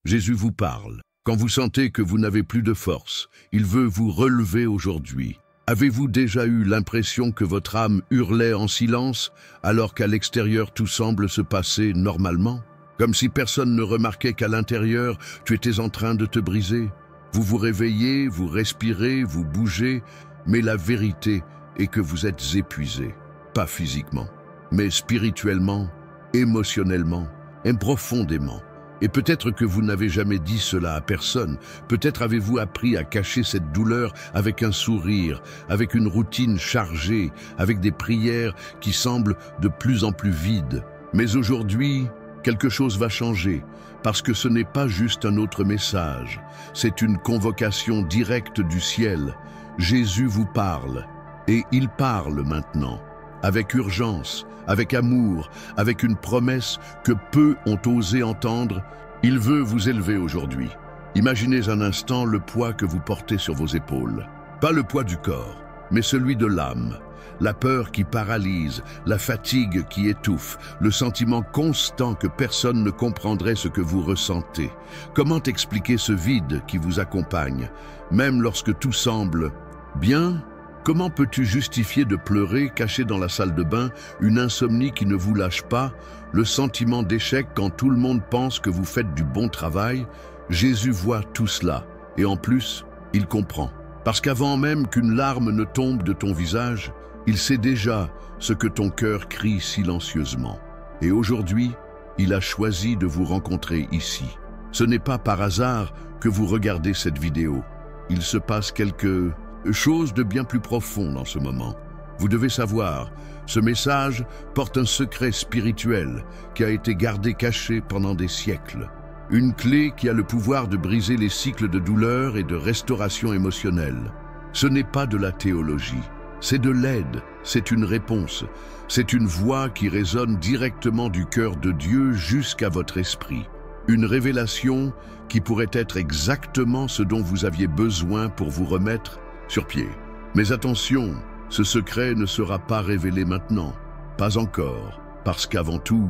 Jésus vous parle. Quand vous sentez que vous n'avez plus de force, il veut vous relever aujourd'hui. Avez-vous déjà eu l'impression que votre âme hurlait en silence alors qu'à l'extérieur tout semble se passer normalement? Comme si personne ne remarquait qu'à l'intérieur, tu étais en train de te briser. Vous vous réveillez, vous respirez, vous bougez, mais la vérité est que vous êtes épuisé. Pas physiquement, mais spirituellement, émotionnellement et profondément. Et peut-être que vous n'avez jamais dit cela à personne. Peut-être avez-vous appris à cacher cette douleur avec un sourire, avec une routine chargée, avec des prières qui semblent de plus en plus vides. Mais aujourd'hui, quelque chose va changer, parce que ce n'est pas juste un autre message. C'est une convocation directe du ciel. Jésus vous parle, et il parle maintenant, avec urgence, avec amour, avec une promesse que peu ont osé entendre. Il veut vous élever aujourd'hui. Imaginez un instant le poids que vous portez sur vos épaules. Pas le poids du corps, mais celui de l'âme. La peur qui paralyse, la fatigue qui étouffe, le sentiment constant que personne ne comprendrait ce que vous ressentez. Comment expliquer ce vide qui vous accompagne, même lorsque tout semble bien? Comment peux-tu justifier de pleurer, caché dans la salle de bain, une insomnie qui ne vous lâche pas, le sentiment d'échec quand tout le monde pense que vous faites du bon travail? Jésus voit tout cela, et en plus, il comprend. Parce qu'avant même qu'une larme ne tombe de ton visage, il sait déjà ce que ton cœur crie silencieusement. Et aujourd'hui, il a choisi de vous rencontrer ici. Ce n'est pas par hasard que vous regardez cette vidéo. Il se passe quelque chose de bien plus profond en ce moment. Vous devez savoir, ce message porte un secret spirituel qui a été gardé caché pendant des siècles. Une clé qui a le pouvoir de briser les cycles de douleur et de restauration émotionnelle. Ce n'est pas de la théologie, c'est de l'aide, c'est une réponse, c'est une voix qui résonne directement du cœur de Dieu jusqu'à votre esprit. Une révélation qui pourrait être exactement ce dont vous aviez besoin pour vous remettre sur pied. Mais attention, ce secret ne sera pas révélé maintenant. Pas encore, parce qu'avant tout,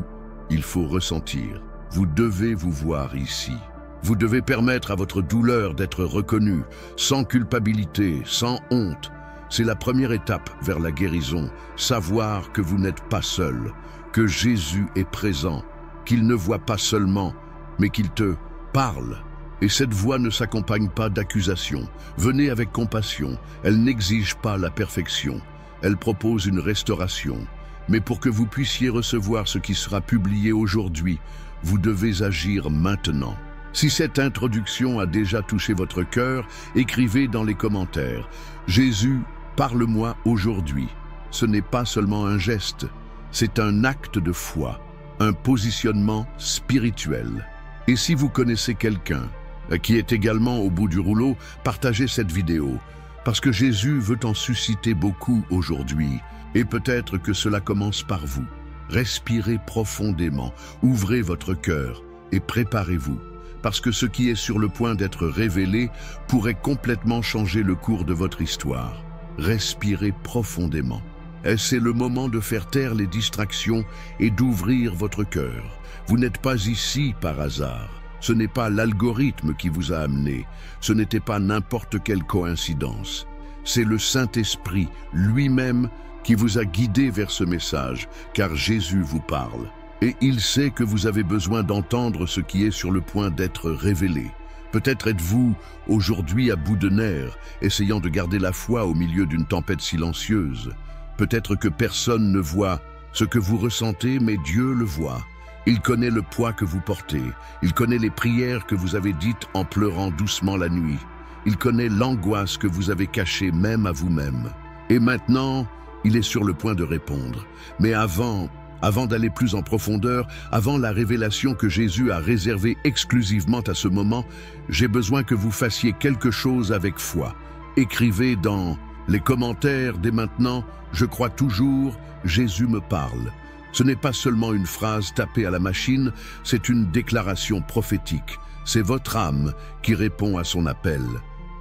il faut ressentir. Vous devez vous voir ici. Vous devez permettre à votre douleur d'être reconnue, sans culpabilité, sans honte. C'est la première étape vers la guérison, savoir que vous n'êtes pas seul, que Jésus est présent, qu'il ne voit pas seulement, mais qu'il te parle. Et cette voix ne s'accompagne pas d'accusations. Venez avec compassion. Elle n'exige pas la perfection. Elle propose une restauration. Mais pour que vous puissiez recevoir ce qui sera publié aujourd'hui, vous devez agir maintenant. Si cette introduction a déjà touché votre cœur, écrivez dans les commentaires « Jésus, parle-moi aujourd'hui ». Ce n'est pas seulement un geste, c'est un acte de foi, un positionnement spirituel. Et si vous connaissez quelqu'un qui est également au bout du rouleau, partagez cette vidéo, parce que Jésus veut en susciter beaucoup aujourd'hui, et peut-être que cela commence par vous. Respirez profondément, ouvrez votre cœur et préparez-vous, parce que ce qui est sur le point d'être révélé pourrait complètement changer le cours de votre histoire. Respirez profondément. C'est le moment de faire taire les distractions et d'ouvrir votre cœur. Vous n'êtes pas ici par hasard. Ce n'est pas l'algorithme qui vous a amené, ce n'était pas n'importe quelle coïncidence. C'est le Saint-Esprit lui-même qui vous a guidé vers ce message, car Jésus vous parle. Et il sait que vous avez besoin d'entendre ce qui est sur le point d'être révélé. Peut-être êtes-vous aujourd'hui à bout de nerfs, essayant de garder la foi au milieu d'une tempête silencieuse. Peut-être que personne ne voit ce que vous ressentez, mais Dieu le voit. Il connaît le poids que vous portez. Il connaît les prières que vous avez dites en pleurant doucement la nuit. Il connaît l'angoisse que vous avez cachée même à vous-même. Et maintenant, il est sur le point de répondre. Mais avant d'aller plus en profondeur, avant la révélation que Jésus a réservée exclusivement à ce moment, j'ai besoin que vous fassiez quelque chose avec foi. Écrivez dans les commentaires dès maintenant « Je crois toujours, Jésus me parle ». Ce n'est pas seulement une phrase tapée à la machine, c'est une déclaration prophétique. C'est votre âme qui répond à son appel.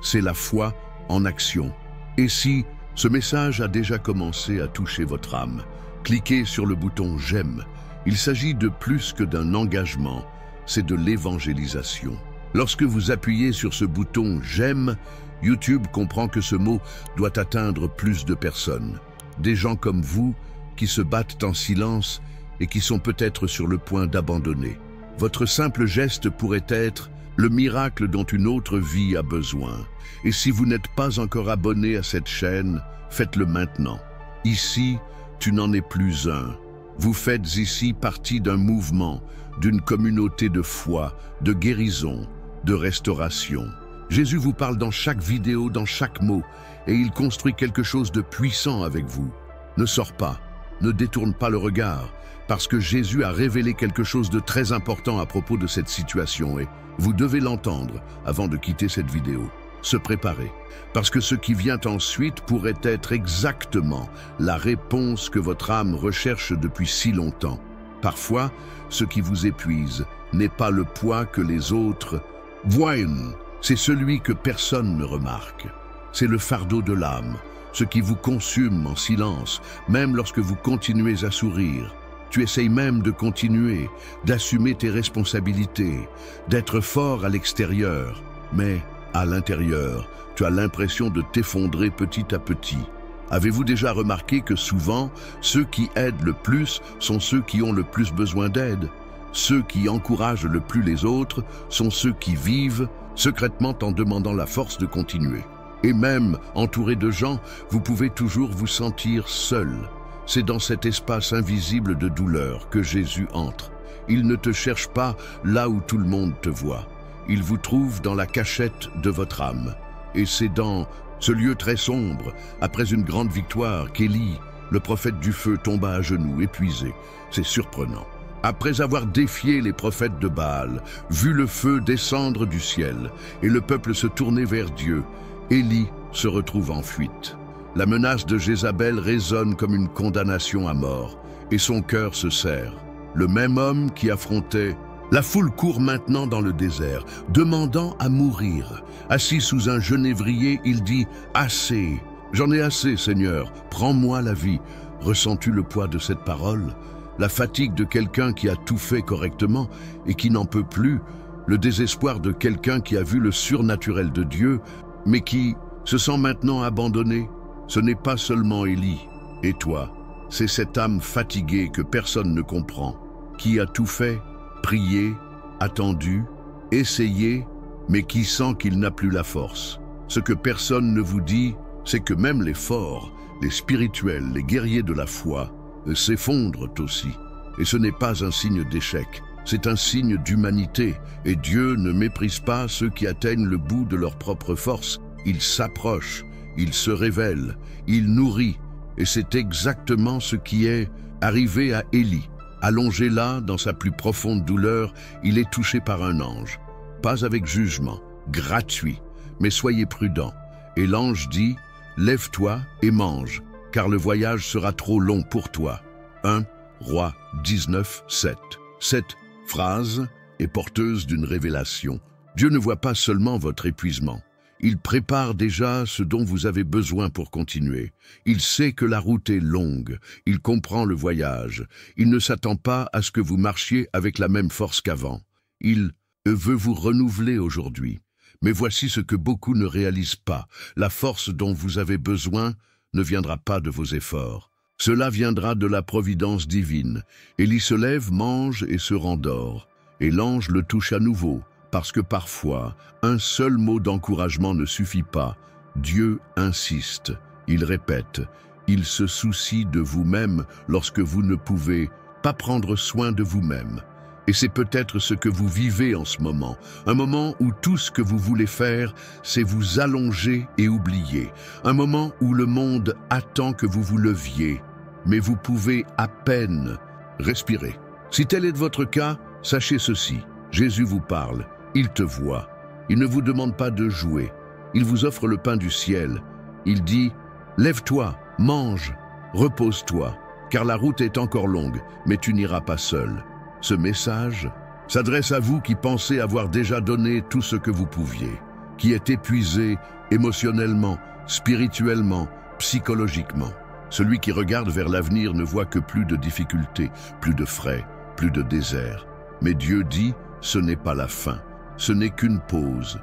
C'est la foi en action. Et si ce message a déjà commencé à toucher votre âme, cliquez sur le bouton « J'aime ». Il s'agit de plus que d'un engagement. c'est de l'évangélisation. Lorsque vous appuyez sur ce bouton « J'aime », YouTube comprend que ce mot doit atteindre plus de personnes. Des gens comme vous qui se battent en silence et qui sont peut-être sur le point d'abandonner. Votre simple geste pourrait être le miracle dont une autre vie a besoin. Et si vous n'êtes pas encore abonné à cette chaîne, faites-le maintenant. Ici, tu n'en es plus un. Vous faites ici partie d'un mouvement, d'une communauté de foi, de guérison, de restauration. Jésus vous parle dans chaque vidéo, dans chaque mot, et il construit quelque chose de puissant avec vous. Ne sors pas, ne détourne pas le regard, parce que Jésus a révélé quelque chose de très important à propos de cette situation et vous devez l'entendre avant de quitter cette vidéo. Se préparer, parce que ce qui vient ensuite pourrait être exactement la réponse que votre âme recherche depuis si longtemps. Parfois, ce qui vous épuise n'est pas le poids que les autres voient, c'est celui que personne ne remarque. C'est le fardeau de l'âme, ce qui vous consume en silence, même lorsque vous continuez à sourire. Tu essayes même de continuer, d'assumer tes responsabilités, d'être fort à l'extérieur, mais à l'intérieur, tu as l'impression de t'effondrer petit à petit. Avez-vous déjà remarqué que souvent, ceux qui aident le plus sont ceux qui ont le plus besoin d'aide? Ceux qui encouragent le plus les autres sont ceux qui vivent secrètement en demandant la force de continuer. Et même entouré de gens, vous pouvez toujours vous sentir seul. C'est dans cet espace invisible de douleur que Jésus entre. Il ne te cherche pas là où tout le monde te voit. Il vous trouve dans la cachette de votre âme. Et c'est dans ce lieu très sombre, après une grande victoire, qu'Élie, le prophète du feu, tomba à genoux, épuisé. C'est surprenant. Après avoir défié les prophètes de Baal, vu le feu descendre du ciel et le peuple se tourner vers Dieu, Élie se retrouve en fuite. La menace de Jézabel résonne comme une condamnation à mort et son cœur se serre. Le même homme qui affrontait la foule court maintenant dans le désert, demandant à mourir. Assis sous un genévrier, il dit « Assez, j'en ai assez, Seigneur, prends-moi la vie ». Ressens-tu le poids de cette parole? La fatigue de quelqu'un qui a tout fait correctement et qui n'en peut plus, le désespoir de quelqu'un qui a vu le surnaturel de Dieu, mais qui se sent maintenant abandonné. Ce n'est pas seulement Élie et toi, c'est cette âme fatiguée que personne ne comprend, qui a tout fait, prié, attendu, essayé, mais qui sent qu'il n'a plus la force. Ce que personne ne vous dit, c'est que même les forts, les spirituels, les guerriers de la foi, s'effondrent aussi. Et ce n'est pas un signe d'échec, c'est un signe d'humanité. Et Dieu ne méprise pas ceux qui atteignent le bout de leur propre force. Il s'approche, il se révèle, il nourrit. Et c'est exactement ce qui est arrivé à Élie. Allongé là, dans sa plus profonde douleur, il est touché par un ange. Pas avec jugement, gratuit, mais soyez prudents. Et l'ange dit, « Lève-toi et mange, car le voyage sera trop long pour toi. » 1 Rois 19, 7. Cette phrase est porteuse d'une révélation. Dieu ne voit pas seulement votre épuisement. Il prépare déjà ce dont vous avez besoin pour continuer. Il sait que la route est longue. Il comprend le voyage. Il ne s'attend pas à ce que vous marchiez avec la même force qu'avant. Il veut vous renouveler aujourd'hui. Mais voici ce que beaucoup ne réalisent pas. La force dont vous avez besoin ne viendra pas de vos efforts. Cela viendra de la providence divine. Élie se lève, mange et se rendort. Et l'ange le touche à nouveau. Parce que parfois, un seul mot d'encouragement ne suffit pas. Dieu insiste, il répète, il se soucie de vous-même lorsque vous ne pouvez pas prendre soin de vous-même. Et c'est peut-être ce que vous vivez en ce moment, un moment où tout ce que vous voulez faire, c'est vous allonger et oublier. Un moment où le monde attend que vous vous leviez, mais vous pouvez à peine respirer. Si tel est votre cas, sachez ceci, Jésus vous parle. Il te voit. Il ne vous demande pas de jouer. Il vous offre le pain du ciel. Il dit, « Lève-toi, mange, repose-toi, car la route est encore longue, mais tu n'iras pas seul. » Ce message s'adresse à vous qui pensez avoir déjà donné tout ce que vous pouviez, qui êtes épuisé émotionnellement, spirituellement, psychologiquement. Celui qui regarde vers l'avenir ne voit que plus de difficultés, plus de frais, plus de désert. Mais Dieu dit, ce n'est pas la fin, ce n'est qu'une pause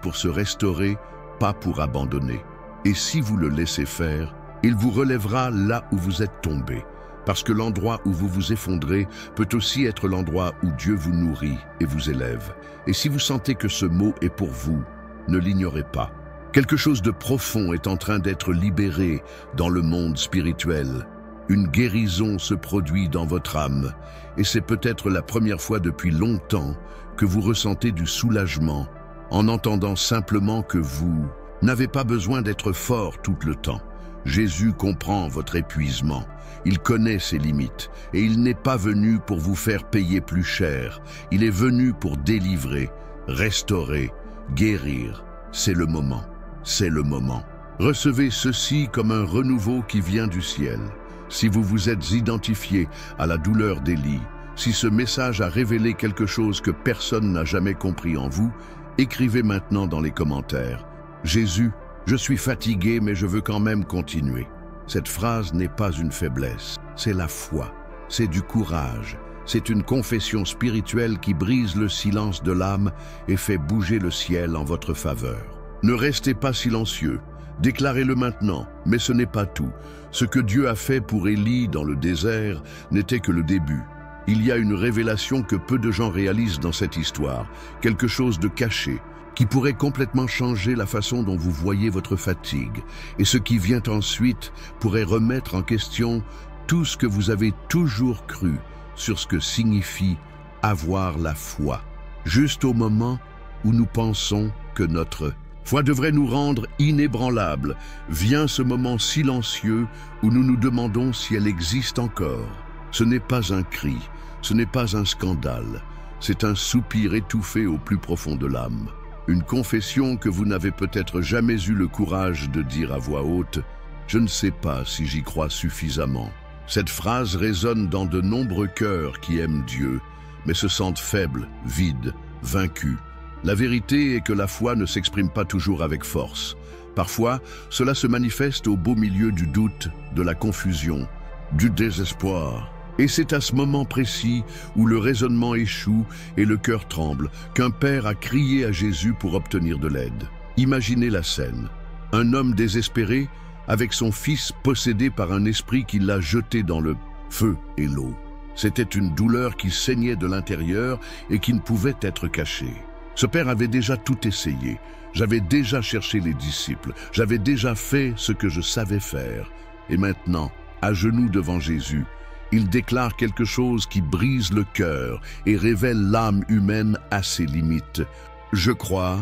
pour se restaurer, pas pour abandonner. Et si vous le laissez faire, il vous relèvera là où vous êtes tombé, parce que l'endroit où vous vous effondrez peut aussi être l'endroit où Dieu vous nourrit et vous élève. Et si vous sentez que ce mot est pour vous, ne l'ignorez pas. Quelque chose de profond est en train d'être libéré dans le monde spirituel. Une guérison se produit dans votre âme, et c'est peut-être la première fois depuis longtemps que vous ressentez du soulagement en entendant simplement que vous n'avez pas besoin d'être fort tout le temps. Jésus comprend votre épuisement, il connaît ses limites, et il n'est pas venu pour vous faire payer plus cher. Il est venu pour délivrer, restaurer, guérir. C'est le moment, c'est le moment. Recevez ceci comme un renouveau qui vient du ciel. Si vous vous êtes identifié à la douleur d'Élie, si ce message a révélé quelque chose que personne n'a jamais compris en vous, écrivez maintenant dans les commentaires. Jésus, je suis fatigué mais je veux quand même continuer. Cette phrase n'est pas une faiblesse, c'est la foi, c'est du courage, c'est une confession spirituelle qui brise le silence de l'âme et fait bouger le ciel en votre faveur. Ne restez pas silencieux, déclarez-le maintenant, mais ce n'est pas tout. Ce que Dieu a fait pour Élie dans le désert n'était que le début. Il y a une révélation que peu de gens réalisent dans cette histoire, quelque chose de caché, qui pourrait complètement changer la façon dont vous voyez votre fatigue. Et ce qui vient ensuite pourrait remettre en question tout ce que vous avez toujours cru sur ce que signifie avoir la foi. Juste au moment où nous pensons que notre foi devrait nous rendre inébranlables, vient ce moment silencieux où nous nous demandons si elle existe encore. Ce n'est pas un cri, ce n'est pas un scandale, c'est un soupir étouffé au plus profond de l'âme. Une confession que vous n'avez peut-être jamais eu le courage de dire à voix haute « Je ne sais pas si j'y crois suffisamment ». Cette phrase résonne dans de nombreux cœurs qui aiment Dieu, mais se sentent faibles, vides, vaincus. La vérité est que la foi ne s'exprime pas toujours avec force. Parfois, cela se manifeste au beau milieu du doute, de la confusion, du désespoir. Et c'est à ce moment précis où le raisonnement échoue et le cœur tremble qu'un père a crié à Jésus pour obtenir de l'aide. Imaginez la scène. Un homme désespéré avec son fils possédé par un esprit qui l'a jeté dans le feu et l'eau. C'était une douleur qui saignait de l'intérieur et qui ne pouvait être cachée. Ce père avait déjà tout essayé. J'avais déjà cherché les disciples. J'avais déjà fait ce que je savais faire. Et maintenant, à genoux devant Jésus, il déclare quelque chose qui brise le cœur et révèle l'âme humaine à ses limites. « Je crois,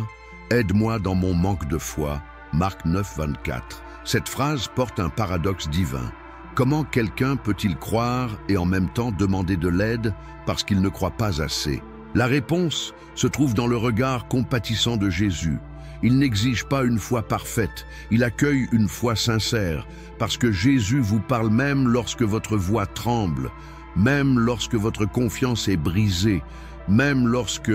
aide-moi dans mon manque de foi. » Marc 9, 24. Cette phrase porte un paradoxe divin. Comment quelqu'un peut-il croire et en même temps demander de l'aide parce qu'il ne croit pas assez? La réponse se trouve dans le regard compatissant de Jésus. Il n'exige pas une foi parfaite, il accueille une foi sincère, parce que Jésus vous parle même lorsque votre voix tremble, même lorsque votre confiance est brisée, même lorsque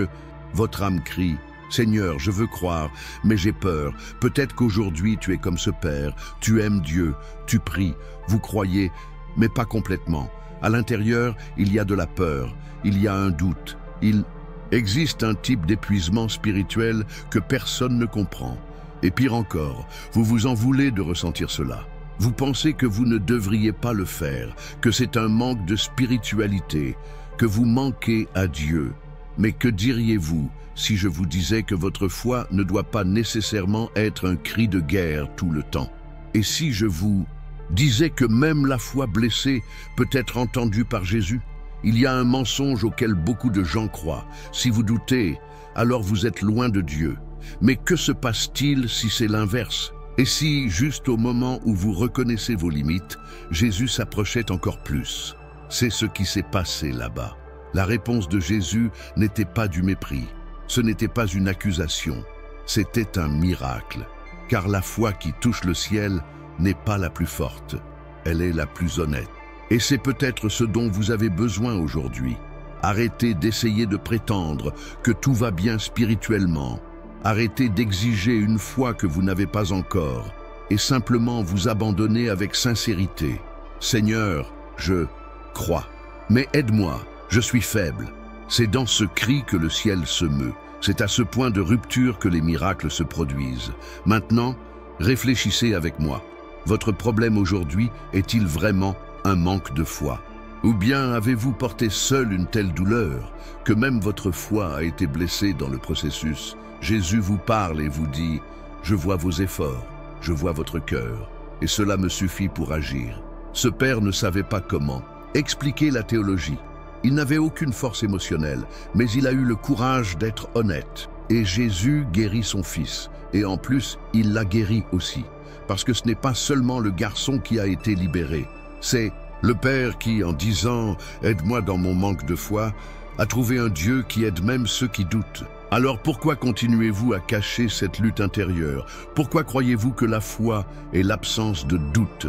votre âme crie « Seigneur, je veux croire, mais j'ai peur. Peut-être qu'aujourd'hui tu es comme ce Père, tu aimes Dieu, tu pries, vous croyez, mais pas complètement. À l'intérieur, il y a de la peur, il y a un doute, il existe un type d'épuisement spirituel que personne ne comprend. Et pire encore, vous vous en voulez de ressentir cela. Vous pensez que vous ne devriez pas le faire, que c'est un manque de spiritualité, que vous manquez à Dieu. Mais que diriez-vous si je vous disais que votre foi ne doit pas nécessairement être un cri de guerre tout le temps? Et si je vous disais que même la foi blessée peut être entendue par Jésus? Il y a un mensonge auquel beaucoup de gens croient. Si vous doutez, alors vous êtes loin de Dieu. Mais que se passe-t-il si c'est l'inverse? Et si, juste au moment où vous reconnaissez vos limites, Jésus s'approchait encore plus? C'est ce qui s'est passé là-bas. La réponse de Jésus n'était pas du mépris. Ce n'était pas une accusation. C'était un miracle. Car la foi qui touche le ciel n'est pas la plus forte. Elle est la plus honnête. Et c'est peut-être ce dont vous avez besoin aujourd'hui. Arrêtez d'essayer de prétendre que tout va bien spirituellement. Arrêtez d'exiger une foi que vous n'avez pas encore et simplement vous abandonner avec sincérité. Seigneur, je crois, mais aide-moi, je suis faible. C'est dans ce cri que le ciel se meut. C'est à ce point de rupture que les miracles se produisent. Maintenant, réfléchissez avec moi. Votre problème aujourd'hui est-il vraiment un manque de foi? Ou bien avez-vous porté seul une telle douleur que même votre foi a été blessée dans le processus? Jésus vous parle et vous dit « Je vois vos efforts, je vois votre cœur, et cela me suffit pour agir. » Ce père ne savait pas comment expliquer la théologie. Il n'avait aucune force émotionnelle, mais il a eu le courage d'être honnête. Et Jésus guérit son fils, et en plus, il l'a guéri aussi. Parce que ce n'est pas seulement le garçon qui a été libéré, c'est le Père qui, en disant « Aide-moi dans mon manque de foi », a trouvé un Dieu qui aide même ceux qui doutent. Alors pourquoi continuez-vous à cacher cette lutte intérieure? Pourquoi croyez-vous que la foi est l'absence de doute,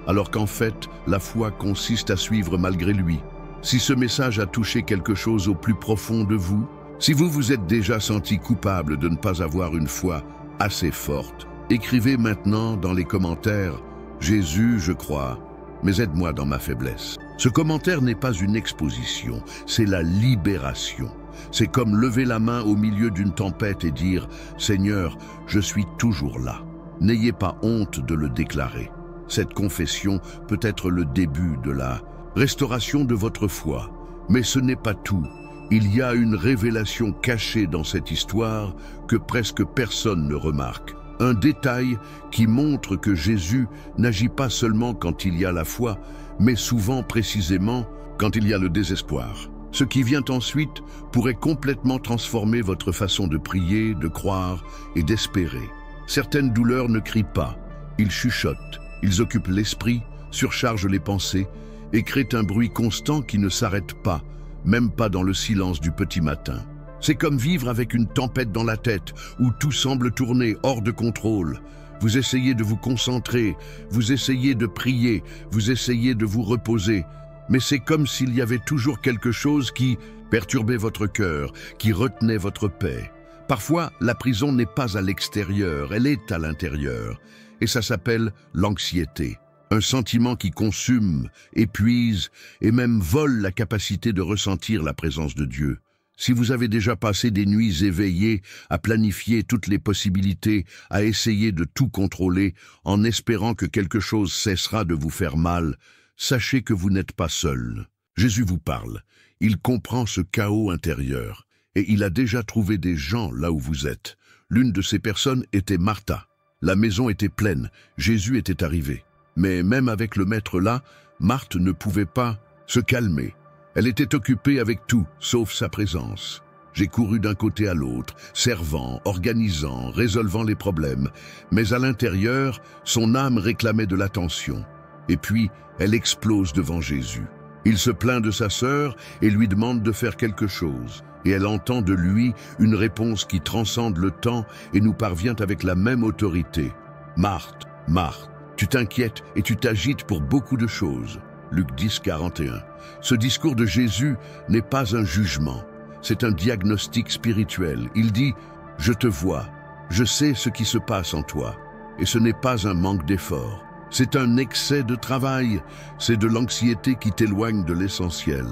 alors qu'en fait, la foi consiste à suivre malgré lui? Si ce message a touché quelque chose au plus profond de vous, si vous vous êtes déjà senti coupable de ne pas avoir une foi assez forte, écrivez maintenant dans les commentaires « Jésus, je crois, mais aide-moi dans ma faiblesse ». Ce commentaire n'est pas une exposition, c'est la libération. C'est comme lever la main au milieu d'une tempête et dire « Seigneur, je suis toujours là ». N'ayez pas honte de le déclarer. Cette confession peut être le début de la restauration de votre foi. Mais ce n'est pas tout. Il y a une révélation cachée dans cette histoire que presque personne ne remarque. Un détail qui montre que Jésus n'agit pas seulement quand il y a la foi, mais souvent précisément quand il y a le désespoir. Ce qui vient ensuite pourrait complètement transformer votre façon de prier, de croire et d'espérer. Certaines douleurs ne crient pas, ils chuchotent, ils occupent l'esprit, surchargent les pensées et créent un bruit constant qui ne s'arrête pas, même pas dans le silence du petit matin. C'est comme vivre avec une tempête dans la tête, où tout semble tourner hors de contrôle. Vous essayez de vous concentrer, vous essayez de prier, vous essayez de vous reposer, mais c'est comme s'il y avait toujours quelque chose qui perturbait votre cœur, qui retenait votre paix. Parfois, la prison n'est pas à l'extérieur, elle est à l'intérieur, et ça s'appelle l'anxiété. Un sentiment qui consume, épuise et même vole la capacité de ressentir la présence de Dieu. Si vous avez déjà passé des nuits éveillées à planifier toutes les possibilités, à essayer de tout contrôler en espérant que quelque chose cessera de vous faire mal, sachez que vous n'êtes pas seul. Jésus vous parle, il comprend ce chaos intérieur et il a déjà trouvé des gens là où vous êtes. L'une de ces personnes était Martha. La maison était pleine, Jésus était arrivé. Mais même avec le maître là, Marthe ne pouvait pas se calmer. Elle était occupée avec tout, sauf sa présence. J'ai couru d'un côté à l'autre, servant, organisant, résolvant les problèmes. Mais à l'intérieur, son âme réclamait de l'attention. Et puis, elle explose devant Jésus. Il se plaint de sa sœur et lui demande de faire quelque chose. Et elle entend de lui une réponse qui transcende le temps et nous parvient avec la même autorité. « Marthe, Marthe, tu t'inquiètes et tu t'agites pour beaucoup de choses. » Luc 10, 41. Ce discours de Jésus n'est pas un jugement, c'est un diagnostic spirituel. Il dit « Je te vois, je sais ce qui se passe en toi. » Et ce n'est pas un manque d'effort, c'est un excès de travail, c'est de l'anxiété qui t'éloigne de l'essentiel.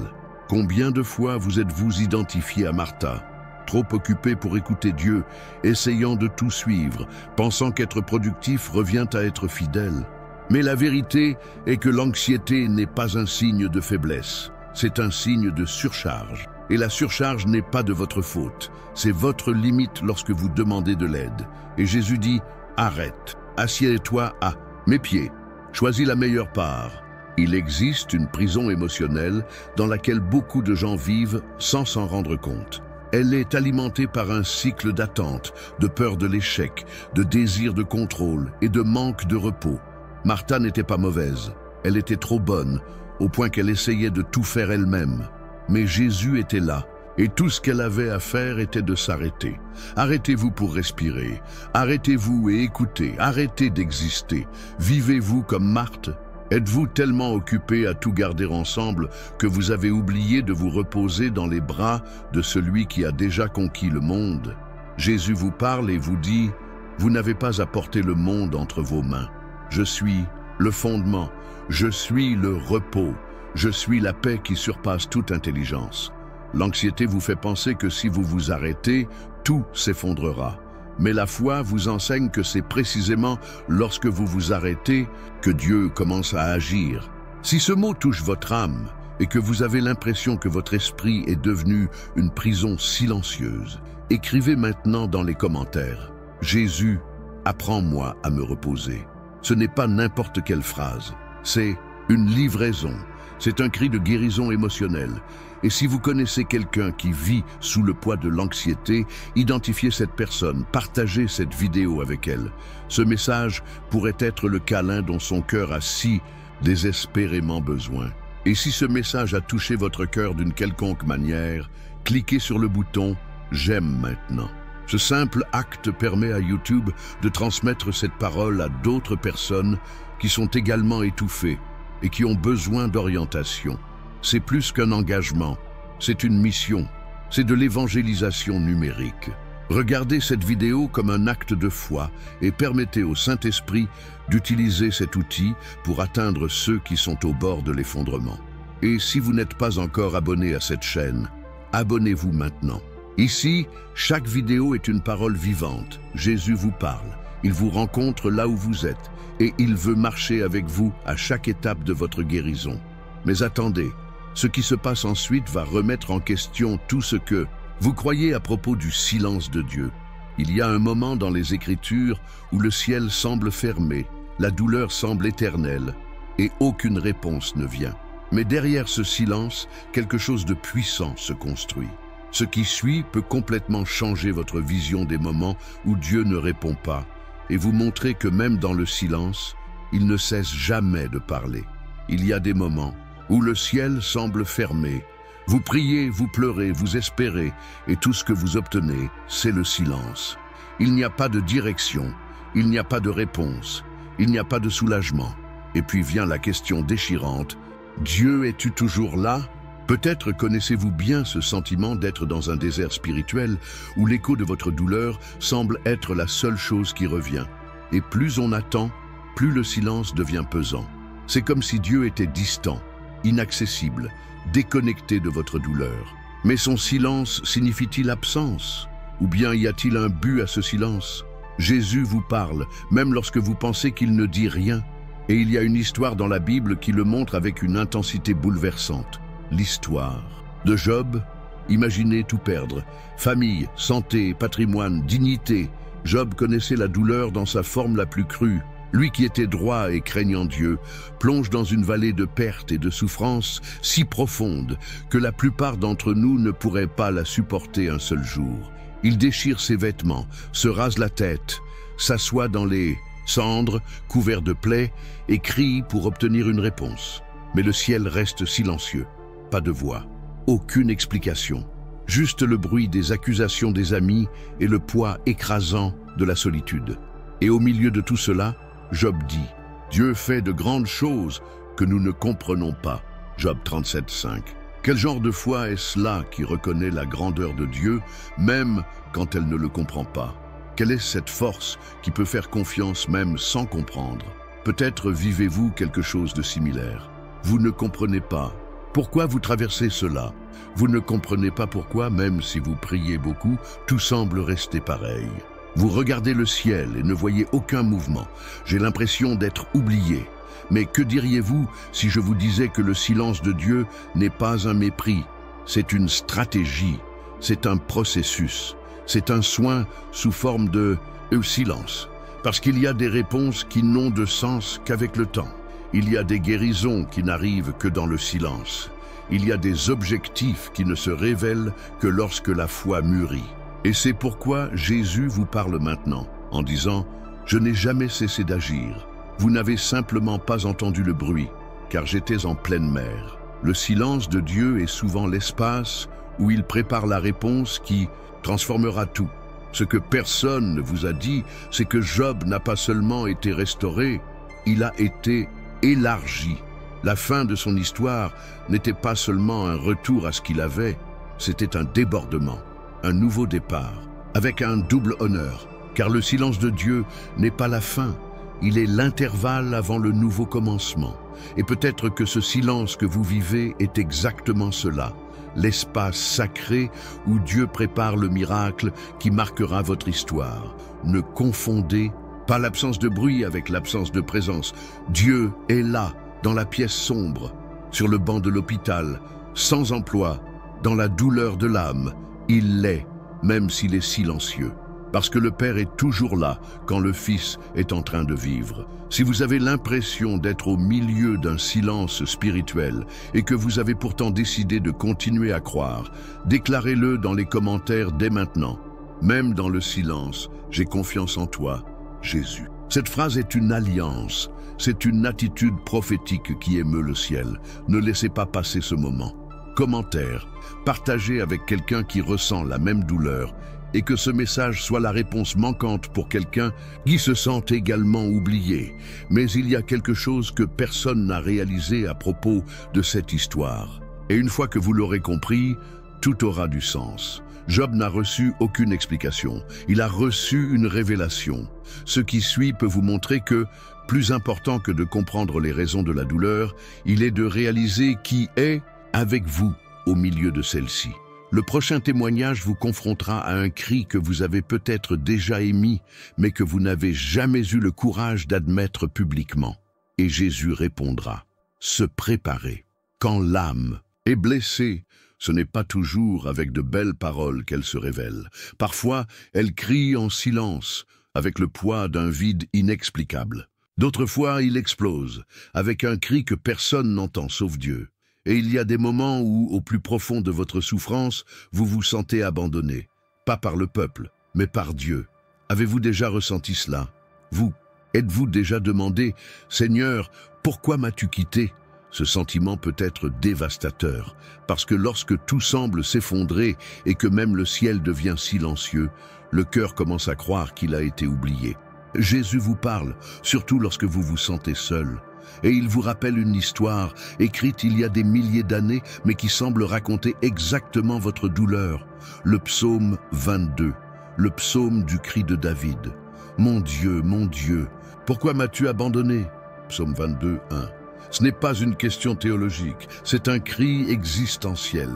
Combien de fois vous êtes-vous identifié à Martha, trop occupé pour écouter Dieu, essayant de tout suivre, pensant qu'être productif revient à être fidèle? Mais la vérité est que l'anxiété n'est pas un signe de faiblesse, c'est un signe de surcharge. Et la surcharge n'est pas de votre faute, c'est votre limite lorsque vous demandez de l'aide. Et Jésus dit « Arrête, assieds-toi à mes pieds, choisis la meilleure part. » Il existe une prison émotionnelle dans laquelle beaucoup de gens vivent sans s'en rendre compte. Elle est alimentée par un cycle d'attente, de peur de l'échec, de désir de contrôle et de manque de repos. Martha n'était pas mauvaise, elle était trop bonne, au point qu'elle essayait de tout faire elle-même. Mais Jésus était là, et tout ce qu'elle avait à faire était de s'arrêter. Arrêtez-vous pour respirer, arrêtez-vous et écoutez, arrêtez d'exister. Vivez-vous comme Marthe? Êtes-vous tellement occupé à tout garder ensemble que vous avez oublié de vous reposer dans les bras de celui qui a déjà conquis le monde? Jésus vous parle et vous dit « Vous n'avez pas à porter le monde entre vos mains. Je suis le fondement, je suis le repos, je suis la paix qui surpasse toute intelligence. L'anxiété vous fait penser que si vous vous arrêtez, tout s'effondrera. Mais la foi vous enseigne que c'est précisément lorsque vous vous arrêtez que Dieu commence à agir. Si ce mot touche votre âme et que vous avez l'impression que votre esprit est devenu une prison silencieuse, écrivez maintenant dans les commentaires « Jésus, apprends-moi à me reposer ». Ce n'est pas n'importe quelle phrase, c'est une livraison, c'est un cri de guérison émotionnelle. Et si vous connaissez quelqu'un qui vit sous le poids de l'anxiété, identifiez cette personne, partagez cette vidéo avec elle. Ce message pourrait être le câlin dont son cœur a si désespérément besoin. Et si ce message a touché votre cœur d'une quelconque manière, cliquez sur le bouton « J'aime maintenant ». Ce simple acte permet à YouTube de transmettre cette parole à d'autres personnes qui sont également étouffées et qui ont besoin d'orientation. C'est plus qu'un engagement, c'est une mission, c'est de l'évangélisation numérique. Regardez cette vidéo comme un acte de foi et permettez au Saint-Esprit d'utiliser cet outil pour atteindre ceux qui sont au bord de l'effondrement. Et si vous n'êtes pas encore abonné à cette chaîne, abonnez-vous maintenant. Ici, chaque vidéo est une parole vivante. Jésus vous parle, il vous rencontre là où vous êtes et il veut marcher avec vous à chaque étape de votre guérison. Mais attendez, ce qui se passe ensuite va remettre en question tout ce que vous croyez à propos du silence de Dieu. Il y a un moment dans les Écritures où le ciel semble fermé, la douleur semble éternelle et aucune réponse ne vient. Mais derrière ce silence, quelque chose de puissant se construit. Ce qui suit peut complètement changer votre vision des moments où Dieu ne répond pas et vous montrer que même dans le silence, il ne cesse jamais de parler. Il y a des moments où le ciel semble fermé. Vous priez, vous pleurez, vous espérez, et tout ce que vous obtenez, c'est le silence. Il n'y a pas de direction, il n'y a pas de réponse, il n'y a pas de soulagement. Et puis vient la question déchirante, Dieu, es-tu toujours là? Peut-être connaissez-vous bien ce sentiment d'être dans un désert spirituel où l'écho de votre douleur semble être la seule chose qui revient. Et plus on attend, plus le silence devient pesant. C'est comme si Dieu était distant, inaccessible, déconnecté de votre douleur. Mais son silence signifie-t-il absence? Ou bien y a-t-il un but à ce silence? Jésus vous parle, même lorsque vous pensez qu'il ne dit rien. Et il y a une histoire dans la Bible qui le montre avec une intensité bouleversante. L'histoire de Job. Imaginez tout perdre. Famille, santé, patrimoine, dignité. Job connaissait la douleur dans sa forme la plus crue. Lui qui était droit et craignant Dieu, plonge dans une vallée de perte et de souffrance si profonde que la plupart d'entre nous ne pourraient pas la supporter un seul jour. Il déchire ses vêtements, se rase la tête, s'assoit dans les cendres, couvert de plaies, et crie pour obtenir une réponse. Mais le ciel reste silencieux. Pas de voix, aucune explication. Juste le bruit des accusations des amis et le poids écrasant de la solitude. Et au milieu de tout cela, Job dit « Dieu fait de grandes choses que nous ne comprenons pas ». Job 37,5. Quel genre de foi est-ce là qui reconnaît la grandeur de Dieu, même quand elle ne le comprend pas? Quelle est cette force qui peut faire confiance même sans comprendre? Peut-être vivez-vous quelque chose de similaire. Vous ne comprenez pas. Pourquoi vous traversez cela? Vous ne comprenez pas pourquoi, même si vous priez beaucoup, tout semble rester pareil. Vous regardez le ciel et ne voyez aucun mouvement. J'ai l'impression d'être oublié. Mais que diriez-vous si je vous disais que le silence de Dieu n'est pas un mépris? C'est une stratégie, c'est un processus, c'est un soin sous forme de silence. Parce qu'il y a des réponses qui n'ont de sens qu'avec le temps. Il y a des guérisons qui n'arrivent que dans le silence. Il y a des objectifs qui ne se révèlent que lorsque la foi mûrit. Et c'est pourquoi Jésus vous parle maintenant, en disant « Je n'ai jamais cessé d'agir. Vous n'avez simplement pas entendu le bruit, car j'étais en pleine mer. » Le silence de Dieu est souvent l'espace où il prépare la réponse qui transformera tout. Ce que personne ne vous a dit, c'est que Job n'a pas seulement été restauré, il a été élargi. La fin de son histoire n'était pas seulement un retour à ce qu'il avait, c'était un débordement. Un nouveau départ, avec un double honneur, car le silence de Dieu n'est pas la fin, il est l'intervalle avant le nouveau commencement. Et peut-être que ce silence que vous vivez est exactement cela, l'espace sacré où Dieu prépare le miracle qui marquera votre histoire. Ne confondez pas l'absence de bruit avec l'absence de présence. Dieu est là, dans la pièce sombre, sur le banc de l'hôpital, sans emploi, dans la douleur de l'âme. Il l'est, même s'il est silencieux. Parce que le Père est toujours là quand le Fils est en train de vivre. Si vous avez l'impression d'être au milieu d'un silence spirituel et que vous avez pourtant décidé de continuer à croire, déclarez-le dans les commentaires dès maintenant. Même dans le silence, j'ai confiance en toi, Jésus. Cette phrase est une alliance, c'est une attitude prophétique qui émeut le ciel. Ne laissez pas passer ce moment. Commentaire, partagez avec quelqu'un qui ressent la même douleur et que ce message soit la réponse manquante pour quelqu'un qui se sent également oublié. Mais il y a quelque chose que personne n'a réalisé à propos de cette histoire. Et une fois que vous l'aurez compris, tout aura du sens. Job n'a reçu aucune explication. Il a reçu une révélation. Ce qui suit peut vous montrer que, plus important que de comprendre les raisons de la douleur, il est de réaliser qui est avec vous au milieu de celle-ci. Le prochain témoignage vous confrontera à un cri que vous avez peut-être déjà émis, mais que vous n'avez jamais eu le courage d'admettre publiquement. Et Jésus répondra, se préparer. Quand l'âme est blessée, ce n'est pas toujours avec de belles paroles qu'elle se révèle. Parfois, elle crie en silence, avec le poids d'un vide inexplicable. D'autres fois, il explose, avec un cri que personne n'entend sauf Dieu. Et il y a des moments où, au plus profond de votre souffrance, vous vous sentez abandonné. Pas par le peuple, mais par Dieu. Avez-vous déjà ressenti cela? Vous, êtes-vous déjà demandé, « Seigneur, pourquoi m'as-tu quitté ?» Ce sentiment peut être dévastateur, parce que lorsque tout semble s'effondrer et que même le ciel devient silencieux, le cœur commence à croire qu'il a été oublié. Jésus vous parle, surtout lorsque vous vous sentez seul. Et il vous rappelle une histoire, écrite il y a des milliers d'années, mais qui semble raconter exactement votre douleur. Le psaume 22, le psaume du cri de David. « Mon Dieu, pourquoi m'as-tu abandonné » Psaume 22, 1. Ce n'est pas une question théologique, c'est un cri existentiel.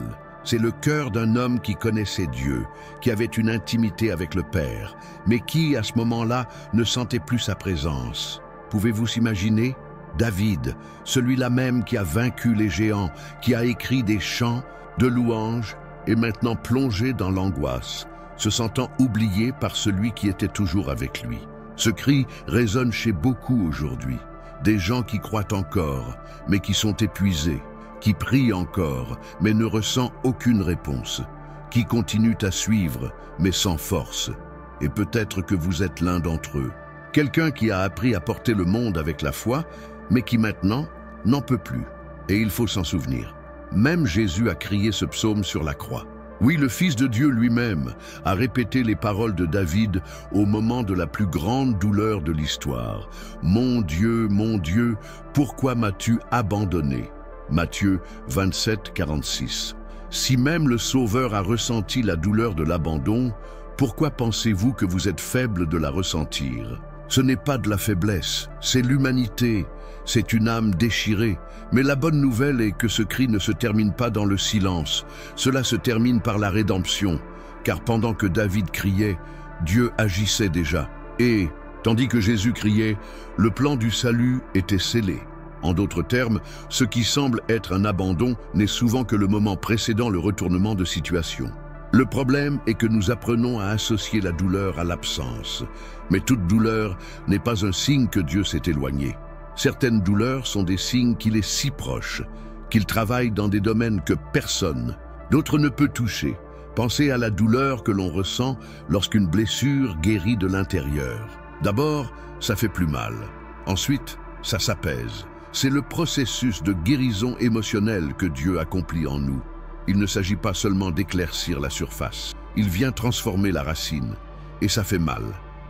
C'est le cœur d'un homme qui connaissait Dieu, qui avait une intimité avec le Père, mais qui, à ce moment-là, ne sentait plus sa présence. Pouvez-vous s'imaginer ? David, celui-là même qui a vaincu les géants, qui a écrit des chants de louanges, est maintenant plongé dans l'angoisse, se sentant oublié par celui qui était toujours avec lui. Ce cri résonne chez beaucoup aujourd'hui. Des gens qui croient encore, mais qui sont épuisés, qui prient encore, mais ne ressentent aucune réponse, qui continuent à suivre, mais sans force. Et peut-être que vous êtes l'un d'entre eux. Quelqu'un qui a appris à porter le monde avec la foi, mais qui maintenant n'en peut plus. Et il faut s'en souvenir. Même Jésus a crié ce psaume sur la croix. Oui, le Fils de Dieu lui-même a répété les paroles de David au moment de la plus grande douleur de l'histoire. « Mon Dieu, pourquoi m'as-tu abandonné » Matthieu 27, 46. Si même le Sauveur a ressenti la douleur de l'abandon, pourquoi pensez-vous que vous êtes faible de la ressentir? Ce n'est pas de la faiblesse, c'est l'humanité. C'est une âme déchirée. Mais la bonne nouvelle est que ce cri ne se termine pas dans le silence. Cela se termine par la rédemption. Car pendant que David criait, Dieu agissait déjà. Et, tandis que Jésus criait, le plan du salut était scellé. En d'autres termes, ce qui semble être un abandon n'est souvent que le moment précédant le retournement de situation. Le problème est que nous apprenons à associer la douleur à l'absence. Mais toute douleur n'est pas un signe que Dieu s'est éloigné. Certaines douleurs sont des signes qu'il est si proche, qu'il travaille dans des domaines que personne, d'autres ne peut toucher. Pensez à la douleur que l'on ressent lorsqu'une blessure guérit de l'intérieur. D'abord, ça fait plus mal. Ensuite, ça s'apaise. C'est le processus de guérison émotionnelle que Dieu accomplit en nous. Il ne s'agit pas seulement d'éclaircir la surface. Il vient transformer la racine. Et ça fait mal,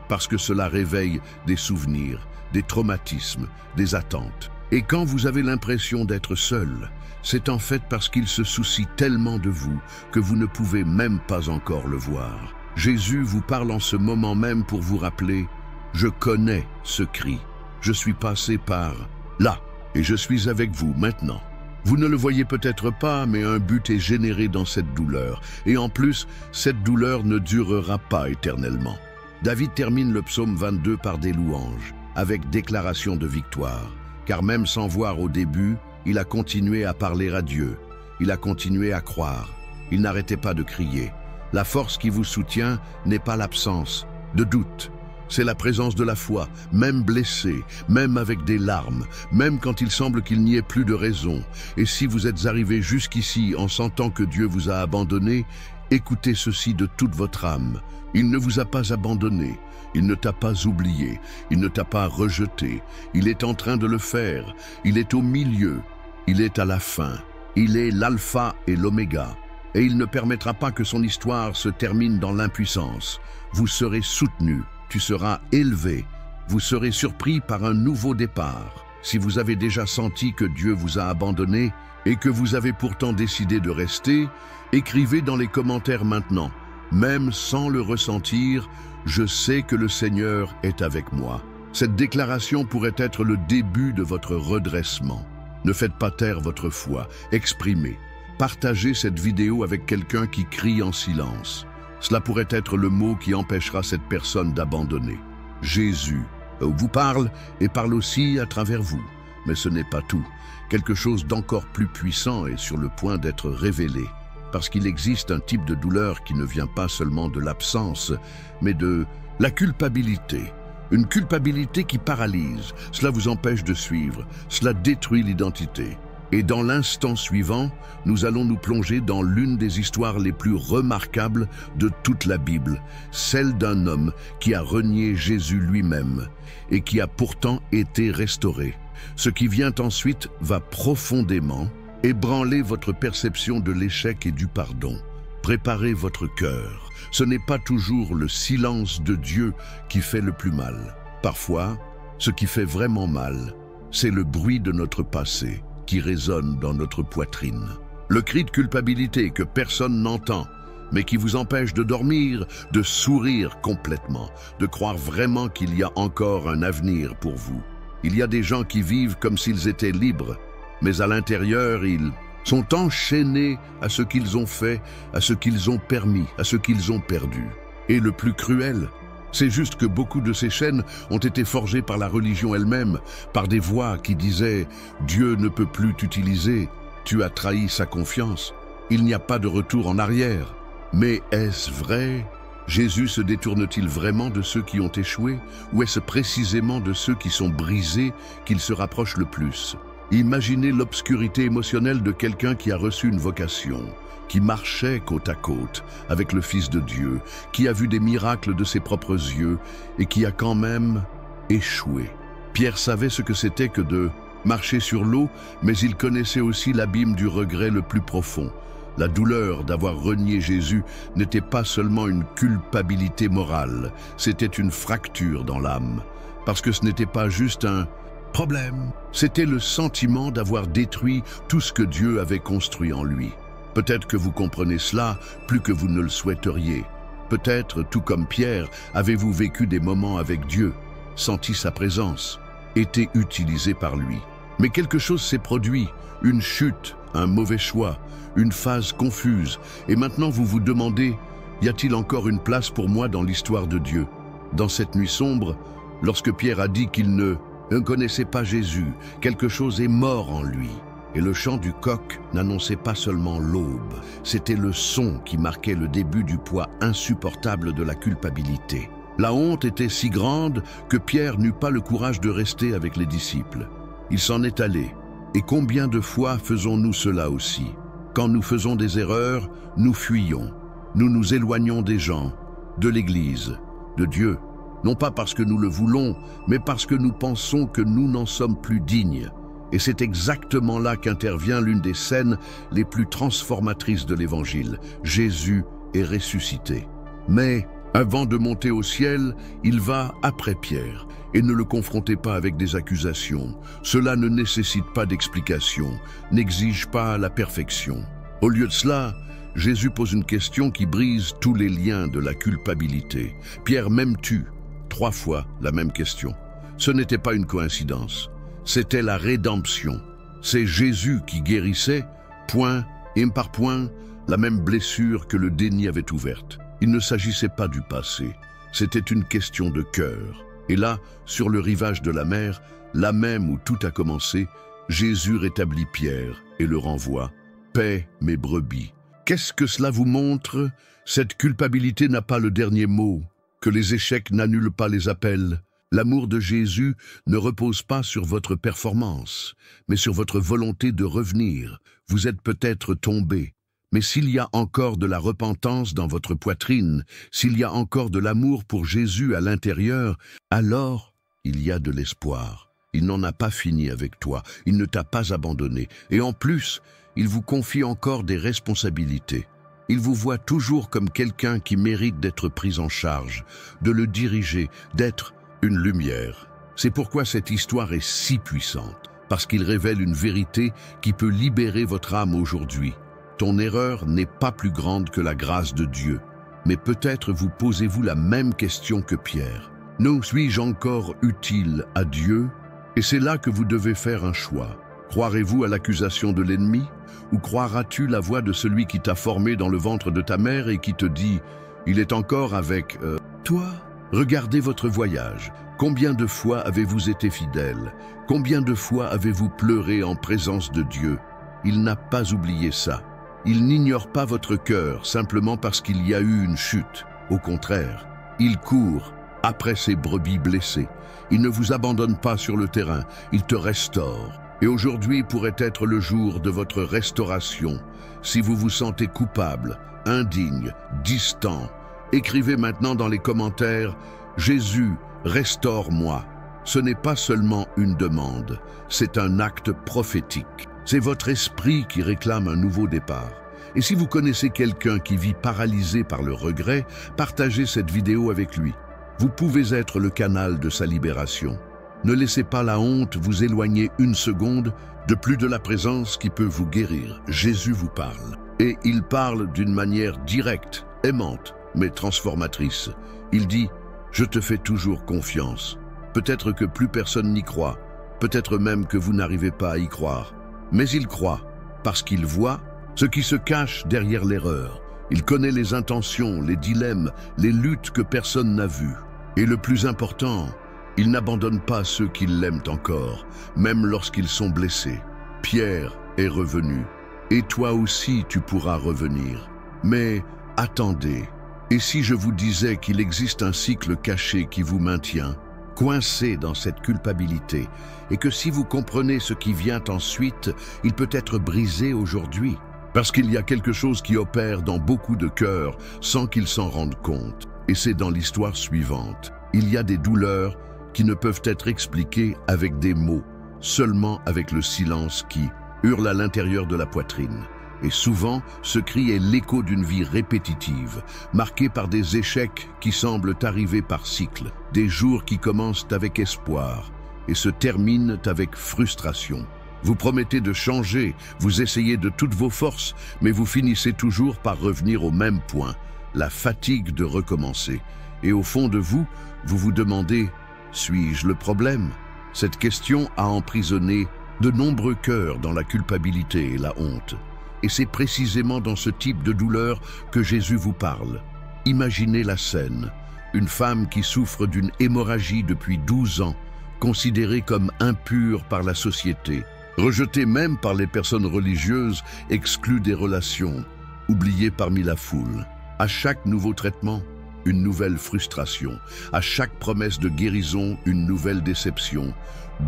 parce que cela réveille des souvenirs, des traumatismes, des attentes. Et quand vous avez l'impression d'être seul, c'est en fait parce qu'il se soucie tellement de vous que vous ne pouvez même pas encore le voir. Jésus vous parle en ce moment même pour vous rappeler « Je connais ce cri. Je suis passé par là et je suis avec vous maintenant. » Vous ne le voyez peut-être pas, mais un but est généré dans cette douleur. Et en plus, cette douleur ne durera pas éternellement. David termine le psaume 22 par des louanges, avec déclaration de victoire. Car même sans voir au début, il a continué à parler à Dieu. Il a continué à croire. Il n'arrêtait pas de crier. La force qui vous soutient n'est pas l'absence de doute. C'est la présence de la foi, même blessée, même avec des larmes, même quand il semble qu'il n'y ait plus de raison. Et si vous êtes arrivé jusqu'ici en sentant que Dieu vous a abandonné, écoutez ceci de toute votre âme. Il ne vous a pas abandonné, il ne t'a pas oublié, il ne t'a pas rejeté. Il est en train de le faire, il est au milieu, il est à la fin. Il est l'alpha et l'oméga. Et il ne permettra pas que son histoire se termine dans l'impuissance. Vous serez soutenu. Tu seras élevé, vous serez surpris par un nouveau départ. Si vous avez déjà senti que Dieu vous a abandonné et que vous avez pourtant décidé de rester, écrivez dans les commentaires maintenant. Même sans le ressentir, je sais que le Seigneur est avec moi. Cette déclaration pourrait être le début de votre redressement. Ne faites pas taire votre foi, exprimez. Partagez cette vidéo avec quelqu'un qui crie en silence. Cela pourrait être le mot qui empêchera cette personne d'abandonner. Jésus vous parle et parle aussi à travers vous. Mais ce n'est pas tout. Quelque chose d'encore plus puissant est sur le point d'être révélé. Parce qu'il existe un type de douleur qui ne vient pas seulement de l'absence, mais de la culpabilité. Une culpabilité qui paralyse. Cela vous empêche de suivre. Cela détruit l'identité. Et dans l'instant suivant, nous allons nous plonger dans l'une des histoires les plus remarquables de toute la Bible, celle d'un homme qui a renié Jésus lui-même et qui a pourtant été restauré. Ce qui vient ensuite va profondément ébranler votre perception de l'échec et du pardon. Préparez votre cœur. Ce n'est pas toujours le silence de Dieu qui fait le plus mal. Parfois, ce qui fait vraiment mal, c'est le bruit de notre passé qui résonne dans notre poitrine. Le cri de culpabilité que personne n'entend, mais qui vous empêche de dormir, de sourire complètement, de croire vraiment qu'il y a encore un avenir pour vous. Il y a des gens qui vivent comme s'ils étaient libres, mais à l'intérieur, ils sont enchaînés à ce qu'ils ont fait, à ce qu'ils ont permis, à ce qu'ils ont perdu. Et le plus cruel, c'est juste que beaucoup de ces chaînes ont été forgées par la religion elle-même, par des voix qui disaient « Dieu ne peut plus t'utiliser, tu as trahi sa confiance, il n'y a pas de retour en arrière ». Mais est-ce vrai? Jésus se détourne-t-il vraiment de ceux qui ont échoué, ou est-ce précisément de ceux qui sont brisés qu'il se rapproche le plus? Imaginez l'obscurité émotionnelle de quelqu'un qui a reçu une vocation, qui marchait côte à côte avec le Fils de Dieu, qui a vu des miracles de ses propres yeux et qui a quand même échoué. Pierre savait ce que c'était que de marcher sur l'eau, mais il connaissait aussi l'abîme du regret le plus profond. La douleur d'avoir renié Jésus n'était pas seulement une culpabilité morale, c'était une fracture dans l'âme, parce que ce n'était pas juste un problème, c'était le sentiment d'avoir détruit tout ce que Dieu avait construit en lui. Peut-être que vous comprenez cela plus que vous ne le souhaiteriez. Peut-être, tout comme Pierre, avez-vous vécu des moments avec Dieu, senti sa présence, été utilisé par lui. Mais quelque chose s'est produit, une chute, un mauvais choix, une phase confuse, et maintenant vous vous demandez, y a-t-il encore une place pour moi dans l'histoire de Dieu? Dans cette nuit sombre, lorsque Pierre a dit qu'il ne connaissait pas Jésus, quelque chose est mort en lui. Et le chant du coq n'annonçait pas seulement l'aube, c'était le son qui marquait le début du poids insupportable de la culpabilité. La honte était si grande que Pierre n'eut pas le courage de rester avec les disciples. Il s'en est allé. Et combien de fois faisons-nous cela aussi? Quand nous faisons des erreurs, nous fuyons. Nous nous éloignons des gens, de l'Église, de Dieu. Non pas parce que nous le voulons, mais parce que nous pensons que nous n'en sommes plus dignes. Et c'est exactement là qu'intervient l'une des scènes les plus transformatrices de l'Évangile. Jésus est ressuscité. Mais avant de monter au ciel, il va après Pierre. Et ne le confrontez pas avec des accusations. Cela ne nécessite pas d'explication, n'exige pas la perfection. Au lieu de cela, Jésus pose une question qui brise tous les liens de la culpabilité. Pierre, m'aimes-tu? 3 fois la même question. Ce n'était pas une coïncidence. C'était la rédemption. C'est Jésus qui guérissait, point et par point, la même blessure que le déni avait ouverte. Il ne s'agissait pas du passé, c'était une question de cœur. Et là, sur le rivage de la mer, là même où tout a commencé, Jésus rétablit Pierre et le renvoie. « Paix, mes brebis ». Qu'est-ce que cela vous montre? Cette culpabilité n'a pas le dernier mot, que les échecs n'annulent pas les appels. L'amour de Jésus ne repose pas sur votre performance, mais sur votre volonté de revenir. Vous êtes peut-être tombé, mais s'il y a encore de la repentance dans votre poitrine, s'il y a encore de l'amour pour Jésus à l'intérieur, alors il y a de l'espoir. Il n'en a pas fini avec toi, il ne t'a pas abandonné, et en plus, il vous confie encore des responsabilités. Il vous voit toujours comme quelqu'un qui mérite d'être pris en charge, de le diriger, d'être une lumière. C'est pourquoi cette histoire est si puissante, parce qu'il révèle une vérité qui peut libérer votre âme aujourd'hui. Ton erreur n'est pas plus grande que la grâce de Dieu. Mais peut-être vous posez-vous la même question que Pierre. Nous, suis-je encore utile à Dieu? Et c'est là que vous devez faire un choix. Croirez-vous à l'accusation de l'ennemi? Ou croiras-tu la voix de celui qui t'a formé dans le ventre de ta mère et qui te dit « Il est encore avec toi ?» Regardez votre voyage. Combien de fois avez-vous été fidèle? Combien de fois avez-vous pleuré en présence de Dieu? Il n'a pas oublié ça. Il n'ignore pas votre cœur simplement parce qu'il y a eu une chute. Au contraire, il court après ses brebis blessées. Il ne vous abandonne pas sur le terrain, il te restaure. Et aujourd'hui pourrait être le jour de votre restauration. Si vous vous sentez coupable, indigne, distant, écrivez maintenant dans les commentaires « Jésus, restaure-moi ». Ce n'est pas seulement une demande, c'est un acte prophétique. C'est votre esprit qui réclame un nouveau départ. Et si vous connaissez quelqu'un qui vit paralysé par le regret, partagez cette vidéo avec lui. Vous pouvez être le canal de sa libération. Ne laissez pas la honte vous éloigner une seconde de plus de la présence qui peut vous guérir. Jésus vous parle. Et il parle d'une manière directe, aimante, mais transformatrice. Il dit « Je te fais toujours confiance ». Peut-être que plus personne n'y croit, peut-être même que vous n'arrivez pas à y croire. Mais il croit, parce qu'il voit ce qui se cache derrière l'erreur. Il connaît les intentions, les dilemmes, les luttes que personne n'a vues. Et le plus important, il n'abandonne pas ceux qui l'aiment encore, même lorsqu'ils sont blessés. Pierre est revenu, et toi aussi tu pourras revenir. Mais attendez, et si je vous disais qu'il existe un cycle caché qui vous maintient, coincé dans cette culpabilité, et que si vous comprenez ce qui vient ensuite, il peut être brisé aujourd'hui, parce qu'il y a quelque chose qui opère dans beaucoup de cœurs sans qu'ils s'en rendent compte. Et c'est dans l'histoire suivante. Il y a des douleurs qui ne peuvent être expliquées avec des mots, seulement avec le silence qui hurle à l'intérieur de la poitrine. Et souvent, ce cri est l'écho d'une vie répétitive, marquée par des échecs qui semblent arriver par cycle, des jours qui commencent avec espoir et se terminent avec frustration. Vous promettez de changer, vous essayez de toutes vos forces, mais vous finissez toujours par revenir au même point, la fatigue de recommencer. Et au fond de vous, vous vous demandez « Suis-je le problème ?» Cette question a emprisonné de nombreux cœurs dans la culpabilité et la honte. Et c'est précisément dans ce type de douleur que Jésus vous parle. Imaginez la scène. Une femme qui souffre d'une hémorragie depuis 12 ans, considérée comme impure par la société, rejetée même par les personnes religieuses, exclue des relations, oubliée parmi la foule. À chaque nouveau traitement, une nouvelle frustration. À chaque promesse de guérison, une nouvelle déception.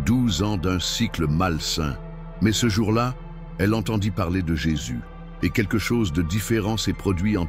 12 ans d'un cycle malsain. Mais ce jour-là, elle entendit parler de Jésus, et quelque chose de différent s'est produit en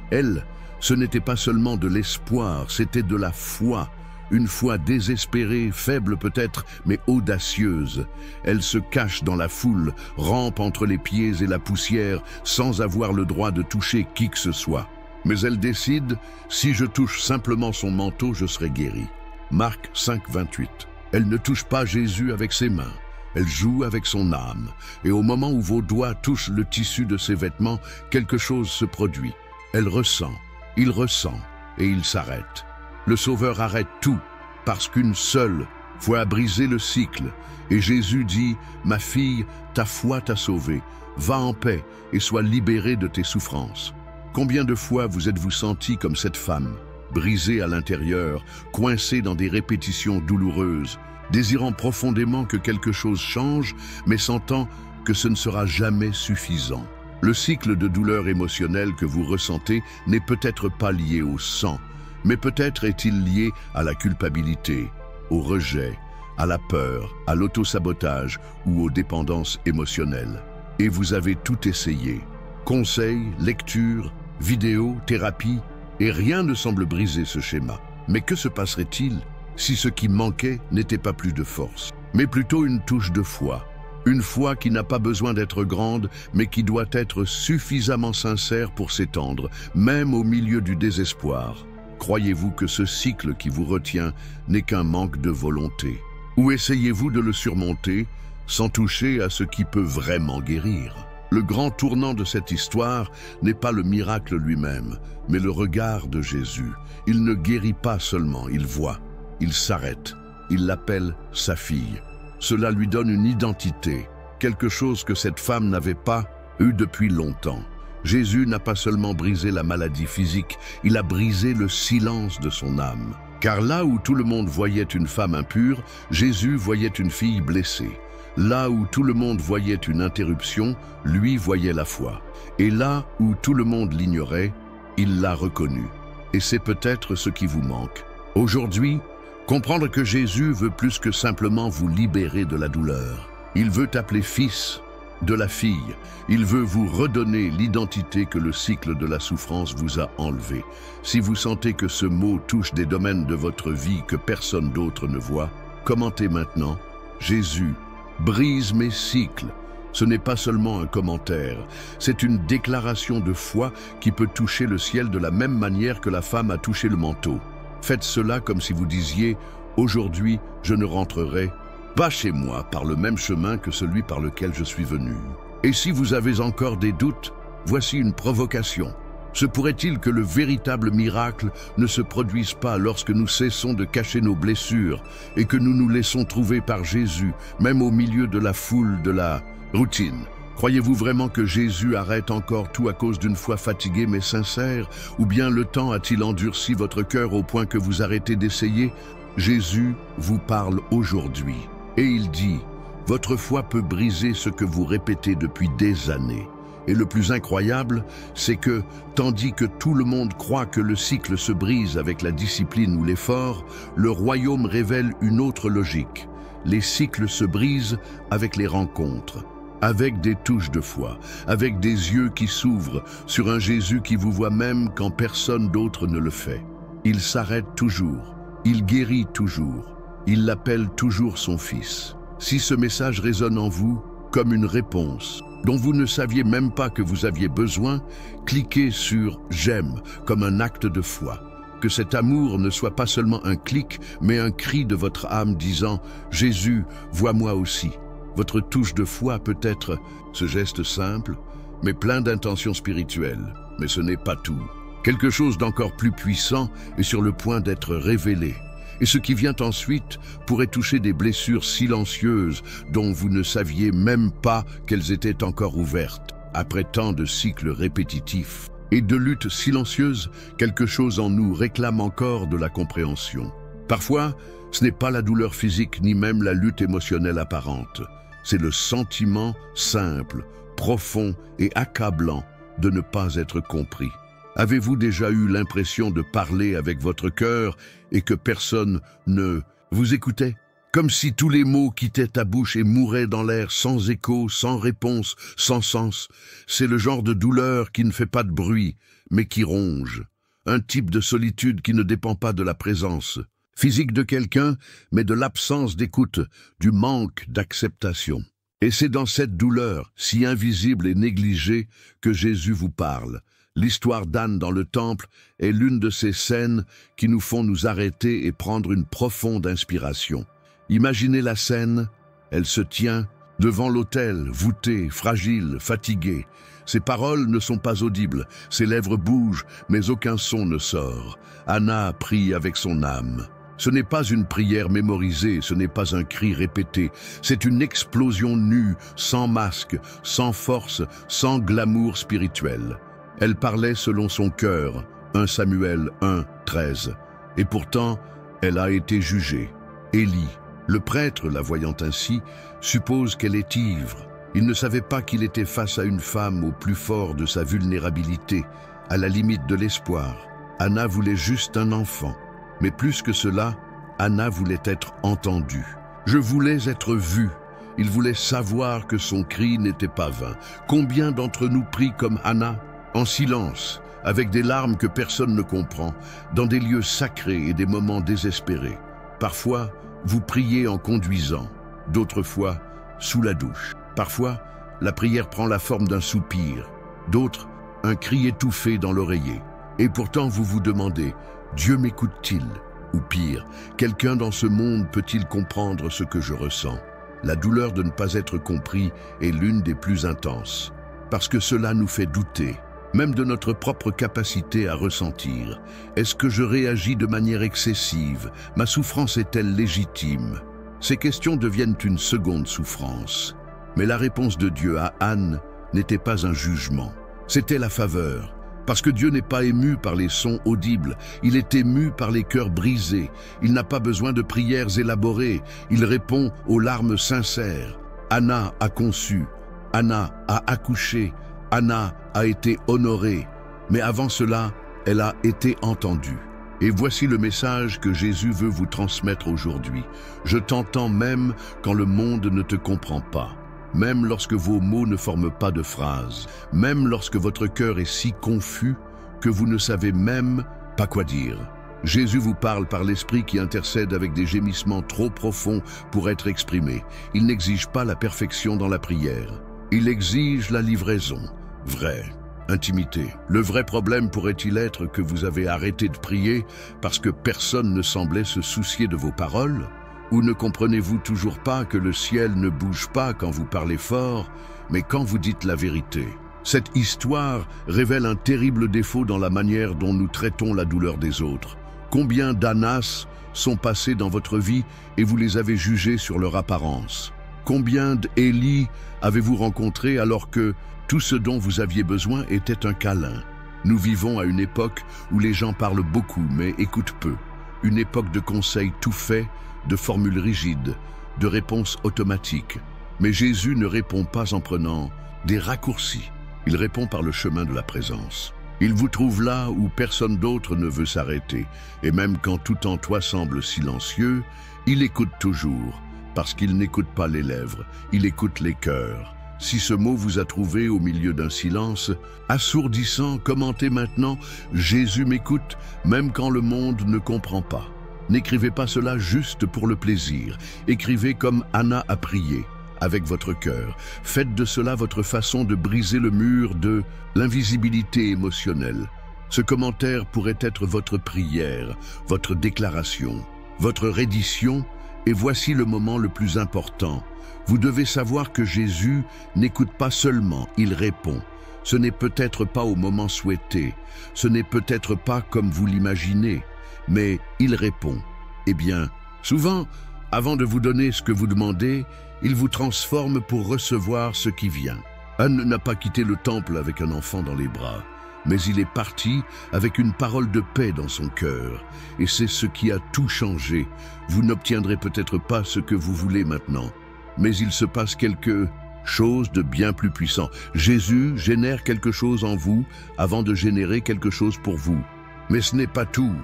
elle. Ce n'était pas seulement de l'espoir, c'était de la foi. Une foi désespérée, faible peut-être, mais audacieuse. Elle se cache dans la foule, rampe entre les pieds et la poussière, sans avoir le droit de toucher qui que ce soit. Mais elle décide, si je touche simplement son manteau, je serai guéri. Marc 5, 28. Elle ne touche pas Jésus avec ses mains. Elle joue avec son âme, et au moment où vos doigts touchent le tissu de ses vêtements, quelque chose se produit. Elle ressent, il ressent, et il s'arrête. Le Sauveur arrête tout, parce qu'une seule foi à briser le cycle. Et Jésus dit, « Ma fille, ta foi t'a sauvée. Va en paix et sois libérée de tes souffrances. » Combien de fois vous êtes-vous senti comme cette femme, brisée à l'intérieur, coincée dans des répétitions douloureuses, désirant profondément que quelque chose change, mais sentant que ce ne sera jamais suffisant? Le cycle de douleur émotionnelle que vous ressentez n'est peut-être pas lié au sang, mais peut-être est-il lié à la culpabilité, au rejet, à la peur, à l'autosabotage ou aux dépendances émotionnelles. Et vous avez tout essayé. Conseils, lectures, vidéos, thérapie, et rien ne semble briser ce schéma. Mais que se passerait-il si ce qui manquait n'était pas plus de force, mais plutôt une touche de foi? Une foi qui n'a pas besoin d'être grande, mais qui doit être suffisamment sincère pour s'étendre, même au milieu du désespoir. Croyez-vous que ce cycle qui vous retient n'est qu'un manque de volonté? Ou essayez-vous de le surmonter sans toucher à ce qui peut vraiment guérir? Le grand tournant de cette histoire n'est pas le miracle lui-même, mais le regard de Jésus. Il ne guérit pas seulement, il voit, il s'arrête, il l'appelle sa fille. Cela lui donne une identité, quelque chose que cette femme n'avait pas eu depuis longtemps. Jésus n'a pas seulement brisé la maladie physique, il a brisé le silence de son âme. Car là où tout le monde voyait une femme impure, Jésus voyait une fille blessée. Là où tout le monde voyait une interruption, lui voyait la foi. Et là où tout le monde l'ignorait, il l'a reconnue. Et c'est peut-être ce qui vous manque. Aujourd'hui, comprendre que Jésus veut plus que simplement vous libérer de la douleur. Il veut appeler fils de la fille. Il veut vous redonner l'identité que le cycle de la souffrance vous a enlevée. Si vous sentez que ce mot touche des domaines de votre vie que personne d'autre ne voit, commentez maintenant « Jésus, brise mes cycles ». Ce n'est pas seulement un commentaire, c'est une déclaration de foi qui peut toucher le ciel de la même manière que la femme a touché le manteau. Faites cela comme si vous disiez « Aujourd'hui, je ne rentrerai pas chez moi par le même chemin que celui par lequel je suis venu. » Et si vous avez encore des doutes, voici une provocation. Se pourrait-il que le véritable miracle ne se produise pas lorsque nous cessons de cacher nos blessures et que nous nous laissons trouver par Jésus, même au milieu de la foule de la routine? Croyez-vous vraiment que Jésus arrête encore tout à cause d'une foi fatiguée mais sincère? Ou bien le temps a-t-il endurci votre cœur au point que vous arrêtez d'essayer? Jésus vous parle aujourd'hui et il dit « Votre foi peut briser ce que vous répétez depuis des années. » Et le plus incroyable, c'est que, tandis que tout le monde croit que le cycle se brise avec la discipline ou l'effort, le royaume révèle une autre logique. Les cycles se brisent avec les rencontres, avec des touches de foi, avec des yeux qui s'ouvrent sur un Jésus qui vous voit même quand personne d'autre ne le fait. Il s'arrête toujours, il guérit toujours, il l'appelle toujours son fils. Si ce message résonne en vous comme une réponse, dont vous ne saviez même pas que vous aviez besoin, cliquez sur « J'aime » comme un acte de foi. Que cet amour ne soit pas seulement un clic, mais un cri de votre âme disant « Jésus, vois-moi aussi ». Votre touche de foi peut être ce geste simple, mais plein d'intentions spirituelles. Mais ce n'est pas tout. Quelque chose d'encore plus puissant est sur le point d'être révélé. Et ce qui vient ensuite pourrait toucher des blessures silencieuses dont vous ne saviez même pas qu'elles étaient encore ouvertes. Après tant de cycles répétitifs et de luttes silencieuses, quelque chose en nous réclame encore de la compréhension. Parfois, ce n'est pas la douleur physique ni même la lutte émotionnelle apparente. C'est le sentiment simple, profond et accablant de ne pas être compris. Avez-vous déjà eu l'impression de parler avec votre cœur et que personne ne vous écoutait? Comme si tous les mots quittaient ta bouche et mouraient dans l'air sans écho, sans réponse, sans sens. C'est le genre de douleur qui ne fait pas de bruit, mais qui ronge. Un type de solitude qui ne dépend pas de la présence physique de quelqu'un, mais de l'absence d'écoute, du manque d'acceptation. Et c'est dans cette douleur, si invisible et négligée, que Jésus vous parle. L'histoire d'Anne dans le temple est l'une de ces scènes qui nous font nous arrêter et prendre une profonde inspiration. Imaginez la scène, elle se tient devant l'autel, voûtée, fragile, fatiguée. Ses paroles ne sont pas audibles, ses lèvres bougent, mais aucun son ne sort. Anna prie avec son âme. Ce n'est pas une prière mémorisée, ce n'est pas un cri répété, c'est une explosion nue, sans masque, sans force, sans glamour spirituel. Elle parlait selon son cœur, 1 Samuel 1, 13. Et pourtant, elle a été jugée. Élie, le prêtre, la voyant ainsi, suppose qu'elle est ivre. Il ne savait pas qu'il était face à une femme au plus fort de sa vulnérabilité, à la limite de l'espoir. Anna voulait juste un enfant. Mais plus que cela, Anna voulait être entendue. Je voulais être vue. Il voulait savoir que son cri n'était pas vain. Combien d'entre nous prient comme Anna, en silence, avec des larmes que personne ne comprend, dans des lieux sacrés et des moments désespérés. Parfois, vous priez en conduisant, d'autres fois, sous la douche. Parfois, la prière prend la forme d'un soupir, d'autres, un cri étouffé dans l'oreiller. Et pourtant, vous vous demandez, Dieu m'écoute-t-il? Ou pire, quelqu'un dans ce monde peut-il comprendre ce que je ressens? La douleur de ne pas être compris est l'une des plus intenses, parce que cela nous fait douter, même de notre propre capacité à ressentir. Est-ce que je réagis de manière excessive? Ma souffrance est-elle légitime? Ces questions deviennent une seconde souffrance. Mais la réponse de Dieu à Anne n'était pas un jugement, c'était la faveur. Parce que Dieu n'est pas ému par les sons audibles, il est ému par les cœurs brisés. Il n'a pas besoin de prières élaborées, il répond aux larmes sincères. Anna a conçu, Anna a accouché, Anna a été honorée. Mais avant cela, elle a été entendue. Et voici le message que Jésus veut vous transmettre aujourd'hui. Je t'entends même quand le monde ne te comprend pas. Même lorsque vos mots ne forment pas de phrases, même lorsque votre cœur est si confus que vous ne savez même pas quoi dire. Jésus vous parle par l'Esprit qui intercède avec des gémissements trop profonds pour être exprimés. Il n'exige pas la perfection dans la prière. Il exige la livraison, vraie, intimité. Le vrai problème pourrait-il être que vous avez arrêté de prier parce que personne ne semblait se soucier de vos paroles? Ou ne comprenez-vous toujours pas que le ciel ne bouge pas quand vous parlez fort, mais quand vous dites la vérité? Cette histoire révèle un terrible défaut dans la manière dont nous traitons la douleur des autres. Combien d'Annas sont passés dans votre vie et vous les avez jugés sur leur apparence? Combien d'Élie avez-vous rencontré alors que tout ce dont vous aviez besoin était un câlin? Nous vivons à une époque où les gens parlent beaucoup mais écoutent peu. Une époque de conseils tout faits, de formules rigides, de réponses automatiques. Mais Jésus ne répond pas en prenant des raccourcis. Il répond par le chemin de la présence. Il vous trouve là où personne d'autre ne veut s'arrêter. Et même quand tout en toi semble silencieux, il écoute toujours, parce qu'il n'écoute pas les lèvres, il écoute les cœurs. Si ce mot vous a trouvé au milieu d'un silence assourdissant, commentez maintenant « Jésus m'écoute, même quand le monde ne comprend pas ». N'écrivez pas cela juste pour le plaisir. Écrivez comme Anna a prié, avec votre cœur. Faites de cela votre façon de briser le mur de l'invisibilité émotionnelle. Ce commentaire pourrait être votre prière, votre déclaration, votre reddition, et voici le moment le plus important. Vous devez savoir que Jésus n'écoute pas seulement, il répond. Ce n'est peut-être pas au moment souhaité, ce n'est peut-être pas comme vous l'imaginez, mais il répond. Eh bien, souvent, avant de vous donner ce que vous demandez, il vous transforme pour recevoir ce qui vient. Anne n'a pas quitté le temple avec un enfant dans les bras, mais il est parti avec une parole de paix dans son cœur. Et c'est ce qui a tout changé. Vous n'obtiendrez peut-être pas ce que vous voulez maintenant, mais il se passe quelque chose de bien plus puissant. Jésus génère quelque chose en vous avant de générer quelque chose pour vous. Mais ce n'est pas tout.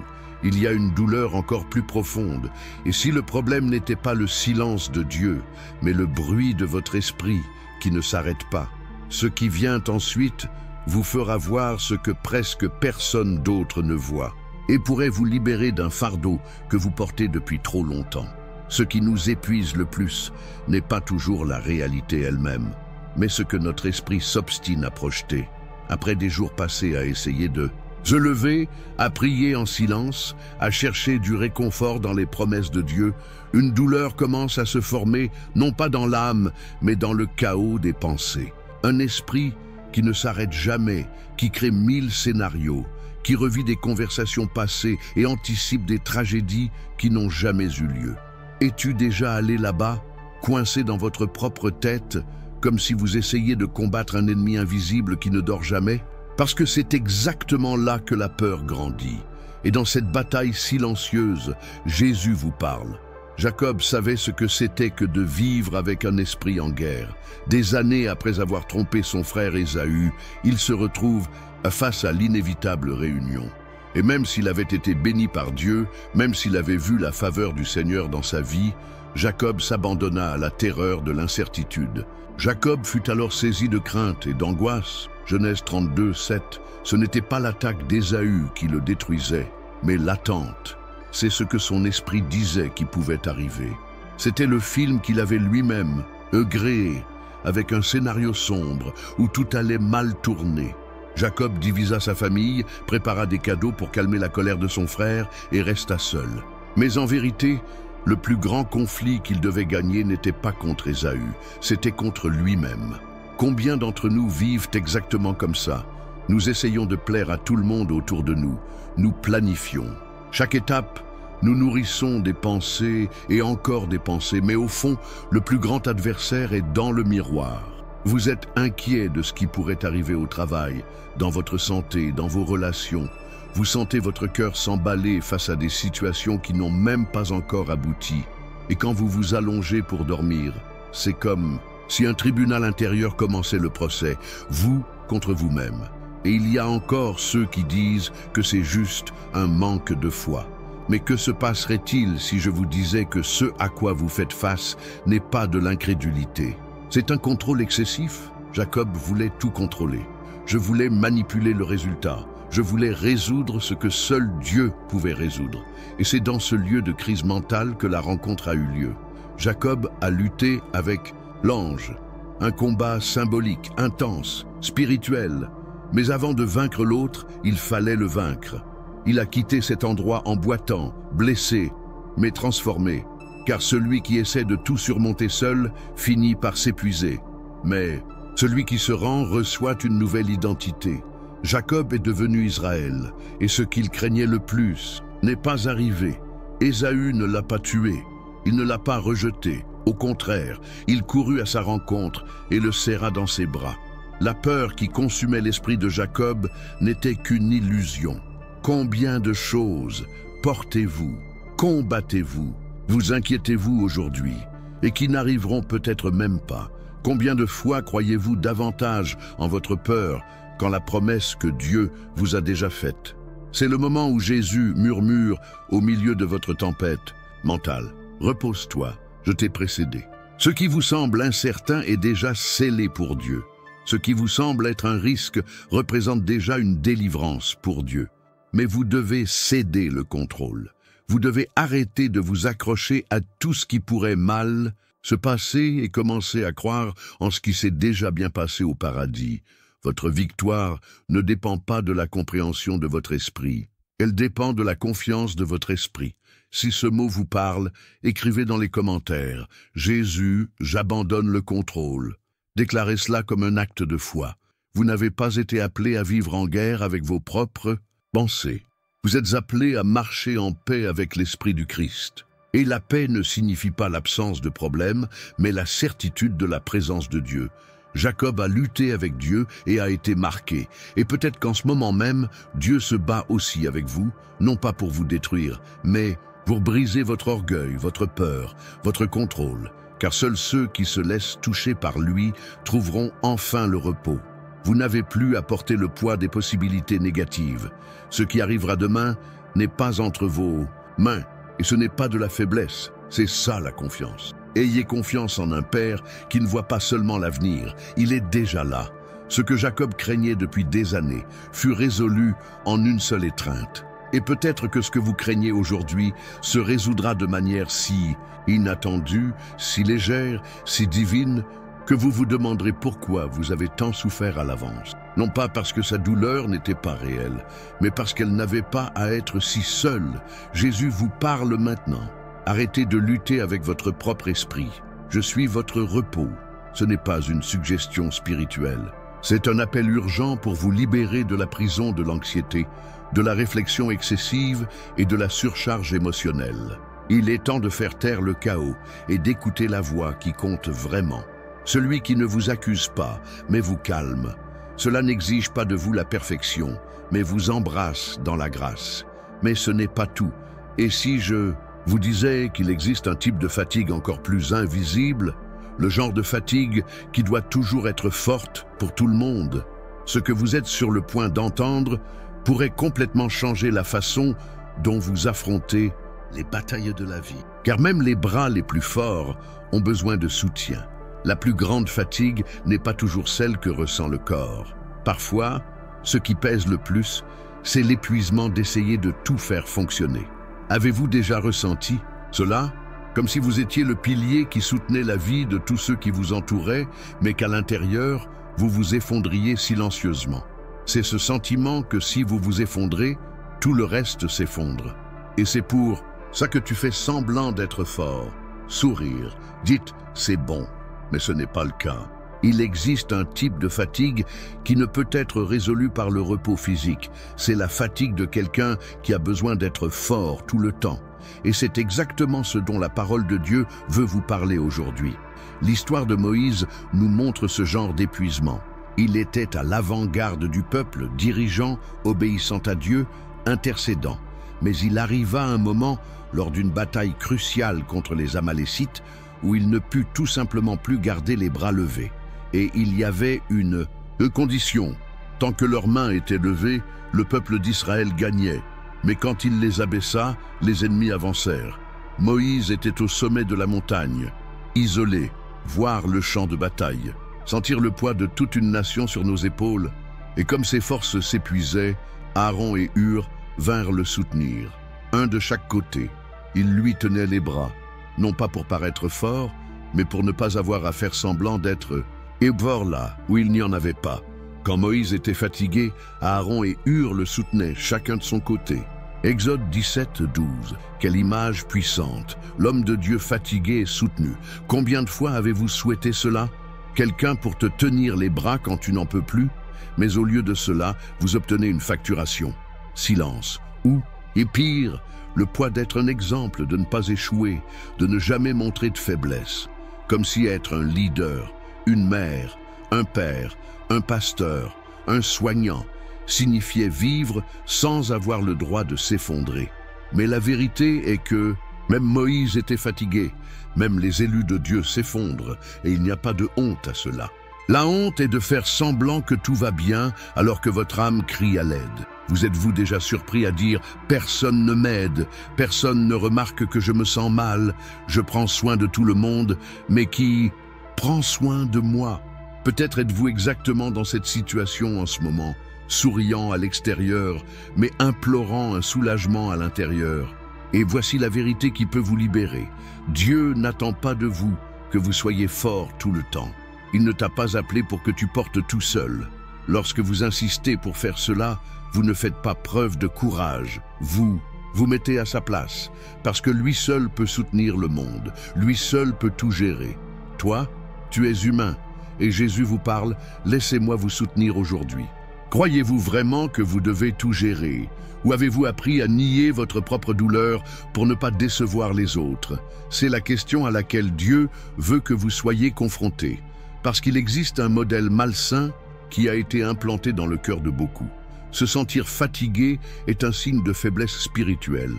Il y a une douleur encore plus profonde. Et si le problème n'était pas le silence de Dieu, mais le bruit de votre esprit qui ne s'arrête pas, ce qui vient ensuite vous fera voir ce que presque personne d'autre ne voit et pourrait vous libérer d'un fardeau que vous portez depuis trop longtemps. Ce qui nous épuise le plus n'est pas toujours la réalité elle-même, mais ce que notre esprit s'obstine à projeter. Après des jours passés à essayer de se lever, à prier en silence, à chercher du réconfort dans les promesses de Dieu, une douleur commence à se former, non pas dans l'âme, mais dans le chaos des pensées. Un esprit qui ne s'arrête jamais, qui crée 1000 scénarios, qui revit des conversations passées et anticipe des tragédies qui n'ont jamais eu lieu. Es-tu déjà allé là-bas, coincé dans votre propre tête, comme si vous essayiez de combattre un ennemi invisible qui ne dort jamais? Parce que c'est exactement là que la peur grandit. Et dans cette bataille silencieuse, Jésus vous parle. Jacob savait ce que c'était que de vivre avec un esprit en guerre. Des années après avoir trompé son frère Ésaü, il se retrouve face à l'inévitable réunion. Et même s'il avait été béni par Dieu, même s'il avait vu la faveur du Seigneur dans sa vie, Jacob s'abandonna à la terreur de l'incertitude. Jacob fut alors saisi de crainte et d'angoisse. Genèse 32, 7. Ce n'était pas l'attaque d'Ésaü qui le détruisait, mais l'attente. C'est ce que son esprit disait qui pouvait arriver. C'était le film qu'il avait lui-même créé, avec un scénario sombre où tout allait mal tourner. Jacob divisa sa famille, prépara des cadeaux pour calmer la colère de son frère et resta seul. Mais en vérité, le plus grand conflit qu'il devait gagner n'était pas contre Ésaü, c'était contre lui-même. Combien d'entre nous vivent exactement comme ça? Nous essayons de plaire à tout le monde autour de nous. Nous planifions. Chaque étape, nous nourrissons des pensées et encore des pensées, mais au fond, le plus grand adversaire est dans le miroir. Vous êtes inquiet de ce qui pourrait arriver au travail, dans votre santé, dans vos relations. Vous sentez votre cœur s'emballer face à des situations qui n'ont même pas encore abouti. Et quand vous vous allongez pour dormir, c'est comme si un tribunal intérieur commençait le procès, vous contre vous-même. Et il y a encore ceux qui disent que c'est juste un manque de foi. Mais que se passerait-il si je vous disais que ce à quoi vous faites face n'est pas de l'incrédulité? C'est un contrôle excessif. Jacob voulait tout contrôler. Je voulais manipuler le résultat. Je voulais résoudre ce que seul Dieu pouvait résoudre. Et c'est dans ce lieu de crise mentale que la rencontre a eu lieu. Jacob a lutté avec l'ange. Un combat symbolique, intense, spirituel. Mais avant de vaincre l'autre, il fallait le vaincre. Il a quitté cet endroit en boitant, blessé, mais transformé. Car celui qui essaie de tout surmonter seul finit par s'épuiser. Mais celui qui se rend reçoit une nouvelle identité. Jacob est devenu Israël, et ce qu'il craignait le plus n'est pas arrivé. Ésaü ne l'a pas tué, il ne l'a pas rejeté. Au contraire, il courut à sa rencontre et le serra dans ses bras. La peur qui consumait l'esprit de Jacob n'était qu'une illusion. Combien de choses portez-vous, combattez-vous, vous inquiétez-vous aujourd'hui, et qui n'arriveront peut-être même pas? Combien de fois croyez-vous davantage en votre peur quand la promesse que Dieu vous a déjà faite? C'est le moment où Jésus murmure au milieu de votre tempête mentale. Repose-toi, je t'ai précédé. Ce qui vous semble incertain est déjà scellé pour Dieu. Ce qui vous semble être un risque représente déjà une délivrance pour Dieu. Mais vous devez céder le contrôle. Vous devez arrêter de vous accrocher à tout ce qui pourrait mal se passer et commencer à croire en ce qui s'est déjà bien passé au paradis. Votre victoire ne dépend pas de la compréhension de votre esprit. Elle dépend de la confiance de votre esprit. Si ce mot vous parle, écrivez dans les commentaires « Jésus, j'abandonne le contrôle ». Déclarez cela comme un acte de foi. Vous n'avez pas été appelé à vivre en guerre avec vos propres pensées. Vous êtes appelé à marcher en paix avec l'Esprit du Christ. Et la paix ne signifie pas l'absence de problème, mais la certitude de la présence de Dieu. Jacob a lutté avec Dieu et a été marqué. Et peut-être qu'en ce moment même, Dieu se bat aussi avec vous, non pas pour vous détruire, mais pour briser votre orgueil, votre peur, votre contrôle. Car seuls ceux qui se laissent toucher par lui trouveront enfin le repos. Vous n'avez plus à porter le poids des possibilités négatives. Ce qui arrivera demain n'est pas entre vos mains, et ce n'est pas de la faiblesse, c'est ça la confiance. Ayez confiance en un Père qui ne voit pas seulement l'avenir, il est déjà là. Ce que Jacob craignait depuis des années fut résolu en une seule étreinte. Et peut-être que ce que vous craignez aujourd'hui se résoudra de manière si inattendue, si légère, si divine, que vous vous demanderez pourquoi vous avez tant souffert à l'avance. Non pas parce que sa douleur n'était pas réelle, mais parce qu'elle n'avait pas à être si seule. Jésus vous parle maintenant. Arrêtez de lutter avec votre propre esprit. Je suis votre repos. Ce n'est pas une suggestion spirituelle. C'est un appel urgent pour vous libérer de la prison de l'anxiété, de la réflexion excessive et de la surcharge émotionnelle. Il est temps de faire taire le chaos et d'écouter la voix qui compte vraiment. Celui qui ne vous accuse pas, mais vous calme. Cela n'exige pas de vous la perfection, mais vous embrasse dans la grâce. Mais ce n'est pas tout. Et si je vous disais qu'il existe un type de fatigue encore plus invisible, le genre de fatigue qui doit toujours être forte pour tout le monde, ce que vous êtes sur le point d'entendre pourrait complètement changer la façon dont vous affrontez les batailles de la vie. Car même les bras les plus forts ont besoin de soutien. La plus grande fatigue n'est pas toujours celle que ressent le corps. Parfois, ce qui pèse le plus, c'est l'épuisement d'essayer de tout faire fonctionner. Avez-vous déjà ressenti cela? Comme si vous étiez le pilier qui soutenait la vie de tous ceux qui vous entouraient, mais qu'à l'intérieur, vous vous effondriez silencieusement. C'est ce sentiment que si vous vous effondrez, tout le reste s'effondre. Et c'est pour ça que tu fais semblant d'être fort, sourire, dites « c'est bon », mais ce n'est pas le cas. Il existe un type de fatigue qui ne peut être résolu par le repos physique. C'est la fatigue de quelqu'un qui a besoin d'être fort tout le temps. Et c'est exactement ce dont la parole de Dieu veut vous parler aujourd'hui. L'histoire de Moïse nous montre ce genre d'épuisement. Il était à l'avant-garde du peuple, dirigeant, obéissant à Dieu, intercédant. Mais il arriva un moment, lors d'une bataille cruciale contre les Amalécites, où il ne put tout simplement plus garder les bras levés. Et il y avait une condition. Tant que leurs mains étaient levées, le peuple d'Israël gagnait. Mais quand il les abaissa, les ennemis avancèrent. Moïse était au sommet de la montagne, isolé, voir le champ de bataille, sentir le poids de toute une nation sur nos épaules. Et comme ses forces s'épuisaient, Aaron et Hur vinrent le soutenir, un de chaque côté. Ils lui tenaient les bras, non pas pour paraître fort, mais pour ne pas avoir à faire semblant d'être là où il n'y en avait pas. Quand Moïse était fatigué, Aaron et Hur le soutenaient, chacun de son côté. Exode 17, 12. Quelle image puissante! L'homme de Dieu fatigué et soutenu. Combien de fois avez-vous souhaité cela? Quelqu'un pour te tenir les bras quand tu n'en peux plus? Mais au lieu de cela, vous obtenez une facturation. Silence. Ou, et pire, le poids d'être un exemple, de ne pas échouer, de ne jamais montrer de faiblesse. Comme si être un leader, une mère, un père, un pasteur, un soignant, signifiait vivre sans avoir le droit de s'effondrer. Mais la vérité est que même Moïse était fatigué, même les élus de Dieu s'effondrent, et il n'y a pas de honte à cela. La honte est de faire semblant que tout va bien alors que votre âme crie à l'aide. Vous êtes-vous déjà surpris à dire « personne ne m'aide, personne ne remarque que je me sens mal, je prends soin de tout le monde, mais qui prend soin de moi ?» Peut-être êtes-vous exactement dans cette situation en ce moment, souriant à l'extérieur, mais implorant un soulagement à l'intérieur. Et voici la vérité qui peut vous libérer. Dieu n'attend pas de vous que vous soyez fort tout le temps. Il ne t'a pas appelé pour que tu portes tout seul. Lorsque vous insistez pour faire cela, vous ne faites pas preuve de courage. Vous mettez à sa place, parce que lui seul peut soutenir le monde. Lui seul peut tout gérer. Toi, tu es humain. Et Jésus vous parle, laissez-moi vous soutenir aujourd'hui. Croyez-vous vraiment que vous devez tout gérer? Ou avez-vous appris à nier votre propre douleur pour ne pas décevoir les autres? C'est la question à laquelle Dieu veut que vous soyez confrontés. Parce qu'il existe un modèle malsain qui a été implanté dans le cœur de beaucoup. Se sentir fatigué est un signe de faiblesse spirituelle.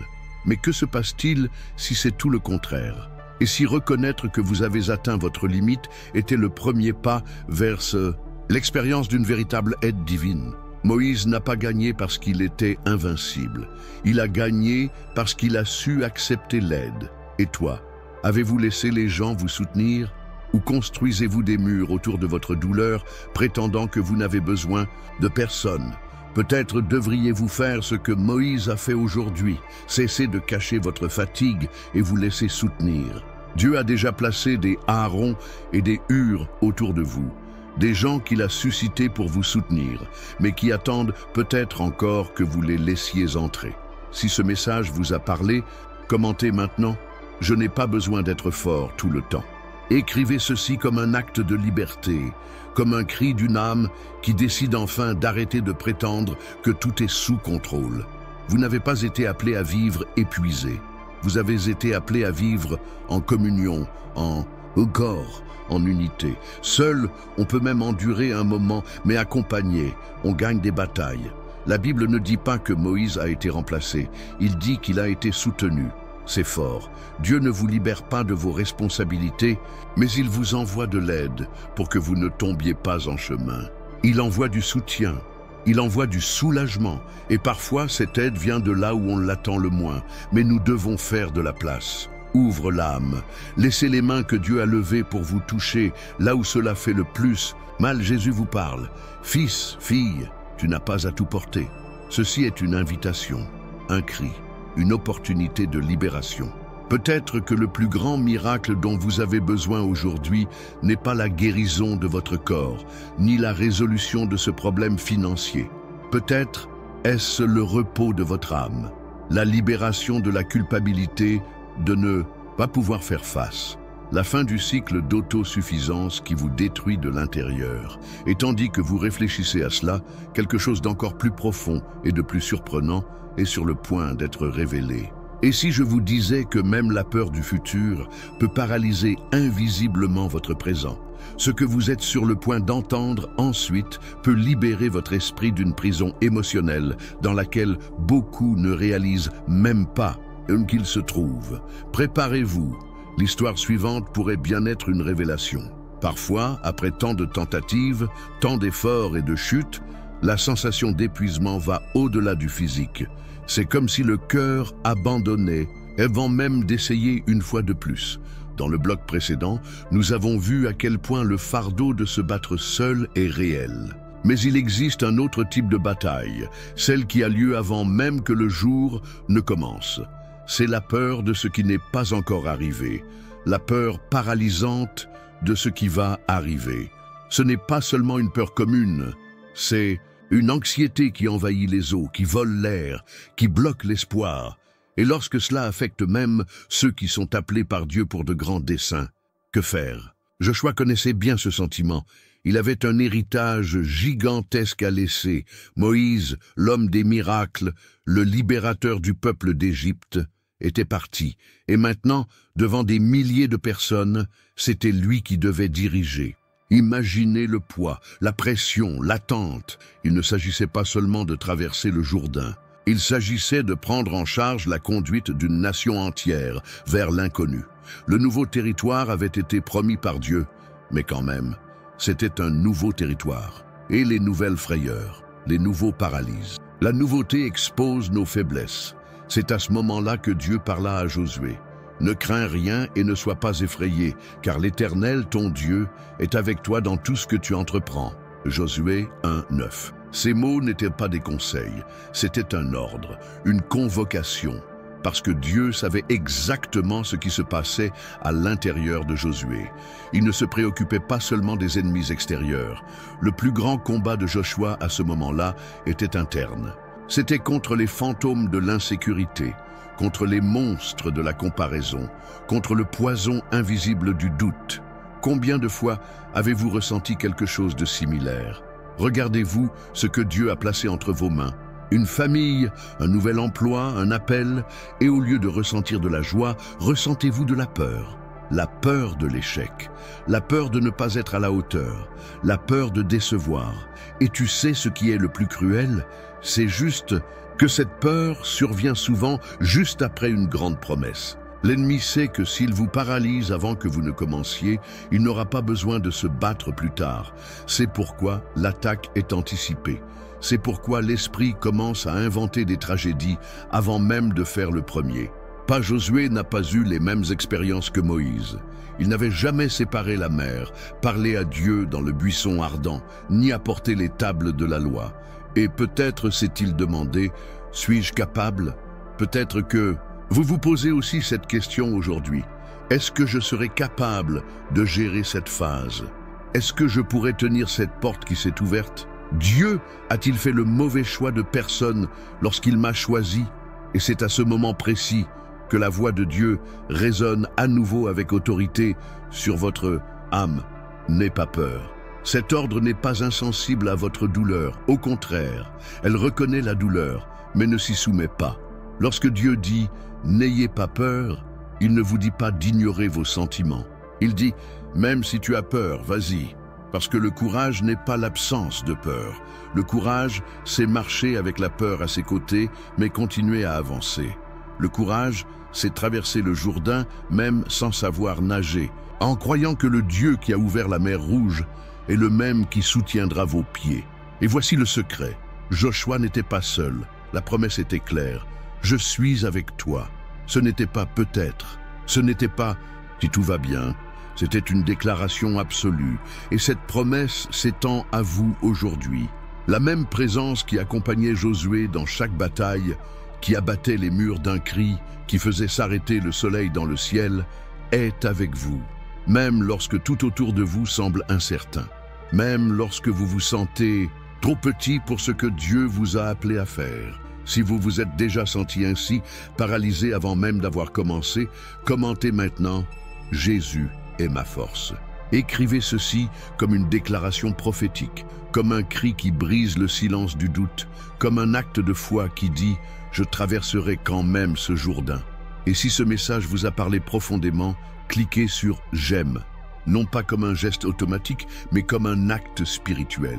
Mais que se passe-t-il si c'est tout le contraire? Et si reconnaître que vous avez atteint votre limite était le premier pas vers l'expérience d'une véritable aide divine? Moïse n'a pas gagné parce qu'il était invincible. Il a gagné parce qu'il a su accepter l'aide. Et toi, avez-vous laissé les gens vous soutenir? Ou construisez-vous des murs autour de votre douleur, prétendant que vous n'avez besoin de personne? Peut-être devriez-vous faire ce que Moïse a fait aujourd'hui, cesser de cacher votre fatigue et vous laisser soutenir. Dieu a déjà placé des Aaron et des Hur autour de vous, des gens qu'il a suscités pour vous soutenir, mais qui attendent peut-être encore que vous les laissiez entrer. Si ce message vous a parlé, commentez maintenant « Je n'ai pas besoin d'être fort tout le temps. Écrivez ceci comme un acte de liberté, comme un cri d'une âme qui décide enfin d'arrêter de prétendre que tout est sous contrôle. Vous n'avez pas été appelé à vivre épuisé. Vous avez été appelé à vivre en communion, en corps, en unité. Seul, on peut même endurer un moment, mais accompagné, on gagne des batailles. La Bible ne dit pas que Moïse a été remplacé, il dit qu'il a été soutenu. C'est fort. Dieu ne vous libère pas de vos responsabilités, mais il vous envoie de l'aide pour que vous ne tombiez pas en chemin. Il envoie du soutien, il envoie du soulagement, et parfois cette aide vient de là où on l'attend le moins, mais nous devons faire de la place. Ouvre l'âme, laissez les mains que Dieu a levées pour vous toucher là où cela fait le plus mal. Jésus vous parle. Fils, fille, tu n'as pas à tout porter. Ceci est une invitation, un cri, une opportunité de libération. Peut-être que le plus grand miracle dont vous avez besoin aujourd'hui n'est pas la guérison de votre corps, ni la résolution de ce problème financier. Peut-être est-ce le repos de votre âme, la libération de la culpabilité de ne pas pouvoir faire face, la fin du cycle d'autosuffisance qui vous détruit de l'intérieur. Et tandis que vous réfléchissez à cela, quelque chose d'encore plus profond et de plus surprenant est sur le point d'être révélé. Et si je vous disais que même la peur du futur peut paralyser invisiblement votre présent, ce que vous êtes sur le point d'entendre ensuite peut libérer votre esprit d'une prison émotionnelle dans laquelle beaucoup ne réalisent même pas qu'ils se trouvent. Préparez-vous, l'histoire suivante pourrait bien être une révélation. Parfois, après tant de tentatives, tant d'efforts et de chutes, la sensation d'épuisement va au-delà du physique. C'est comme si le cœur abandonnait, avant même d'essayer une fois de plus. Dans le bloc précédent, nous avons vu à quel point le fardeau de se battre seul est réel. Mais il existe un autre type de bataille, celle qui a lieu avant même que le jour ne commence. C'est la peur de ce qui n'est pas encore arrivé, la peur paralysante de ce qui va arriver. Ce n'est pas seulement une peur commune, c'est une anxiété qui envahit les eaux, qui vole l'air, qui bloque l'espoir. Et lorsque cela affecte même ceux qui sont appelés par Dieu pour de grands desseins, que faire? Joshua connaissait bien ce sentiment. Il avait un héritage gigantesque à laisser. Moïse, l'homme des miracles, le libérateur du peuple d'Égypte, était parti. Et maintenant, devant des milliers de personnes, c'était lui qui devait diriger. Imaginez le poids, la pression, l'attente. Il ne s'agissait pas seulement de traverser le Jourdain. Il s'agissait de prendre en charge la conduite d'une nation entière vers l'inconnu. Le nouveau territoire avait été promis par Dieu, mais quand même, c'était un nouveau territoire. Et les nouvelles frayeurs, les nouveaux paralysent. La nouveauté expose nos faiblesses. C'est à ce moment-là que Dieu parla à Josué. Ne crains rien et ne sois pas effrayé, car l'Éternel, ton Dieu, est avec toi dans tout ce que tu entreprends. Josué 1:9. Ces mots n'étaient pas des conseils, c'était un ordre, une convocation, parce que Dieu savait exactement ce qui se passait à l'intérieur de Josué. Il ne se préoccupait pas seulement des ennemis extérieurs. Le plus grand combat de Joshua à ce moment-là était interne. C'était contre les fantômes de l'insécurité, contre les monstres de la comparaison, contre le poison invisible du doute. Combien de fois avez-vous ressenti quelque chose de similaire? Regardez-vous ce que Dieu a placé entre vos mains. Une famille, un nouvel emploi, un appel, et au lieu de ressentir de la joie, ressentez-vous de la peur de l'échec, la peur de ne pas être à la hauteur, la peur de décevoir. Et tu sais ce qui est le plus cruel? C'est juste que cette peur survient souvent juste après une grande promesse. L'ennemi sait que s'il vous paralyse avant que vous ne commenciez, il n'aura pas besoin de se battre plus tard. C'est pourquoi l'attaque est anticipée. C'est pourquoi l'esprit commence à inventer des tragédies avant même de faire le premier. Pas Josué n'a pas eu les mêmes expériences que Moïse. Il n'avait jamais séparé la mer, parlé à Dieu dans le buisson ardent, ni apporté les tables de la loi. Et peut-être s'est-il demandé, suis-je capable? Peut-être que vous vous posez aussi cette question aujourd'hui. Est-ce que je serai capable de gérer cette phase? Est-ce que je pourrais tenir cette porte qui s'est ouverte? Dieu a-t-il fait le mauvais choix de personne lorsqu'il m'a choisi? Et c'est à ce moment précis que la voix de Dieu résonne à nouveau avec autorité sur votre âme. N'aie pas peur. Cet ordre n'est pas insensible à votre douleur. Au contraire, elle reconnaît la douleur, mais ne s'y soumet pas. Lorsque Dieu dit « N'ayez pas peur », il ne vous dit pas d'ignorer vos sentiments. Il dit « Même si tu as peur, vas-y ». Parce que le courage n'est pas l'absence de peur. Le courage, c'est marcher avec la peur à ses côtés, mais continuer à avancer. Le courage, c'est traverser le Jourdain, même sans savoir nager, en croyant que le Dieu qui a ouvert la mer Rouge est le même qui soutiendra vos pieds. Et voici le secret. Joshua n'était pas seul. La promesse était claire. Je suis avec toi. Ce n'était pas peut-être. Ce n'était pas si tout va bien. C'était une déclaration absolue. Et cette promesse s'étend à vous aujourd'hui. La même présence qui accompagnait Josué dans chaque bataille, qui abattait les murs d'un cri, qui faisait s'arrêter le soleil dans le ciel, est avec vous. Même lorsque tout autour de vous semble incertain. Même lorsque vous vous sentez trop petit pour ce que Dieu vous a appelé à faire. Si vous vous êtes déjà senti ainsi, paralysé avant même d'avoir commencé, commentez maintenant « Jésus est ma force ». Écrivez ceci comme une déclaration prophétique, comme un cri qui brise le silence du doute, comme un acte de foi qui dit « Je traverserai quand même ce Jourdain ». Et si ce message vous a parlé profondément, cliquez sur « J'aime », non pas comme un geste automatique, mais comme un acte spirituel.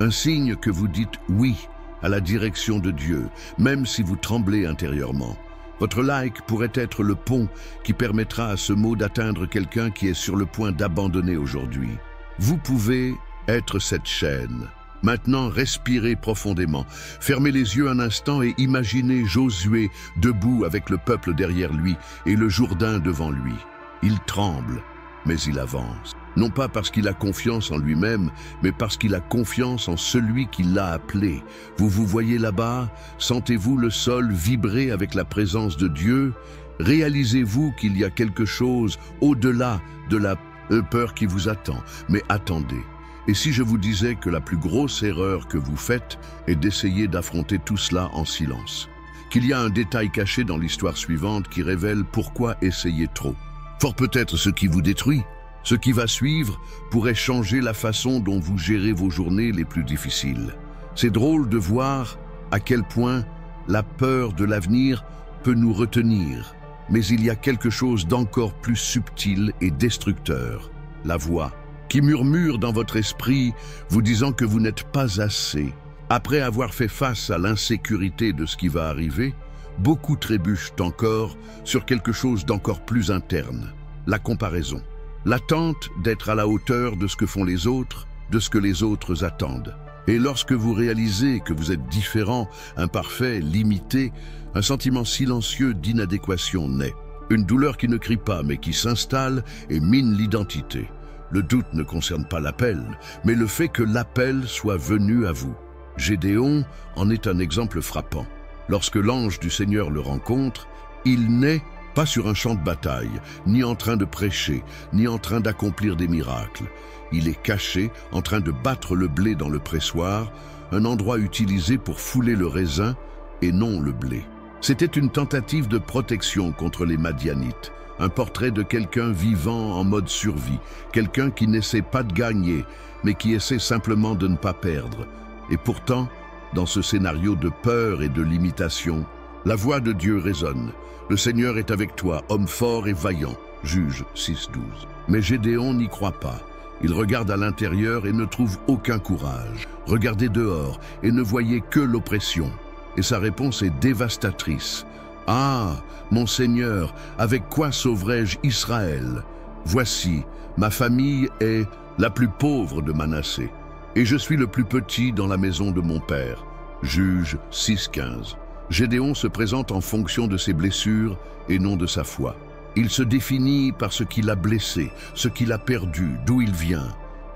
Un signe que vous dites « oui » à la direction de Dieu, même si vous tremblez intérieurement. Votre like pourrait être le pont qui permettra à ce mot d'atteindre quelqu'un qui est sur le point d'abandonner aujourd'hui. Vous pouvez être cette chaîne. Maintenant, respirez profondément. Fermez les yeux un instant et imaginez Josué debout avec le peuple derrière lui et le Jourdain devant lui. Il tremble, mais il avance. Non pas parce qu'il a confiance en lui-même, mais parce qu'il a confiance en celui qui l'a appelé. Vous vous voyez là-bas? Sentez-vous le sol vibrer avec la présence de Dieu? Réalisez-vous qu'il y a quelque chose au-delà de la peur qui vous attend? Mais attendez. Et si je vous disais que la plus grosse erreur que vous faites est d'essayer d'affronter tout cela en silence? Qu'il y a un détail caché dans l'histoire suivante qui révèle pourquoi essayer trop? Fort peut-être ce qui vous détruit. Ce qui va suivre pourrait changer la façon dont vous gérez vos journées les plus difficiles. C'est drôle de voir à quel point la peur de l'avenir peut nous retenir. Mais il y a quelque chose d'encore plus subtil et destructeur. La voix qui murmure dans votre esprit, vous disant que vous n'êtes pas assez. Après avoir fait face à l'insécurité de ce qui va arriver, beaucoup trébuchent encore sur quelque chose d'encore plus interne, la comparaison. L'attente d'être à la hauteur de ce que font les autres, de ce que les autres attendent. Et lorsque vous réalisez que vous êtes différent, imparfait, limité, un sentiment silencieux d'inadéquation naît. Une douleur qui ne crie pas mais qui s'installe et mine l'identité. Le doute ne concerne pas l'appel, mais le fait que l'appel soit venu à vous. Gédéon en est un exemple frappant. Lorsque l'ange du Seigneur le rencontre, il n'est pas sur un champ de bataille, ni en train de prêcher, ni en train d'accomplir des miracles. Il est caché, en train de battre le blé dans le pressoir, un endroit utilisé pour fouler le raisin et non le blé. C'était une tentative de protection contre les Madianites, un portrait de quelqu'un vivant en mode survie, quelqu'un qui n'essaie pas de gagner, mais qui essaie simplement de ne pas perdre. Et pourtant, dans ce scénario de peur et de limitation, la voix de Dieu résonne. Le Seigneur est avec toi, homme fort et vaillant. Juge 6:12. Mais Gédéon n'y croit pas. Il regarde à l'intérieur et ne trouve aucun courage. Regardez dehors et ne voyez que l'oppression. Et sa réponse est dévastatrice. « Ah, mon Seigneur, avec quoi sauverai-je Israël? Voici, ma famille est la plus pauvre de Manassé, et je suis le plus petit dans la maison de mon père. » Juge 6:15. Gédéon se présente en fonction de ses blessures et non de sa foi. Il se définit par ce qui l'a blessé, ce qu'il a perdu, d'où il vient.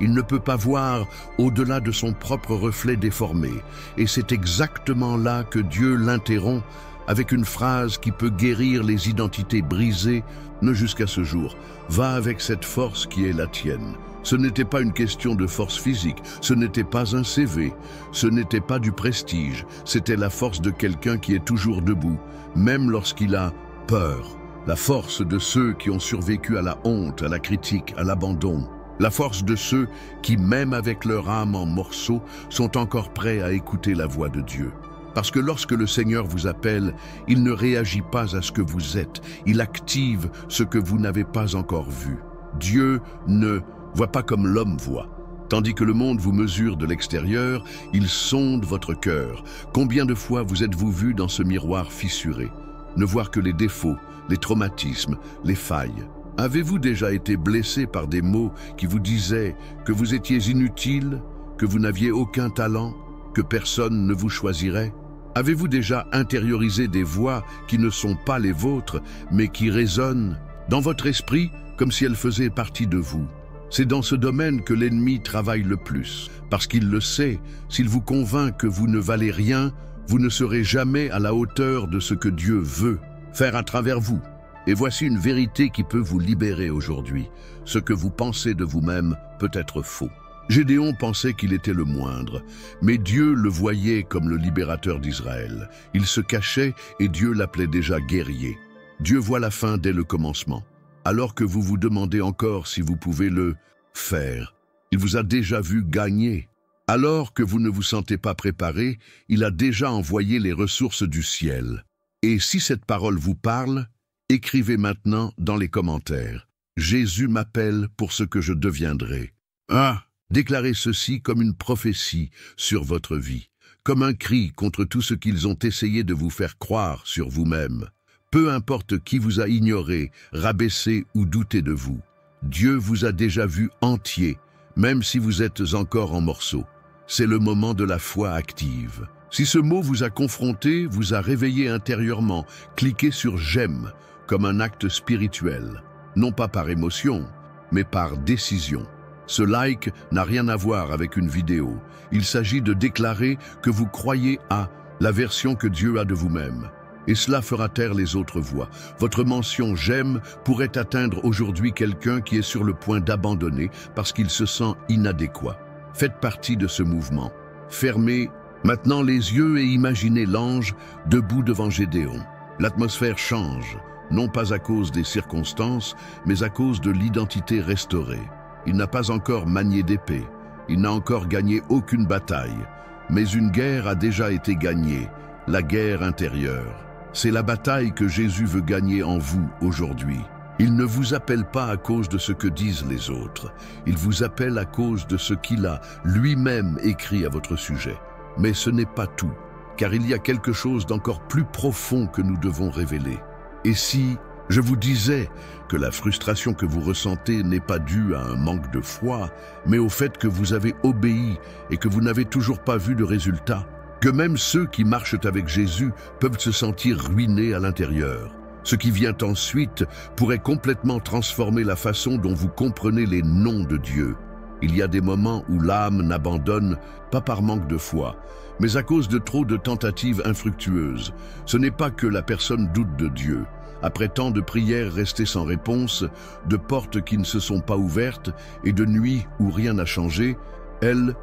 Il ne peut pas voir au-delà de son propre reflet déformé. Et c'est exactement là que Dieu l'interrompt avec une phrase qui peut guérir les identités brisées, ne jusqu'à ce jour. Va avec cette force qui est la tienne. Ce n'était pas une question de force physique, ce n'était pas un CV, ce n'était pas du prestige, c'était la force de quelqu'un qui est toujours debout, même lorsqu'il a peur, la force de ceux qui ont survécu à la honte, à la critique, à l'abandon, la force de ceux qui, même avec leur âme en morceaux, sont encore prêts à écouter la voix de Dieu. Parce que lorsque le Seigneur vous appelle, il ne réagit pas à ce que vous êtes, il active ce que vous n'avez pas encore vu. Dieu ne voit pas comme l'homme voit. Tandis que le monde vous mesure de l'extérieur, il sonde votre cœur. Combien de fois vous êtes-vous vu dans ce miroir fissuré? Ne voir que les défauts, les traumatismes, les failles. Avez-vous déjà été blessé par des mots qui vous disaient que vous étiez inutile, que vous n'aviez aucun talent, que personne ne vous choisirait? Avez-vous déjà intériorisé des voix qui ne sont pas les vôtres, mais qui résonnent dans votre esprit comme si elles faisaient partie de vous? C'est dans ce domaine que l'ennemi travaille le plus, parce qu'il le sait, s'il vous convainc que vous ne valez rien, vous ne serez jamais à la hauteur de ce que Dieu veut faire à travers vous. Et voici une vérité qui peut vous libérer aujourd'hui. Ce que vous pensez de vous-même peut être faux. Gédéon pensait qu'il était le moindre, mais Dieu le voyait comme le libérateur d'Israël. Il se cachait et Dieu l'appelait déjà guerrier. Dieu voit la fin dès le commencement. Alors que vous vous demandez encore si vous pouvez le faire, il vous a déjà vu gagner. Alors que vous ne vous sentez pas préparé, il a déjà envoyé les ressources du ciel. Et si cette parole vous parle, écrivez maintenant dans les commentaires. Jésus m'appelle pour ce que je deviendrai. Déclarez ceci comme une prophétie sur votre vie, comme un cri contre tout ce qu'ils ont essayé de vous faire croire sur vous-même. Peu importe qui vous a ignoré, rabaissé ou douté de vous, Dieu vous a déjà vu entier, même si vous êtes encore en morceaux. C'est le moment de la foi active. Si ce mot vous a confronté, vous a réveillé intérieurement, cliquez sur « J'aime » comme un acte spirituel, non pas par émotion, mais par décision. Ce like n'a rien à voir avec une vidéo. Il s'agit de déclarer que vous croyez à la version que Dieu a de vous-même. Et cela fera taire les autres voix. Votre mention « J'aime » pourrait atteindre aujourd'hui quelqu'un qui est sur le point d'abandonner parce qu'il se sent inadéquat. Faites partie de ce mouvement. Fermez maintenant les yeux et imaginez l'ange debout devant Gédéon. L'atmosphère change, non pas à cause des circonstances, mais à cause de l'identité restaurée. Il n'a pas encore manié d'épée, il n'a encore gagné aucune bataille, mais une guerre a déjà été gagnée, la guerre intérieure. C'est la bataille que Jésus veut gagner en vous aujourd'hui. Il ne vous appelle pas à cause de ce que disent les autres, il vous appelle à cause de ce qu'il a lui-même écrit à votre sujet. Mais ce n'est pas tout, car il y a quelque chose d'encore plus profond que nous devons révéler. Et si je vous disais que la frustration que vous ressentez n'est pas due à un manque de foi, mais au fait que vous avez obéi et que vous n'avez toujours pas vu de résultat, que même ceux qui marchent avec Jésus peuvent se sentir ruinés à l'intérieur. Ce qui vient ensuite pourrait complètement transformer la façon dont vous comprenez les noms de Dieu. Il y a des moments où l'âme n'abandonne pas par manque de foi, mais à cause de trop de tentatives infructueuses. Ce n'est pas que la personne doute de Dieu. Après tant de prières restées sans réponse, de portes qui ne se sont pas ouvertes et de nuits où rien n'a changé, elle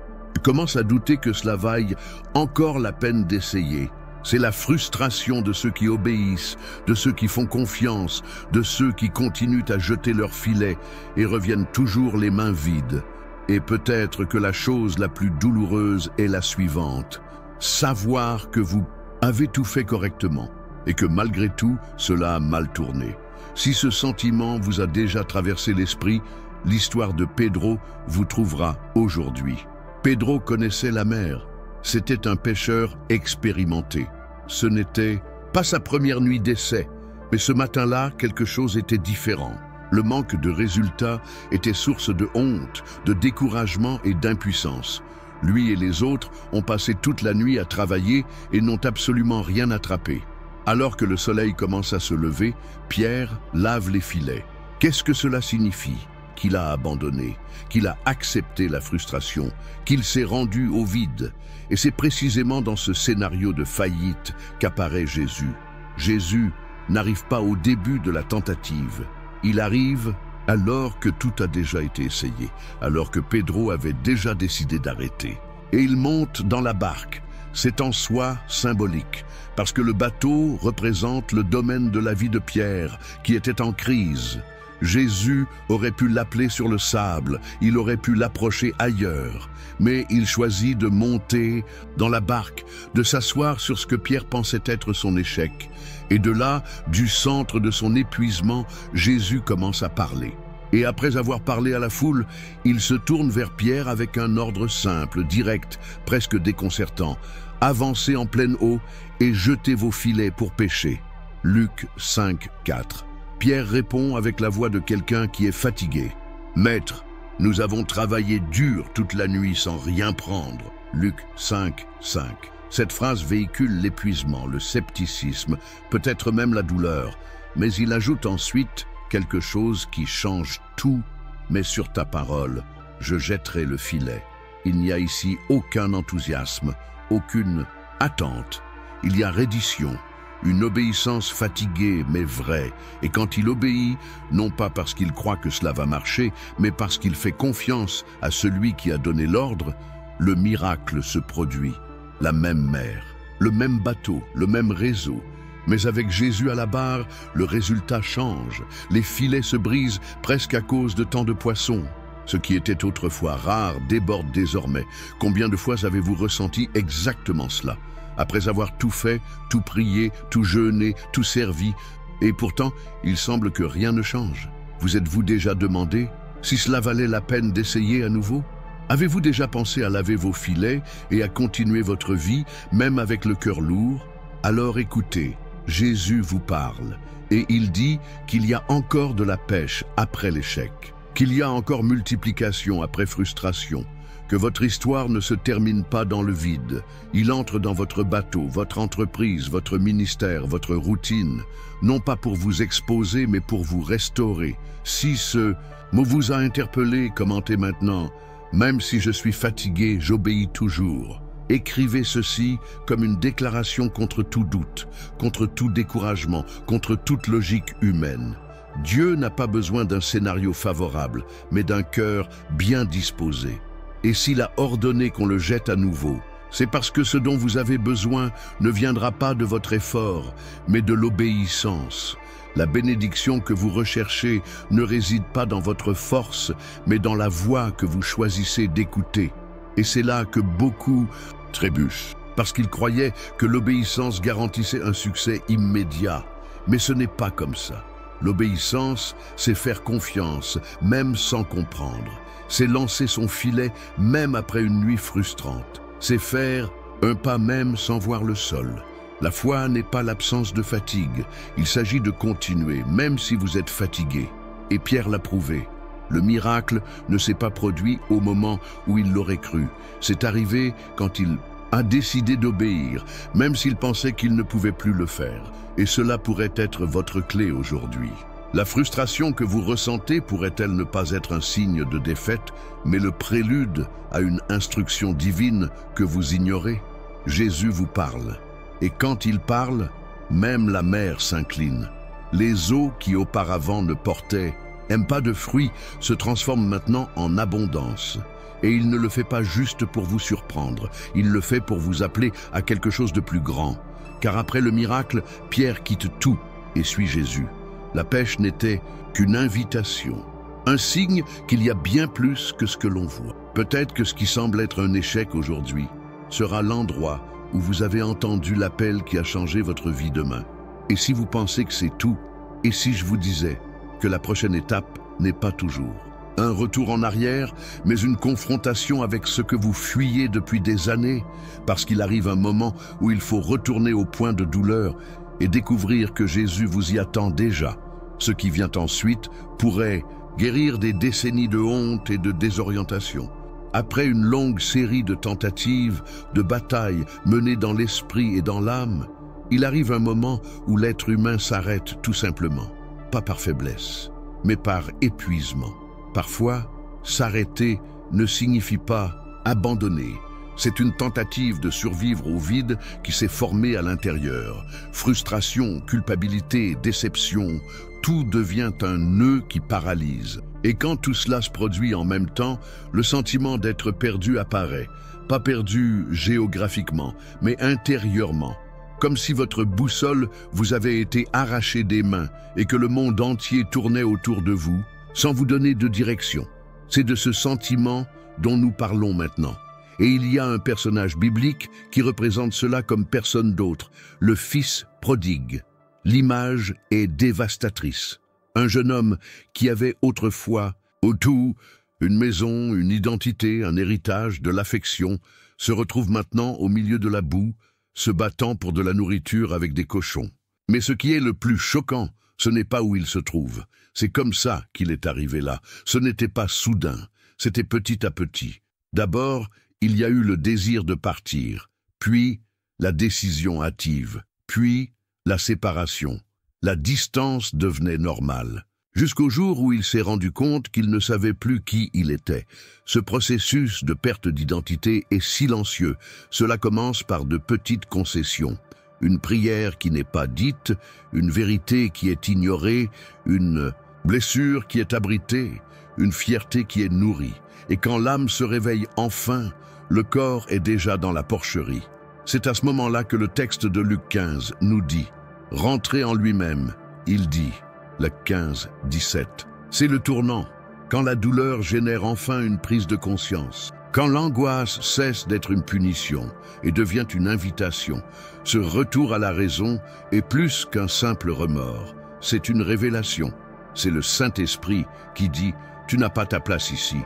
commence à douter que cela vaille encore la peine d'essayer. C'est la frustration de ceux qui obéissent, de ceux qui font confiance, de ceux qui continuent à jeter leurs filets et reviennent toujours les mains vides. Et peut-être que la chose la plus douloureuse est la suivante: savoir que vous avez tout fait correctement et que malgré tout, cela a mal tourné. Si ce sentiment vous a déjà traversé l'esprit, l'histoire de Pedro vous trouvera aujourd'hui. Pedro connaissait la mer. C'était un pêcheur expérimenté. Ce n'était pas sa première nuit d'essai, mais ce matin-là, quelque chose était différent. Le manque de résultats était source de honte, de découragement et d'impuissance. Lui et les autres ont passé toute la nuit à travailler et n'ont absolument rien attrapé. Alors que le soleil commence à se lever, Pierre lave les filets. Qu'est-ce que cela signifie? Qu'il a abandonné, qu'il a accepté la frustration, qu'il s'est rendu au vide. Et c'est précisément dans ce scénario de faillite qu'apparaît Jésus. Jésus n'arrive pas au début de la tentative. Il arrive alors que tout a déjà été essayé, alors que Pedro avait déjà décidé d'arrêter. Et il monte dans la barque, c'est en soi symbolique, parce que le bateau représente le domaine de la vie de Pierre, qui était en crise. Jésus aurait pu l'appeler sur le sable, il aurait pu l'approcher ailleurs, mais il choisit de monter dans la barque, de s'asseoir sur ce que Pierre pensait être son échec. Et de là, du centre de son épuisement, Jésus commence à parler. Et après avoir parlé à la foule, il se tourne vers Pierre avec un ordre simple, direct, presque déconcertant. Avancez en pleine eau et jetez vos filets pour pêcher. Luc 5, 4. Pierre répond avec la voix de quelqu'un qui est fatigué. Maître, nous avons travaillé dur toute la nuit sans rien prendre. Luc 5, 5. Cette phrase véhicule l'épuisement, le scepticisme, peut-être même la douleur. Mais il ajoute ensuite quelque chose qui change tout. Mais sur ta parole, je jetterai le filet. Il n'y a ici aucun enthousiasme, aucune attente. Il y a reddition. Une obéissance fatiguée mais vraie, et quand il obéit, non pas parce qu'il croit que cela va marcher, mais parce qu'il fait confiance à celui qui a donné l'ordre, le miracle se produit. La même mer, le même bateau, le même réseau. Mais avec Jésus à la barre, le résultat change. Les filets se brisent presque à cause de tant de poissons. Ce qui était autrefois rare déborde désormais. Combien de fois avez-vous ressenti exactement cela ? Après avoir tout fait, tout prié, tout jeûné, tout servi, et pourtant, il semble que rien ne change. Vous êtes-vous déjà demandé si cela valait la peine d'essayer à nouveau? Avez-vous déjà pensé à laver vos filets et à continuer votre vie, même avec le cœur lourd? Alors écoutez, Jésus vous parle, et il dit qu'il y a encore de la pêche après l'échec, qu'il y a encore multiplication après frustration, que votre histoire ne se termine pas dans le vide. Il entre dans votre bateau, votre entreprise, votre ministère, votre routine, non pas pour vous exposer, mais pour vous restaurer. Si ce mot vous a interpellé, commentez maintenant. Même si je suis fatigué, j'obéis toujours. Écrivez ceci comme une déclaration contre tout doute, contre tout découragement, contre toute logique humaine. Dieu n'a pas besoin d'un scénario favorable, mais d'un cœur bien disposé. Et s'il a ordonné qu'on le jette à nouveau, c'est parce que ce dont vous avez besoin ne viendra pas de votre effort, mais de l'obéissance. La bénédiction que vous recherchez ne réside pas dans votre force, mais dans la voix que vous choisissez d'écouter. Et c'est là que beaucoup trébuchent, parce qu'ils croyaient que l'obéissance garantissait un succès immédiat. Mais ce n'est pas comme ça. L'obéissance, c'est faire confiance, même sans comprendre. C'est lancer son filet, même après une nuit frustrante. C'est faire un pas même sans voir le sol. La foi n'est pas l'absence de fatigue. Il s'agit de continuer, même si vous êtes fatigué. Et Pierre l'a prouvé. Le miracle ne s'est pas produit au moment où il l'aurait cru. C'est arrivé quand il a décidé d'obéir, même s'il pensait qu'il ne pouvait plus le faire. Et cela pourrait être votre clé aujourd'hui. La frustration que vous ressentez pourrait-elle ne pas être un signe de défaite, mais le prélude à une instruction divine que vous ignorez? Jésus vous parle. Et quand il parle, même la mer s'incline. Les eaux qui auparavant ne portaient même pas de fruits se transforment maintenant en abondance. Et il ne le fait pas juste pour vous surprendre, il le fait pour vous appeler à quelque chose de plus grand. Car après le miracle, Pierre quitte tout et suit Jésus. La pêche n'était qu'une invitation, un signe qu'il y a bien plus que ce que l'on voit. Peut-être que ce qui semble être un échec aujourd'hui sera l'endroit où vous avez entendu l'appel qui a changé votre vie demain. Et si vous pensez que c'est tout, et si je vous disais que la prochaine étape n'est pas toujours un retour en arrière, mais une confrontation avec ce que vous fuyez depuis des années, parce qu'il arrive un moment où il faut retourner au point de douleur et découvrir que Jésus vous y attend déjà. Ce qui vient ensuite pourrait guérir des décennies de honte et de désorientation. Après une longue série de tentatives, de batailles menées dans l'esprit et dans l'âme, il arrive un moment où l'être humain s'arrête tout simplement, pas par faiblesse, mais par épuisement. Parfois, s'arrêter ne signifie pas abandonner. C'est une tentative de survivre au vide qui s'est formé à l'intérieur. Frustration, culpabilité, déception, tout devient un nœud qui paralyse. Et quand tout cela se produit en même temps, le sentiment d'être perdu apparaît. Pas perdu géographiquement, mais intérieurement. Comme si votre boussole vous avait été arrachée des mains et que le monde entier tournait autour de vous, sans vous donner de direction. C'est de ce sentiment dont nous parlons maintenant. Et il y a un personnage biblique qui représente cela comme personne d'autre, le Fils prodigue. L'image est dévastatrice. Un jeune homme qui avait autrefois tout, une maison, une identité, un héritage, de l'affection, se retrouve maintenant au milieu de la boue, se battant pour de la nourriture avec des cochons. Mais ce qui est le plus choquant, ce n'est pas où il se trouve. C'est comme ça qu'il est arrivé là. Ce n'était pas soudain, c'était petit à petit. D'abord, il y a eu le désir de partir, puis la décision hâtive, puis la séparation. La distance devenait normale. Jusqu'au jour où il s'est rendu compte qu'il ne savait plus qui il était. Ce processus de perte d'identité est silencieux. Cela commence par de petites concessions. Une prière qui n'est pas dite, une vérité qui est ignorée, une blessure qui est abritée, une fierté qui est nourrie. Et quand l'âme se réveille enfin, le corps est déjà dans la porcherie. C'est à ce moment-là que le texte de Luc 15 nous dit « Rentrez en lui-même », il dit, le 15, 17. C'est le tournant, quand la douleur génère enfin une prise de conscience, quand l'angoisse cesse d'être une punition et devient une invitation. Ce retour à la raison est plus qu'un simple remords, c'est une révélation. C'est le Saint-Esprit qui dit « Tu n'as pas ta place ici ».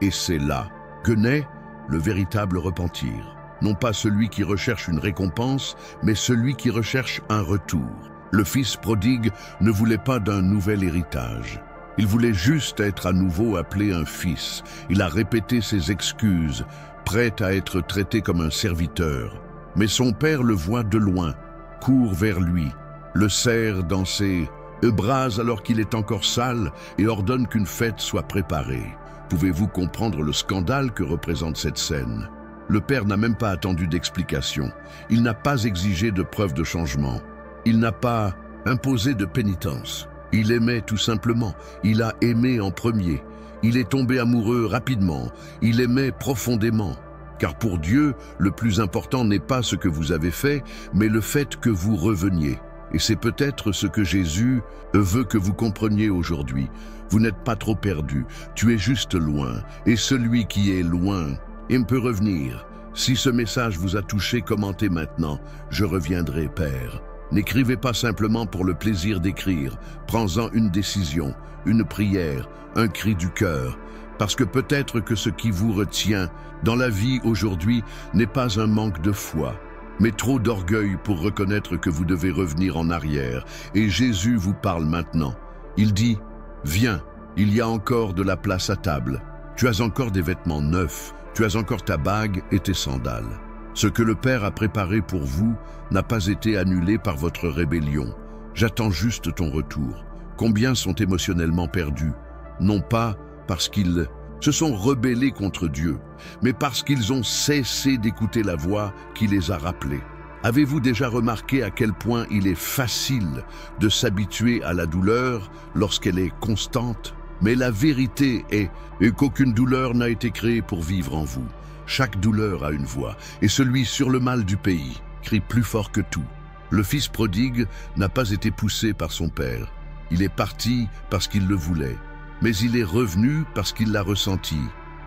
Et c'est là que naît le véritable repentir. Non pas celui qui recherche une récompense, mais celui qui recherche un retour. Le Fils prodigue ne voulait pas d'un nouvel héritage. Il voulait juste être à nouveau appelé un fils. Il a répété ses excuses, prêt à être traité comme un serviteur. Mais son père le voit de loin, court vers lui, le serre dans ses bras alors qu'il est encore sale et ordonne qu'une fête soit préparée. Pouvez-vous comprendre le scandale que représente cette scène? Le père n'a même pas attendu d'explication. Il n'a pas exigé de preuve de changement. Il n'a pas imposé de pénitence. Il aimait tout simplement. Il a aimé en premier. Il est tombé amoureux rapidement. Il aimait profondément. Car pour Dieu, le plus important n'est pas ce que vous avez fait, mais le fait que vous reveniez. Et c'est peut-être ce que Jésus veut que vous compreniez aujourd'hui. Vous n'êtes pas trop perdu. Tu es juste loin. Et celui qui est loin, il peut revenir. Si ce message vous a touché, commentez maintenant. Je reviendrai, Père. N'écrivez pas simplement pour le plaisir d'écrire. Prends-en une décision, une prière, un cri du cœur. Parce que peut-être que ce qui vous retient dans la vie aujourd'hui n'est pas un manque de foi, mais trop d'orgueil pour reconnaître que vous devez revenir en arrière. Et Jésus vous parle maintenant. Il dit « Viens, il y a encore de la place à table. Tu as encore des vêtements neufs, tu as encore ta bague et tes sandales. Ce que le Père a préparé pour vous n'a pas été annulé par votre rébellion. J'attends juste ton retour. Combien sont émotionnellement perdus? Non pas parce qu'ils se sont rebellés contre Dieu, mais parce qu'ils ont cessé d'écouter la voix qui les a rappelés. Avez-vous déjà remarqué à quel point il est facile de s'habituer à la douleur lorsqu'elle est constante? Mais la vérité est qu'aucune douleur n'a été créée pour vivre en vous. Chaque douleur a une voix, et celui sur le mal du pays crie plus fort que tout. Le Fils prodigue n'a pas été poussé par son père. Il est parti parce qu'il le voulait, mais il est revenu parce qu'il l'a ressenti,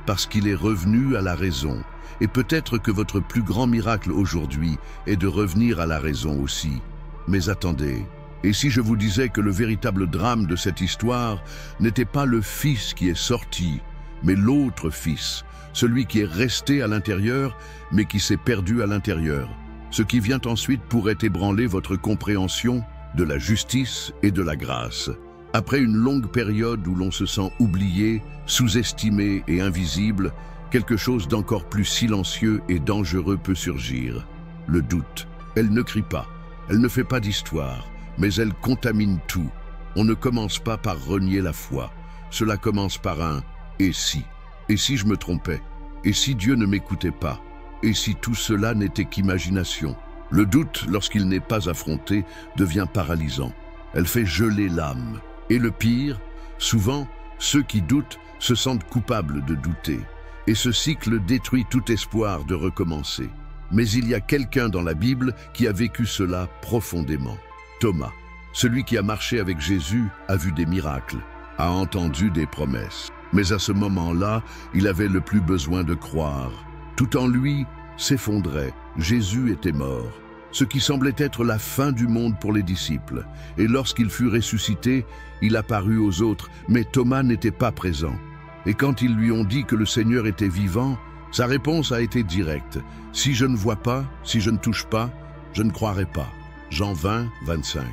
parce qu'il est revenu à la raison. Et peut-être que votre plus grand miracle aujourd'hui est de revenir à la raison aussi. Mais attendez, et si je vous disais que le véritable drame de cette histoire n'était pas le Fils qui est sorti, mais l'autre Fils, celui qui est resté à l'intérieur, mais qui s'est perdu à l'intérieur. Ce qui vient ensuite pourrait ébranler votre compréhension de la justice et de la grâce. Après une longue période où l'on se sent oublié, sous-estimé et invisible, quelque chose d'encore plus silencieux et dangereux peut surgir. Le doute. Elle ne crie pas, elle ne fait pas d'histoire, mais elle contamine tout. On ne commence pas par renier la foi. Cela commence par un « et si ». Et si je me trompais? Et si Dieu ne m'écoutait pas? Et si tout cela n'était qu'imagination? Le doute, lorsqu'il n'est pas affronté, devient paralysant. Elle fait geler l'âme. Et le pire, souvent, ceux qui doutent se sentent coupables de douter. Et ce cycle détruit tout espoir de recommencer. Mais il y a quelqu'un dans la Bible qui a vécu cela profondément. Thomas, celui qui a marché avec Jésus, a vu des miracles, a entendu des promesses. Mais à ce moment-là, il avait le plus besoin de croire. Tout en lui s'effondrait. Jésus était mort. Ce qui semblait être la fin du monde pour les disciples. Et lorsqu'il fut ressuscité, il apparut aux autres, mais Thomas n'était pas présent. Et quand ils lui ont dit que le Seigneur était vivant, sa réponse a été directe. « Si je ne vois pas, si je ne touche pas, je ne croirai pas. » Jean 20, 25.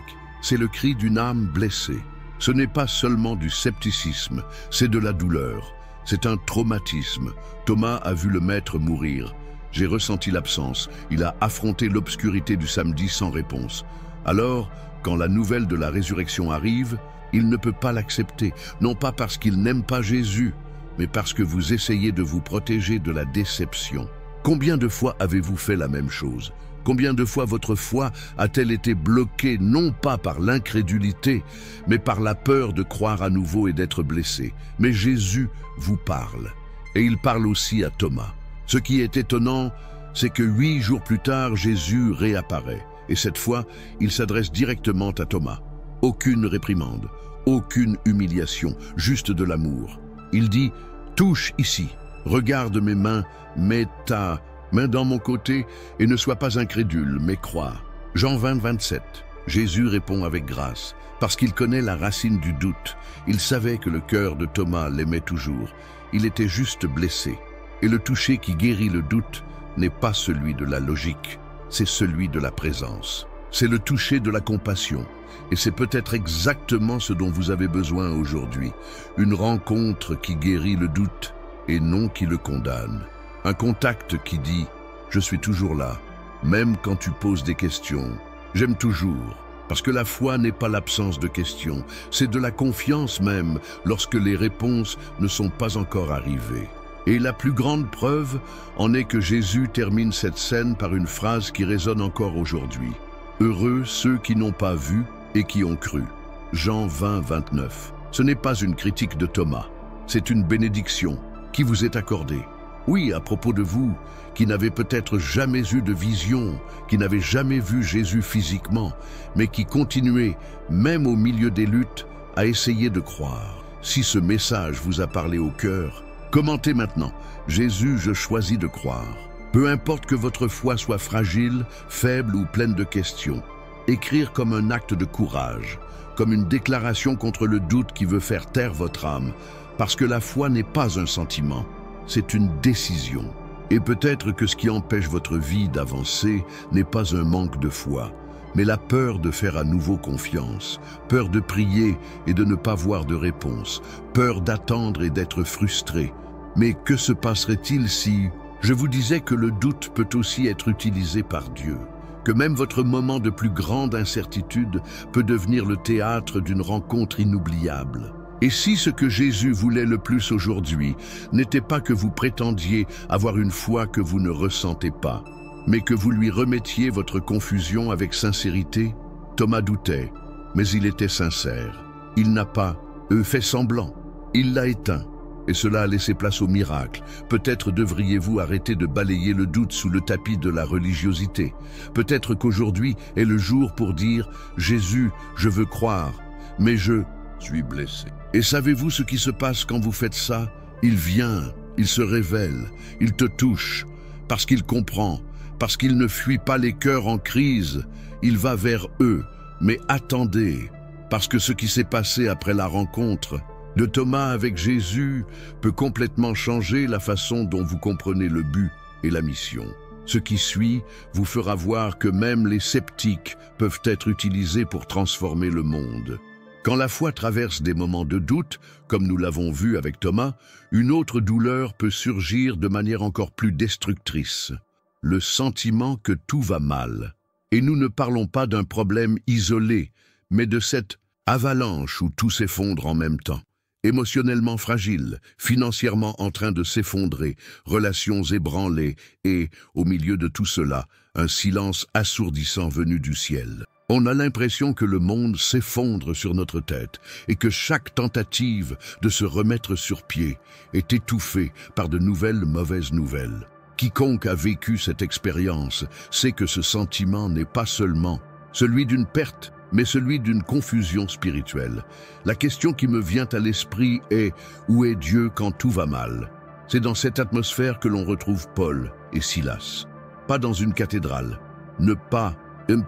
C'est le cri d'une âme blessée. Ce n'est pas seulement du scepticisme, c'est de la douleur. C'est un traumatisme. Thomas a vu le Maître mourir. J'ai ressenti l'absence. Il a affronté l'obscurité du samedi sans réponse. Alors, quand la nouvelle de la résurrection arrive, il ne peut pas l'accepter, non pas parce qu'il n'aime pas Jésus, mais parce que vous essayez de vous protéger de la déception. Combien de fois avez-vous fait la même chose? Combien de fois votre foi a-t-elle été bloquée non pas par l'incrédulité, mais par la peur de croire à nouveau et d'être blessé? Mais Jésus vous parle, et il parle aussi à Thomas. Ce qui est étonnant, c'est que 8 jours plus tard, Jésus réapparaît. Et cette fois, il s'adresse directement à Thomas. Aucune réprimande, aucune humiliation, juste de l'amour. Il dit « Touche ici, regarde mes mains, mets ta main dans mon côté et ne sois pas incrédule, mais crois. » Jean 20, 27. Jésus répond avec grâce, parce qu'il connaît la racine du doute. Il savait que le cœur de Thomas l'aimait toujours. Il était juste blessé. Et le toucher qui guérit le doute n'est pas celui de la logique, c'est celui de la présence. C'est le toucher de la compassion. Et c'est peut-être exactement ce dont vous avez besoin aujourd'hui. Une rencontre qui guérit le doute et non qui le condamne. Un contact qui dit « Je suis toujours là, même quand tu poses des questions. J'aime toujours. » Parce que la foi n'est pas l'absence de questions, c'est de la confiance même lorsque les réponses ne sont pas encore arrivées. Et la plus grande preuve en est que Jésus termine cette scène par une phrase qui résonne encore aujourd'hui. « Heureux ceux qui n'ont pas vu et qui ont cru. » Jean 20, 29. Ce n'est pas une critique de Thomas, c'est une bénédiction qui vous est accordée. Oui, à propos de vous, qui n'avez peut-être jamais eu de vision, qui n'avez jamais vu Jésus physiquement, mais qui continuez, même au milieu des luttes, à essayer de croire. Si ce message vous a parlé au cœur, commentez maintenant. Jésus, je choisis de croire. Peu importe que votre foi soit fragile, faible ou pleine de questions. Écrire comme un acte de courage, comme une déclaration contre le doute qui veut faire taire votre âme, parce que la foi n'est pas un sentiment, c'est une décision. Et peut-être que ce qui empêche votre vie d'avancer n'est pas un manque de foi, mais la peur de faire à nouveau confiance, peur de prier et de ne pas voir de réponse, peur d'attendre et d'être frustré. Mais que se passerait-il si je vous disais que le doute peut aussi être utilisé par Dieu, que même votre moment de plus grande incertitude peut devenir le théâtre d'une rencontre inoubliable? Et si ce que Jésus voulait le plus aujourd'hui n'était pas que vous prétendiez avoir une foi que vous ne ressentez pas, mais que vous lui remettiez votre confusion avec sincérité? Thomas doutait, mais il était sincère. Il n'a pas fait semblant, il l'a éteint. Et cela a laissé place au miracle. Peut-être devriez-vous arrêter de balayer le doute sous le tapis de la religiosité. Peut-être qu'aujourd'hui est le jour pour dire « Jésus, je veux croire, mais je suis blessé. » Et savez-vous ce qui se passe quand vous faites ça? Il vient, il se révèle, il te touche, parce qu'il comprend, parce qu'il ne fuit pas les cœurs en crise. Il va vers eux, mais attendez, parce que ce qui s'est passé après la rencontre de Thomas avec Jésus peut complètement changer la façon dont vous comprenez le but et la mission. Ce qui suit vous fera voir que même les sceptiques peuvent être utilisés pour transformer le monde. Quand la foi traverse des moments de doute, comme nous l'avons vu avec Thomas, une autre douleur peut surgir de manière encore plus destructrice. Le sentiment que tout va mal. Et nous ne parlons pas d'un problème isolé, mais de cette avalanche où tout s'effondre en même temps. Émotionnellement fragile, financièrement en train de s'effondrer, relations ébranlées et, au milieu de tout cela, un silence assourdissant venu du ciel. On a l'impression que le monde s'effondre sur notre tête et que chaque tentative de se remettre sur pied est étouffée par de nouvelles mauvaises nouvelles. Quiconque a vécu cette expérience sait que ce sentiment n'est pas seulement celui d'une perte, mais celui d'une confusion spirituelle. La question qui me vient à l'esprit est « Où est Dieu quand tout va mal ?» C'est dans cette atmosphère que l'on retrouve Paul et Silas. Pas dans une cathédrale, ne pas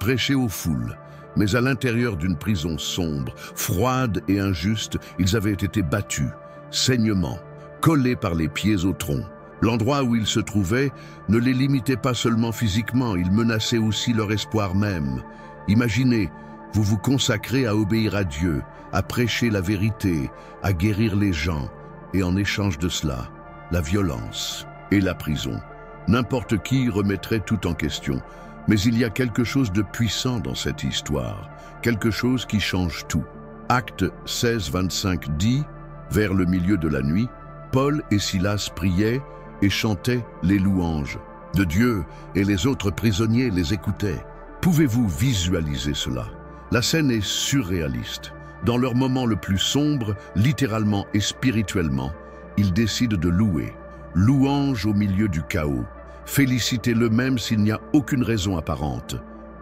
prêcher aux foules, mais à l'intérieur d'une prison sombre, froide et injuste, ils avaient été battus, saignements, collés par les pieds au tronc. L'endroit où ils se trouvaient ne les limitait pas seulement physiquement, il menaçait aussi leur espoir même. Imaginez, vous vous consacrez à obéir à Dieu, à prêcher la vérité, à guérir les gens, et en échange de cela, la violence et la prison. N'importe qui remettrait tout en question. Mais il y a quelque chose de puissant dans cette histoire, quelque chose qui change tout. Acte 16, 25 dit, vers le milieu de la nuit, Paul et Silas priaient et chantaient les louanges de Dieu et les autres prisonniers les écoutaient. Pouvez-vous visualiser cela? La scène est surréaliste. Dans leur moment le plus sombre, littéralement et spirituellement, ils décident de louer. Louange au milieu du chaos. Félicitez-le même s'il n'y a aucune raison apparente.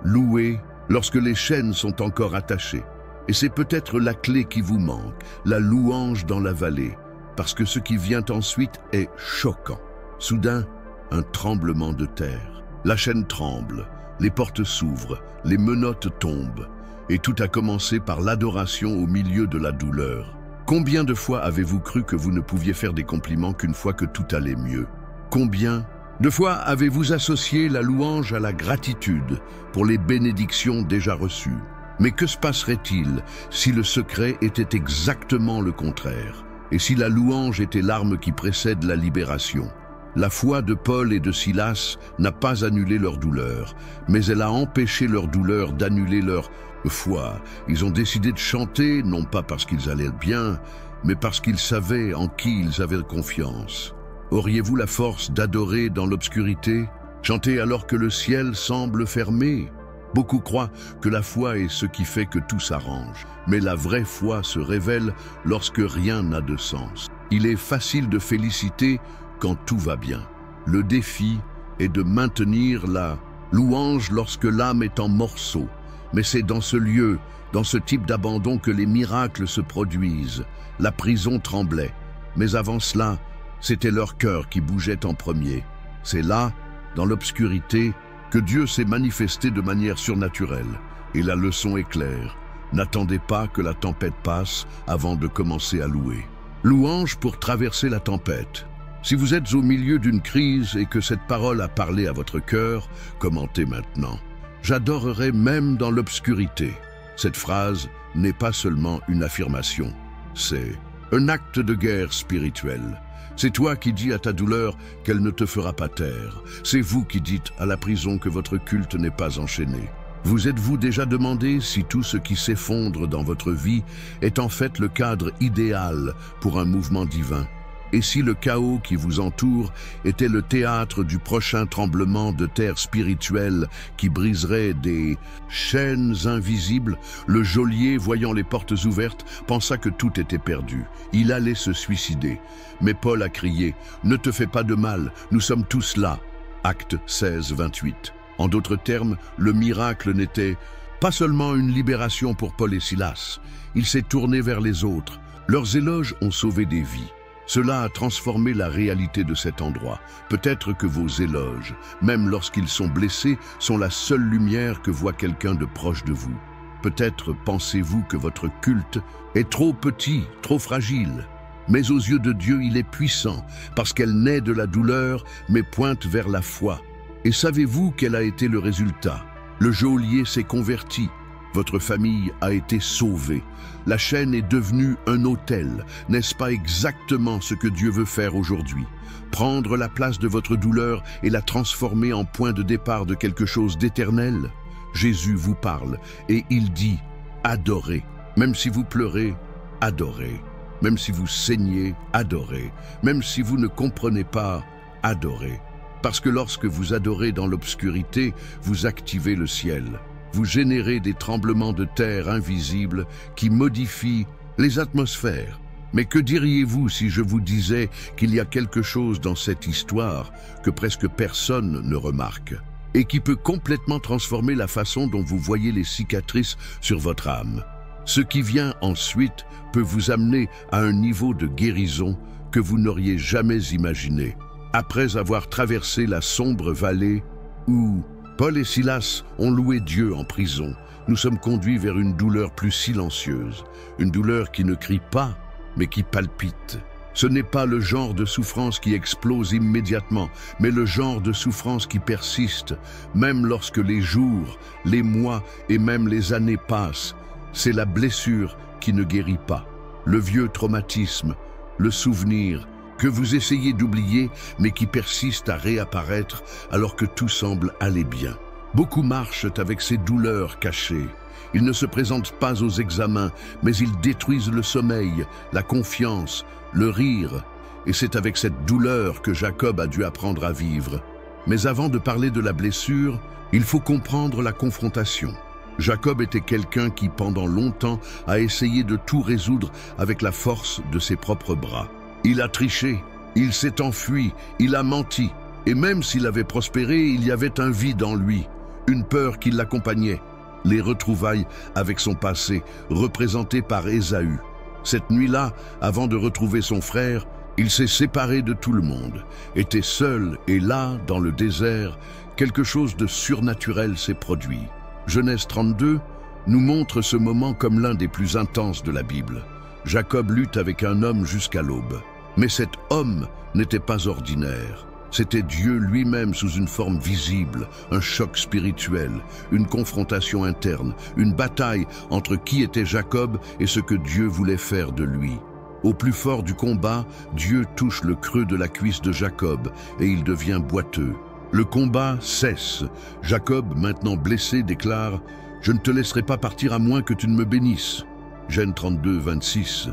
Louez lorsque les chaînes sont encore attachées. Et c'est peut-être la clé qui vous manque, la louange dans la vallée, parce que ce qui vient ensuite est choquant. Soudain, un tremblement de terre. La chaîne tremble, les portes s'ouvrent, les menottes tombent, et tout a commencé par l'adoration au milieu de la douleur. Combien de fois avez-vous cru que vous ne pouviez faire des compliments qu'une fois que tout allait mieux? Combien de fois avez-vous associé la louange à la gratitude pour les bénédictions déjà reçues? Mais que se passerait-il si le secret était exactement le contraire? Et si la louange était l'arme qui précède la libération? La foi de Paul et de Silas n'a pas annulé leur douleur, mais elle a empêché leur douleur d'annuler leur foi. Ils ont décidé de chanter, non pas parce qu'ils allaient bien, mais parce qu'ils savaient en qui ils avaient confiance. Auriez-vous la force d'adorer dans l'obscurité? Chanter alors que le ciel semble fermé? Beaucoup croient que la foi est ce qui fait que tout s'arrange. Mais la vraie foi se révèle lorsque rien n'a de sens. Il est facile de féliciter quand tout va bien. Le défi est de maintenir la louange lorsque l'âme est en morceaux. Mais c'est dans ce lieu, dans ce type d'abandon que les miracles se produisent. La prison tremblait, mais avant cela, c'était leur cœur qui bougeait en premier. C'est là, dans l'obscurité, que Dieu s'est manifesté de manière surnaturelle. Et la leçon est claire. N'attendez pas que la tempête passe avant de commencer à louer. Louange pour traverser la tempête. Si vous êtes au milieu d'une crise et que cette parole a parlé à votre cœur, commentez maintenant. J'adorerai même dans l'obscurité. Cette phrase n'est pas seulement une affirmation, c'est un acte de guerre spirituelle. C'est toi qui dis à ta douleur qu'elle ne te fera pas taire. C'est vous qui dites à la prison que votre culte n'est pas enchaîné. Vous êtes-vous déjà demandé si tout ce qui s'effondre dans votre vie est en fait le cadre idéal pour un mouvement divin? Et si le chaos qui vous entoure était le théâtre du prochain tremblement de terre spirituel qui briserait des chaînes invisibles, le geôlier, voyant les portes ouvertes, pensa que tout était perdu. Il allait se suicider. Mais Paul a crié « Ne te fais pas de mal, nous sommes tous là ». Acte 16, 28. En d'autres termes, le miracle n'était pas seulement une libération pour Paul et Silas. Il s'est tourné vers les autres. Leurs éloges ont sauvé des vies. Cela a transformé la réalité de cet endroit. Peut-être que vos éloges, même lorsqu'ils sont blessés, sont la seule lumière que voit quelqu'un de proche de vous. Peut-être pensez-vous que votre culte est trop petit, trop fragile. Mais aux yeux de Dieu, il est puissant, parce qu'elle naît de la douleur, mais pointe vers la foi. Et savez-vous quel a été le résultat? Le geôlier s'est converti. Votre famille a été sauvée. La chaîne est devenue un autel. N'est-ce pas exactement ce que Dieu veut faire aujourd'hui? Prendre la place de votre douleur et la transformer en point de départ de quelque chose d'éternel? Jésus vous parle et il dit « Adorez ». Même si vous pleurez, adorez. Même si vous saignez, adorez. Même si vous ne comprenez pas, adorez. Parce que lorsque vous adorez dans l'obscurité, vous activez le ciel. vous générez des tremblements de terre invisibles qui modifient les atmosphères. Mais que diriez-vous si je vous disais qu'il y a quelque chose dans cette histoire que presque personne ne remarque et qui peut complètement transformer la façon dont vous voyez les cicatrices sur votre âme? Ce qui vient ensuite peut vous amener à un niveau de guérison que vous n'auriez jamais imaginé. Après avoir traversé la sombre vallée où Paul et Silas ont loué Dieu en prison, nous sommes conduits vers une douleur plus silencieuse, une douleur qui ne crie pas, mais qui palpite. Ce n'est pas le genre de souffrance qui explose immédiatement, mais le genre de souffrance qui persiste, même lorsque les jours, les mois et même les années passent. C'est la blessure qui ne guérit pas, le vieux traumatisme, le souvenir que vous essayez d'oublier, mais qui persiste à réapparaître alors que tout semble aller bien. Beaucoup marchent avec ces douleurs cachées. Ils ne se présentent pas aux examens, mais ils détruisent le sommeil, la confiance, le rire. Et c'est avec cette douleur que Jacob a dû apprendre à vivre. Mais avant de parler de la blessure, il faut comprendre la confrontation. Jacob était quelqu'un qui, pendant longtemps, a essayé de tout résoudre avec la force de ses propres bras. Il a triché, il s'est enfui, il a menti. Et même s'il avait prospéré, il y avait un vide en lui, une peur qui l'accompagnait. Les retrouvailles avec son passé, représentées par Ésaü. Cette nuit-là, avant de retrouver son frère, il s'est séparé de tout le monde, était seul et là, dans le désert, quelque chose de surnaturel s'est produit. Genèse 32 nous montre ce moment comme l'un des plus intenses de la Bible. Jacob lutte avec un homme jusqu'à l'aube. Mais cet homme n'était pas ordinaire. C'était Dieu lui-même sous une forme visible, un choc spirituel, une confrontation interne, une bataille entre qui était Jacob et ce que Dieu voulait faire de lui. Au plus fort du combat, Dieu touche le creux de la cuisse de Jacob et il devient boiteux. Le combat cesse. Jacob, maintenant blessé, déclare « Je ne te laisserai pas partir à moins que tu ne me bénisses ». Genèse 32, 26.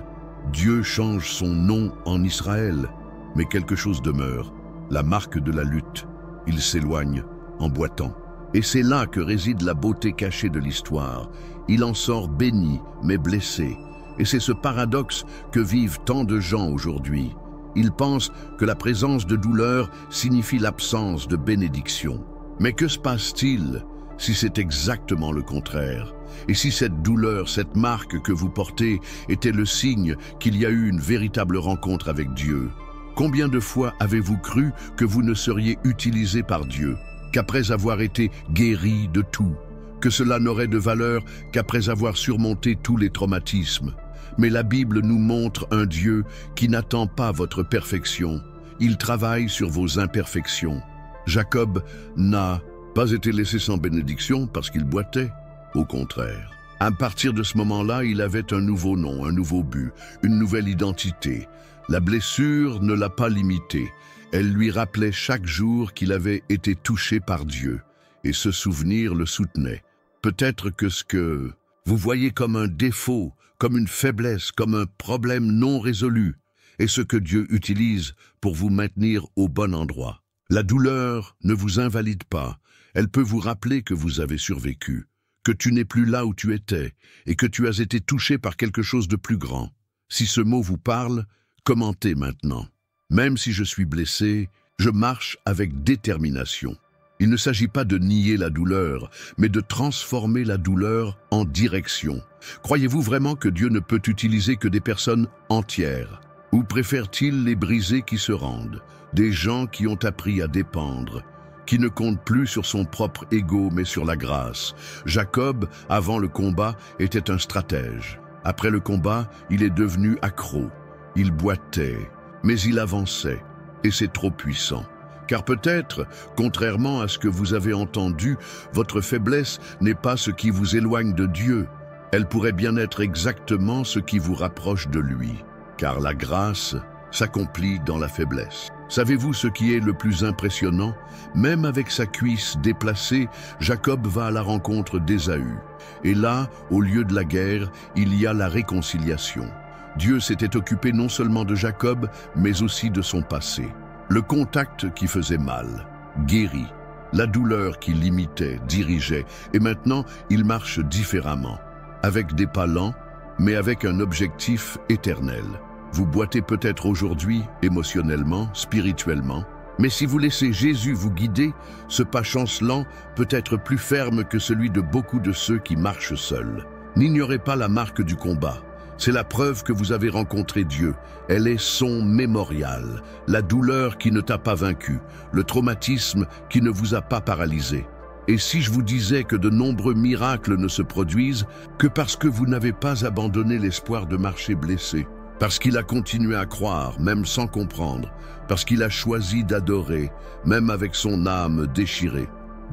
Dieu change son nom en Israël, mais quelque chose demeure. La marque de la lutte. Il s'éloigne en boitant. Et c'est là que réside la beauté cachée de l'histoire. Il en sort béni, mais blessé. Et c'est ce paradoxe que vivent tant de gens aujourd'hui. Ils pensent que la présence de douleur signifie l'absence de bénédiction. Mais que se passe-t-il si c'est exactement le contraire? Et si cette douleur, cette marque que vous portez, était le signe qu'il y a eu une véritable rencontre avec Dieu? Combien de fois avez-vous cru que vous ne seriez utilisé par Dieu, qu'après avoir été guéri de tout, que cela n'aurait de valeur qu'après avoir surmonté tous les traumatismes? Mais la Bible nous montre un Dieu qui n'attend pas votre perfection. Il travaille sur vos imperfections. Jacob n'a pas été laissé sans bénédiction parce qu'il boitait. Au contraire. À partir de ce moment-là, il avait un nouveau nom, un nouveau but, une nouvelle identité. La blessure ne l'a pas limité. Elle lui rappelait chaque jour qu'il avait été touché par Dieu. Et ce souvenir le soutenait. Peut-être que ce que vous voyez comme un défaut, comme une faiblesse, comme un problème non résolu, est ce que Dieu utilise pour vous maintenir au bon endroit. La douleur ne vous invalide pas. Elle peut vous rappeler que vous avez survécu, que tu n'es plus là où tu étais et que tu as été touché par quelque chose de plus grand. Si ce mot vous parle, commentez maintenant. Même si je suis blessé, je marche avec détermination. Il ne s'agit pas de nier la douleur, mais de transformer la douleur en direction. Croyez-vous vraiment que Dieu ne peut utiliser que des personnes entières? Ou préfère-t-il les brisés qui se rendent, des gens qui ont appris à dépendre, qui ne comptent plus sur son propre ego mais sur la grâce? Jacob, avant le combat, était un stratège. Après le combat, il est devenu accro. Il boitait, mais il avançait, et c'est trop puissant. Car peut-être, contrairement à ce que vous avez entendu, votre faiblesse n'est pas ce qui vous éloigne de Dieu. Elle pourrait bien être exactement ce qui vous rapproche de lui. Car la grâce s'accomplit dans la faiblesse. Savez-vous ce qui est le plus impressionnant? Même avec sa cuisse déplacée, Jacob va à la rencontre d'Ésaü. Et là, au lieu de la guerre, il y a la réconciliation. Dieu s'était occupé non seulement de Jacob, mais aussi de son passé. Le contact qui faisait mal, guéri. La douleur qui l'imitait, dirigeait, et maintenant il marche différemment, avec des pas lents, mais avec un objectif éternel. Vous boitez peut-être aujourd'hui, émotionnellement, spirituellement, mais si vous laissez Jésus vous guider, ce pas chancelant peut être plus ferme que celui de beaucoup de ceux qui marchent seuls. N'ignorez pas la marque du combat. C'est la preuve que vous avez rencontré Dieu. Elle est son mémorial, la douleur qui ne t'a pas vaincu, le traumatisme qui ne vous a pas paralysé. Et si je vous disais que de nombreux miracles ne se produisent que parce que vous n'avez pas abandonné l'espoir de marcher blessé, parce qu'il a continué à croire, même sans comprendre, parce qu'il a choisi d'adorer, même avec son âme déchirée.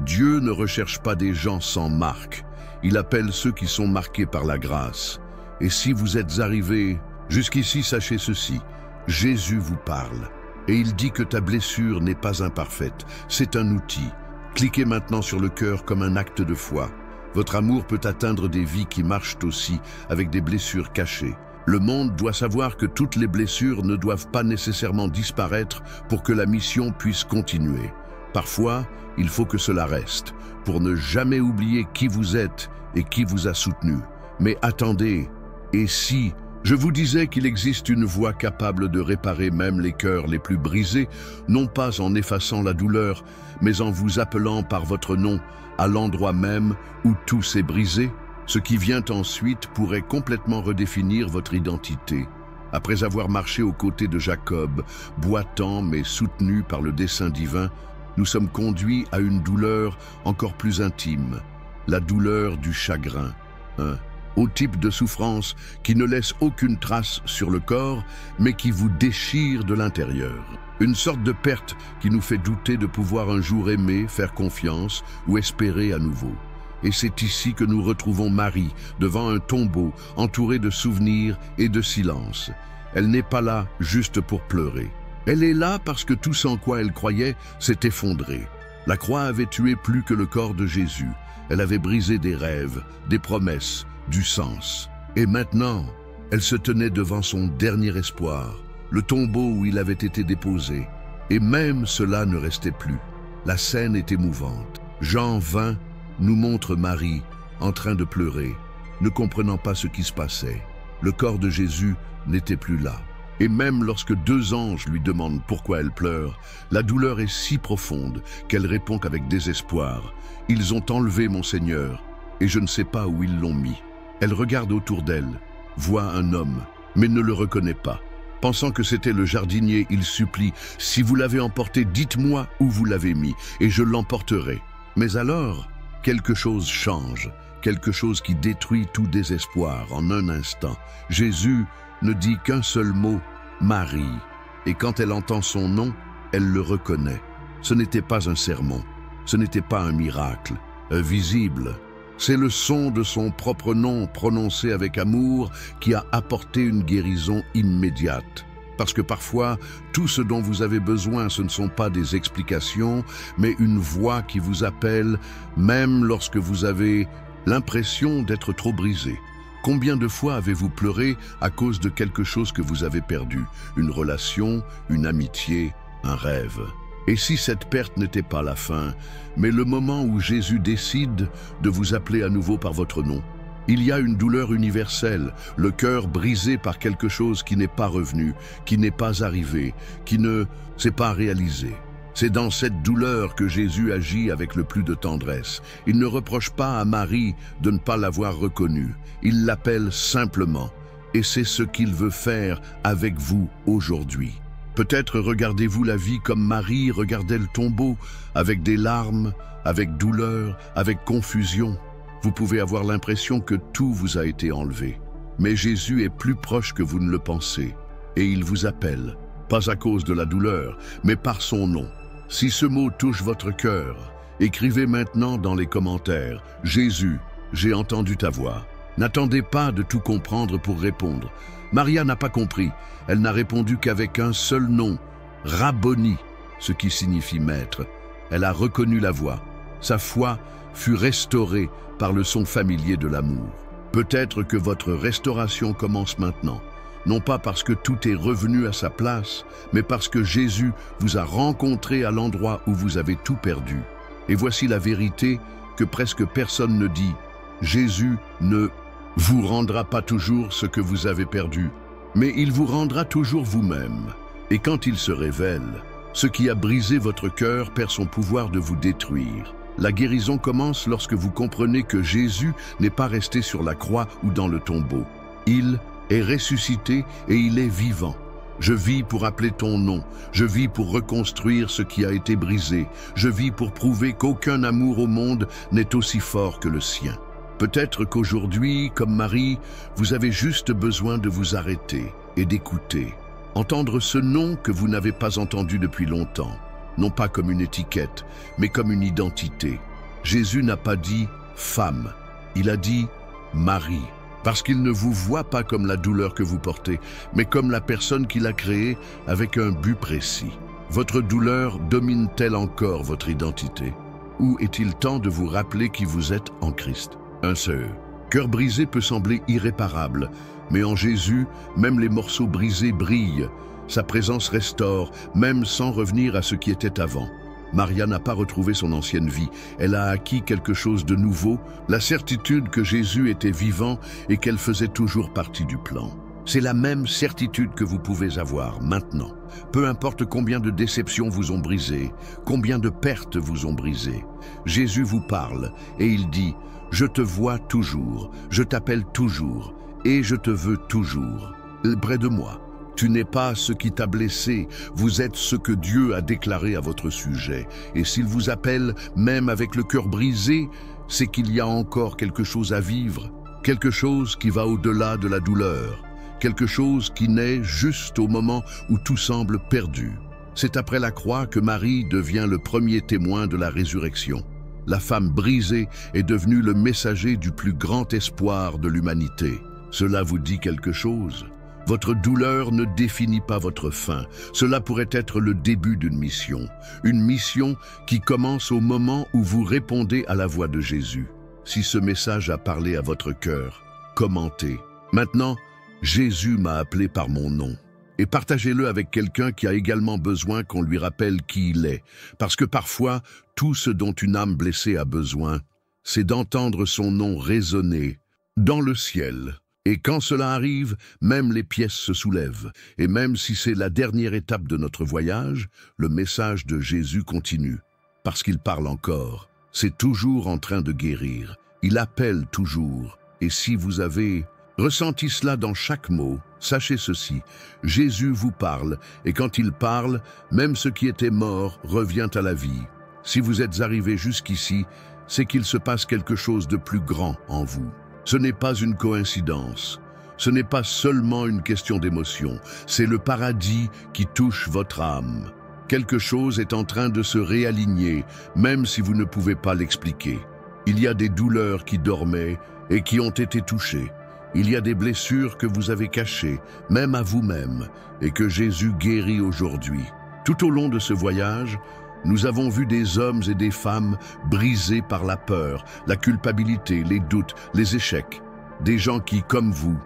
Dieu ne recherche pas des gens sans marque. Il appelle ceux qui sont marqués par la grâce. Et si vous êtes arrivés jusqu'ici, sachez ceci, Jésus vous parle. Et il dit que ta blessure n'est pas imparfaite, c'est un outil. Cliquez maintenant sur le cœur comme un acte de foi. Votre amour peut atteindre des vies qui marchent aussi avec des blessures cachées. Le monde doit savoir que toutes les blessures ne doivent pas nécessairement disparaître pour que la mission puisse continuer. Parfois, il faut que cela reste, pour ne jamais oublier qui vous êtes et qui vous a soutenu. Mais attendez, et si je vous disais qu'il existe une voie capable de réparer même les cœurs les plus brisés, non pas en effaçant la douleur, mais en vous appelant par votre nom à l'endroit même où tout s'est brisé? Ce qui vient ensuite pourrait complètement redéfinir votre identité. Après avoir marché aux côtés de Jacob, boitant mais soutenu par le dessein divin, nous sommes conduits à une douleur encore plus intime, la douleur du chagrin. Au type de souffrance qui ne laisse aucune trace sur le corps, mais qui vous déchire de l'intérieur. Une sorte de perte qui nous fait douter de pouvoir un jour aimer, faire confiance ou espérer à nouveau. Et c'est ici que nous retrouvons Marie, devant un tombeau, entourée de souvenirs et de silence. Elle n'est pas là juste pour pleurer. Elle est là parce que tout ce en quoi elle croyait s'est effondré. La croix avait tué plus que le corps de Jésus. Elle avait brisé des rêves, des promesses, du sens. Et maintenant, elle se tenait devant son dernier espoir, le tombeau où il avait été déposé. Et même cela ne restait plus. La scène est émouvante. Jean 20 nous montre Marie en train de pleurer, ne comprenant pas ce qui se passait. Le corps de Jésus n'était plus là. Et même lorsque 2 anges lui demandent pourquoi elle pleure, la douleur est si profonde qu'elle répond qu'avec désespoir, « Ils ont enlevé mon Seigneur, et je ne sais pas où ils l'ont mis. » Elle regarde autour d'elle, voit un homme, mais ne le reconnaît pas. Pensant que c'était le jardinier, il supplie, « Si vous l'avez emporté, dites-moi où vous l'avez mis, et je l'emporterai. » Mais alors, quelque chose change, quelque chose qui détruit tout désespoir en un instant. Jésus ne dit qu'un seul mot, « Marie ». Et quand elle entend son nom, elle le reconnaît. Ce n'était pas un sermon, ce n'était pas un miracle, visible. C'est le son de son propre nom prononcé avec amour qui a apporté une guérison immédiate. Parce que parfois, tout ce dont vous avez besoin, ce ne sont pas des explications, mais une voix qui vous appelle, même lorsque vous avez l'impression d'être trop brisé. Combien de fois avez-vous pleuré à cause de quelque chose que vous avez perdu? Une relation, une amitié, un rêve. Et si cette perte n'était pas la fin, mais le moment où Jésus décide de vous appeler à nouveau par votre nom? Il y a une douleur universelle, le cœur brisé par quelque chose qui n'est pas revenu, qui n'est pas arrivé, qui ne s'est pas réalisé. C'est dans cette douleur que Jésus agit avec le plus de tendresse. Il ne reproche pas à Marie de ne pas l'avoir reconnue. Il l'appelle simplement. Et c'est ce qu'il veut faire avec vous aujourd'hui. Peut-être regardez-vous la vie comme Marie regardait le tombeau, avec des larmes, avec douleur, avec confusion. Vous pouvez avoir l'impression que tout vous a été enlevé. Mais Jésus est plus proche que vous ne le pensez. Et il vous appelle, pas à cause de la douleur, mais par son nom. Si ce mot touche votre cœur, écrivez maintenant dans les commentaires « Jésus, j'ai entendu ta voix ». N'attendez pas de tout comprendre pour répondre. Maria n'a pas compris. Elle n'a répondu qu'avec un seul nom, Rabboni, ce qui signifie maître. Elle a reconnu la voix. Sa foi fut restaurée par le son familier de l'amour. Peut-être que votre restauration commence maintenant. Non pas parce que tout est revenu à sa place, mais parce que Jésus vous a rencontré à l'endroit où vous avez tout perdu. Et voici la vérité que presque personne ne dit. Jésus ne vous rendra pas toujours ce que vous avez perdu, mais il vous rendra toujours vous-même. Et quand il se révèle, ce qui a brisé votre cœur perd son pouvoir de vous détruire. La guérison commence lorsque vous comprenez que Jésus n'est pas resté sur la croix ou dans le tombeau. Il est ressuscité et il est vivant. Je vis pour appeler ton nom, je vis pour reconstruire ce qui a été brisé, je vis pour prouver qu'aucun amour au monde n'est aussi fort que le sien. Peut-être qu'aujourd'hui, comme Marie, vous avez juste besoin de vous arrêter et d'écouter. Entendre ce nom que vous n'avez pas entendu depuis longtemps, non pas comme une étiquette, mais comme une identité. Jésus n'a pas dit « femme », il a dit « Marie ». Parce qu'il ne vous voit pas comme la douleur que vous portez, mais comme la personne qu'il a créée avec un but précis. Votre douleur domine-t-elle encore votre identité? Ou est-il temps de vous rappeler qui vous êtes en Christ? Un seul cœur brisé peut sembler irréparable, mais en Jésus, même les morceaux brisés brillent. Sa présence restaure, même sans revenir à ce qui était avant. Maria n'a pas retrouvé son ancienne vie, elle a acquis quelque chose de nouveau, la certitude que Jésus était vivant et qu'elle faisait toujours partie du plan. C'est la même certitude que vous pouvez avoir maintenant. Peu importe combien de déceptions vous ont brisé, combien de pertes vous ont brisé. Jésus vous parle et il dit « Je te vois toujours, je t'appelle toujours et je te veux toujours, près de moi ». Tu n'es pas ce qui t'a blessé, vous êtes ce que Dieu a déclaré à votre sujet. Et s'il vous appelle, même avec le cœur brisé, c'est qu'il y a encore quelque chose à vivre, quelque chose qui va au-delà de la douleur, quelque chose qui naît juste au moment où tout semble perdu. C'est après la croix que Marie devient le premier témoin de la résurrection. La femme brisée est devenue le messager du plus grand espoir de l'humanité. Cela vous dit quelque chose ? Votre douleur ne définit pas votre fin. Cela pourrait être le début d'une mission. Une mission qui commence au moment où vous répondez à la voix de Jésus. Si ce message a parlé à votre cœur, commentez. Maintenant, Jésus m'a appelé par mon nom. Et partagez-le avec quelqu'un qui a également besoin qu'on lui rappelle qui il est. Parce que parfois, tout ce dont une âme blessée a besoin, c'est d'entendre son nom résonner dans le ciel. Et quand cela arrive, même les pièces se soulèvent. Et même si c'est la dernière étape de notre voyage, le message de Jésus continue. Parce qu'il parle encore. C'est toujours en train de guérir. Il appelle toujours. Et si vous avez ressenti cela dans chaque mot, sachez ceci. Jésus vous parle. Et quand il parle, même ce qui était mort revient à la vie. Si vous êtes arrivé jusqu'ici, c'est qu'il se passe quelque chose de plus grand en vous. Ce n'est pas une coïncidence, ce n'est pas seulement une question d'émotion, c'est le paradis qui touche votre âme. Quelque chose est en train de se réaligner, même si vous ne pouvez pas l'expliquer. Il y a des douleurs qui dormaient et qui ont été touchées. Il y a des blessures que vous avez cachées, même à vous-même, et que Jésus guérit aujourd'hui. Tout au long de ce voyage, nous avons vu des hommes et des femmes brisés par la peur, la culpabilité, les doutes, les échecs. Des gens qui, comme vous,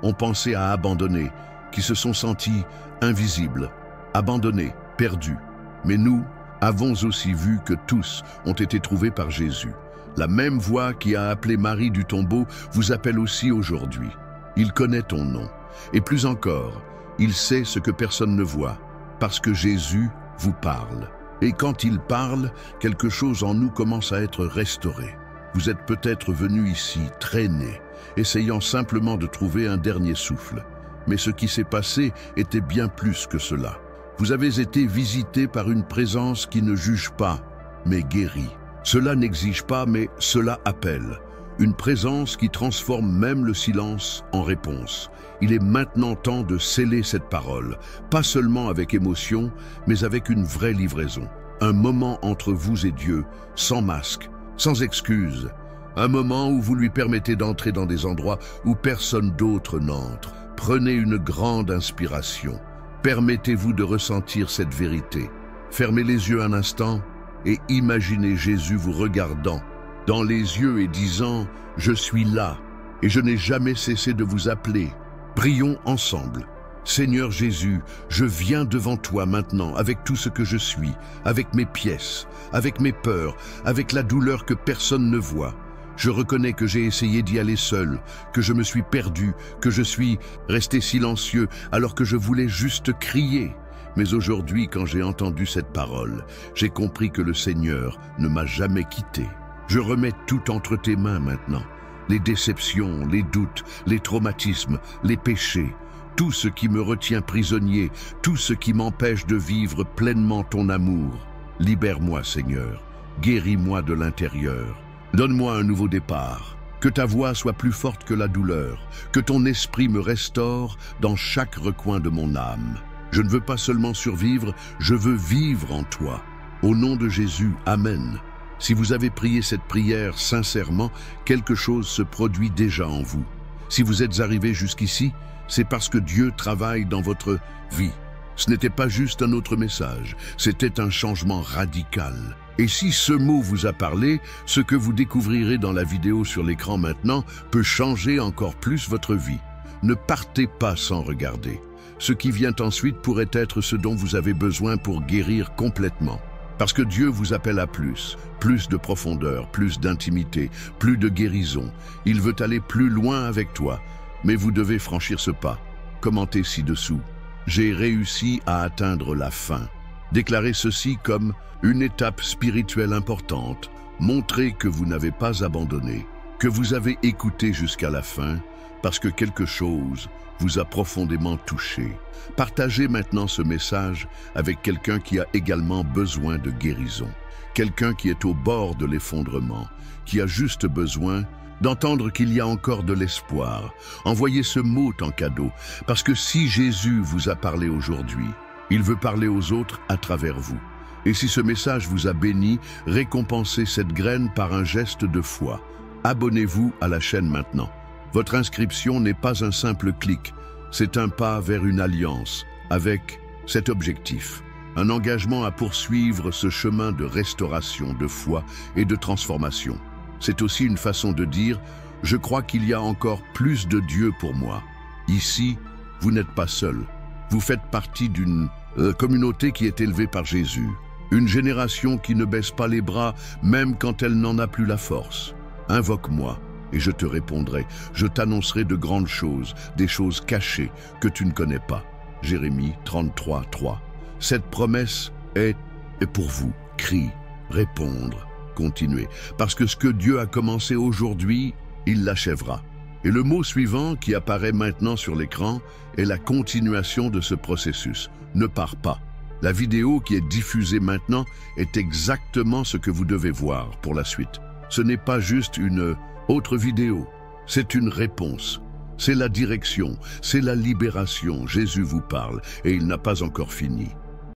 ont pensé à abandonner, qui se sont sentis invisibles, abandonnés, perdus. Mais nous avons aussi vu que tous ont été trouvés par Jésus. La même voix qui a appelé Marie du tombeau vous appelle aussi aujourd'hui. Il connaît ton nom. Et plus encore, il sait ce que personne ne voit, parce que Jésus vous parle. Et quand il parle, quelque chose en nous commence à être restauré. Vous êtes peut-être venu ici, traîné, essayant simplement de trouver un dernier souffle. Mais ce qui s'est passé était bien plus que cela. Vous avez été visité par une présence qui ne juge pas, mais guérit. Cela n'exige pas, mais cela appelle. Une présence qui transforme même le silence en réponse. Il est maintenant temps de sceller cette parole, pas seulement avec émotion, mais avec une vraie livraison. Un moment entre vous et Dieu, sans masque, sans excuse. Un moment où vous lui permettez d'entrer dans des endroits où personne d'autre n'entre. Prenez une grande inspiration. Permettez-vous de ressentir cette vérité. Fermez les yeux un instant et imaginez Jésus vous regardant dans les yeux et disant « Je suis là et je n'ai jamais cessé de vous appeler ». Prions ensemble. Seigneur Jésus, je viens devant toi maintenant avec tout ce que je suis, avec mes pièces, avec mes peurs, avec la douleur que personne ne voit. Je reconnais que j'ai essayé d'y aller seul, que je me suis perdu, que je suis resté silencieux alors que je voulais juste crier. Mais aujourd'hui, quand j'ai entendu cette parole, j'ai compris que le Seigneur ne m'a jamais quitté. Je remets tout entre tes mains maintenant. Les déceptions, les doutes, les traumatismes, les péchés, tout ce qui me retient prisonnier, tout ce qui m'empêche de vivre pleinement ton amour. Libère-moi, Seigneur. Guéris-moi de l'intérieur. Donne-moi un nouveau départ. Que ta voix soit plus forte que la douleur. Que ton esprit me restaure dans chaque recoin de mon âme. Je ne veux pas seulement survivre, je veux vivre en toi. Au nom de Jésus, Amen. Si vous avez prié cette prière sincèrement, quelque chose se produit déjà en vous. Si vous êtes arrivé jusqu'ici, c'est parce que Dieu travaille dans votre vie. Ce n'était pas juste un autre message, c'était un changement radical. Et si ce mot vous a parlé, ce que vous découvrirez dans la vidéo sur l'écran maintenant peut changer encore plus votre vie. Ne partez pas sans regarder. Ce qui vient ensuite pourrait être ce dont vous avez besoin pour guérir complètement. Parce que Dieu vous appelle à plus de profondeur, plus d'intimité, plus de guérison. Il veut aller plus loin avec toi. Mais vous devez franchir ce pas. Commentez ci-dessous. J'ai réussi à atteindre la fin. Déclarez ceci comme une étape spirituelle importante. Montrez que vous n'avez pas abandonné, que vous avez écouté jusqu'à la fin, parce que quelque chose vous a profondément touché. Partagez maintenant ce message avec quelqu'un qui a également besoin de guérison. Quelqu'un qui est au bord de l'effondrement, qui a juste besoin d'entendre qu'il y a encore de l'espoir. Envoyez ce mot en cadeau, parce que si Jésus vous a parlé aujourd'hui, il veut parler aux autres à travers vous. Et si ce message vous a béni, récompensez cette graine par un geste de foi. Abonnez-vous à la chaîne maintenant. Votre inscription n'est pas un simple clic, c'est un pas vers une alliance avec cet objectif. Un engagement à poursuivre ce chemin de restauration, de foi et de transformation. C'est aussi une façon de dire « Je crois qu'il y a encore plus de Dieu pour moi ». Ici, vous n'êtes pas seul. Vous faites partie d'une communauté qui est élevée par Jésus. Une génération qui ne baisse pas les bras, même quand elle n'en a plus la force. Invoque-moi et je te répondrai. Je t'annoncerai de grandes choses, des choses cachées que tu ne connais pas. Jérémie 33, 3. Cette promesse est pour vous. Crie, répondre. Continuez, parce que ce que Dieu a commencé aujourd'hui, il l'achèvera. Et le mot suivant qui apparaît maintenant sur l'écran est la continuation de ce processus. Ne pars pas. La vidéo qui est diffusée maintenant est exactement ce que vous devez voir pour la suite. Ce n'est pas juste une autre vidéo, c'est une réponse. C'est la direction, c'est la libération. Jésus vous parle et il n'a pas encore fini.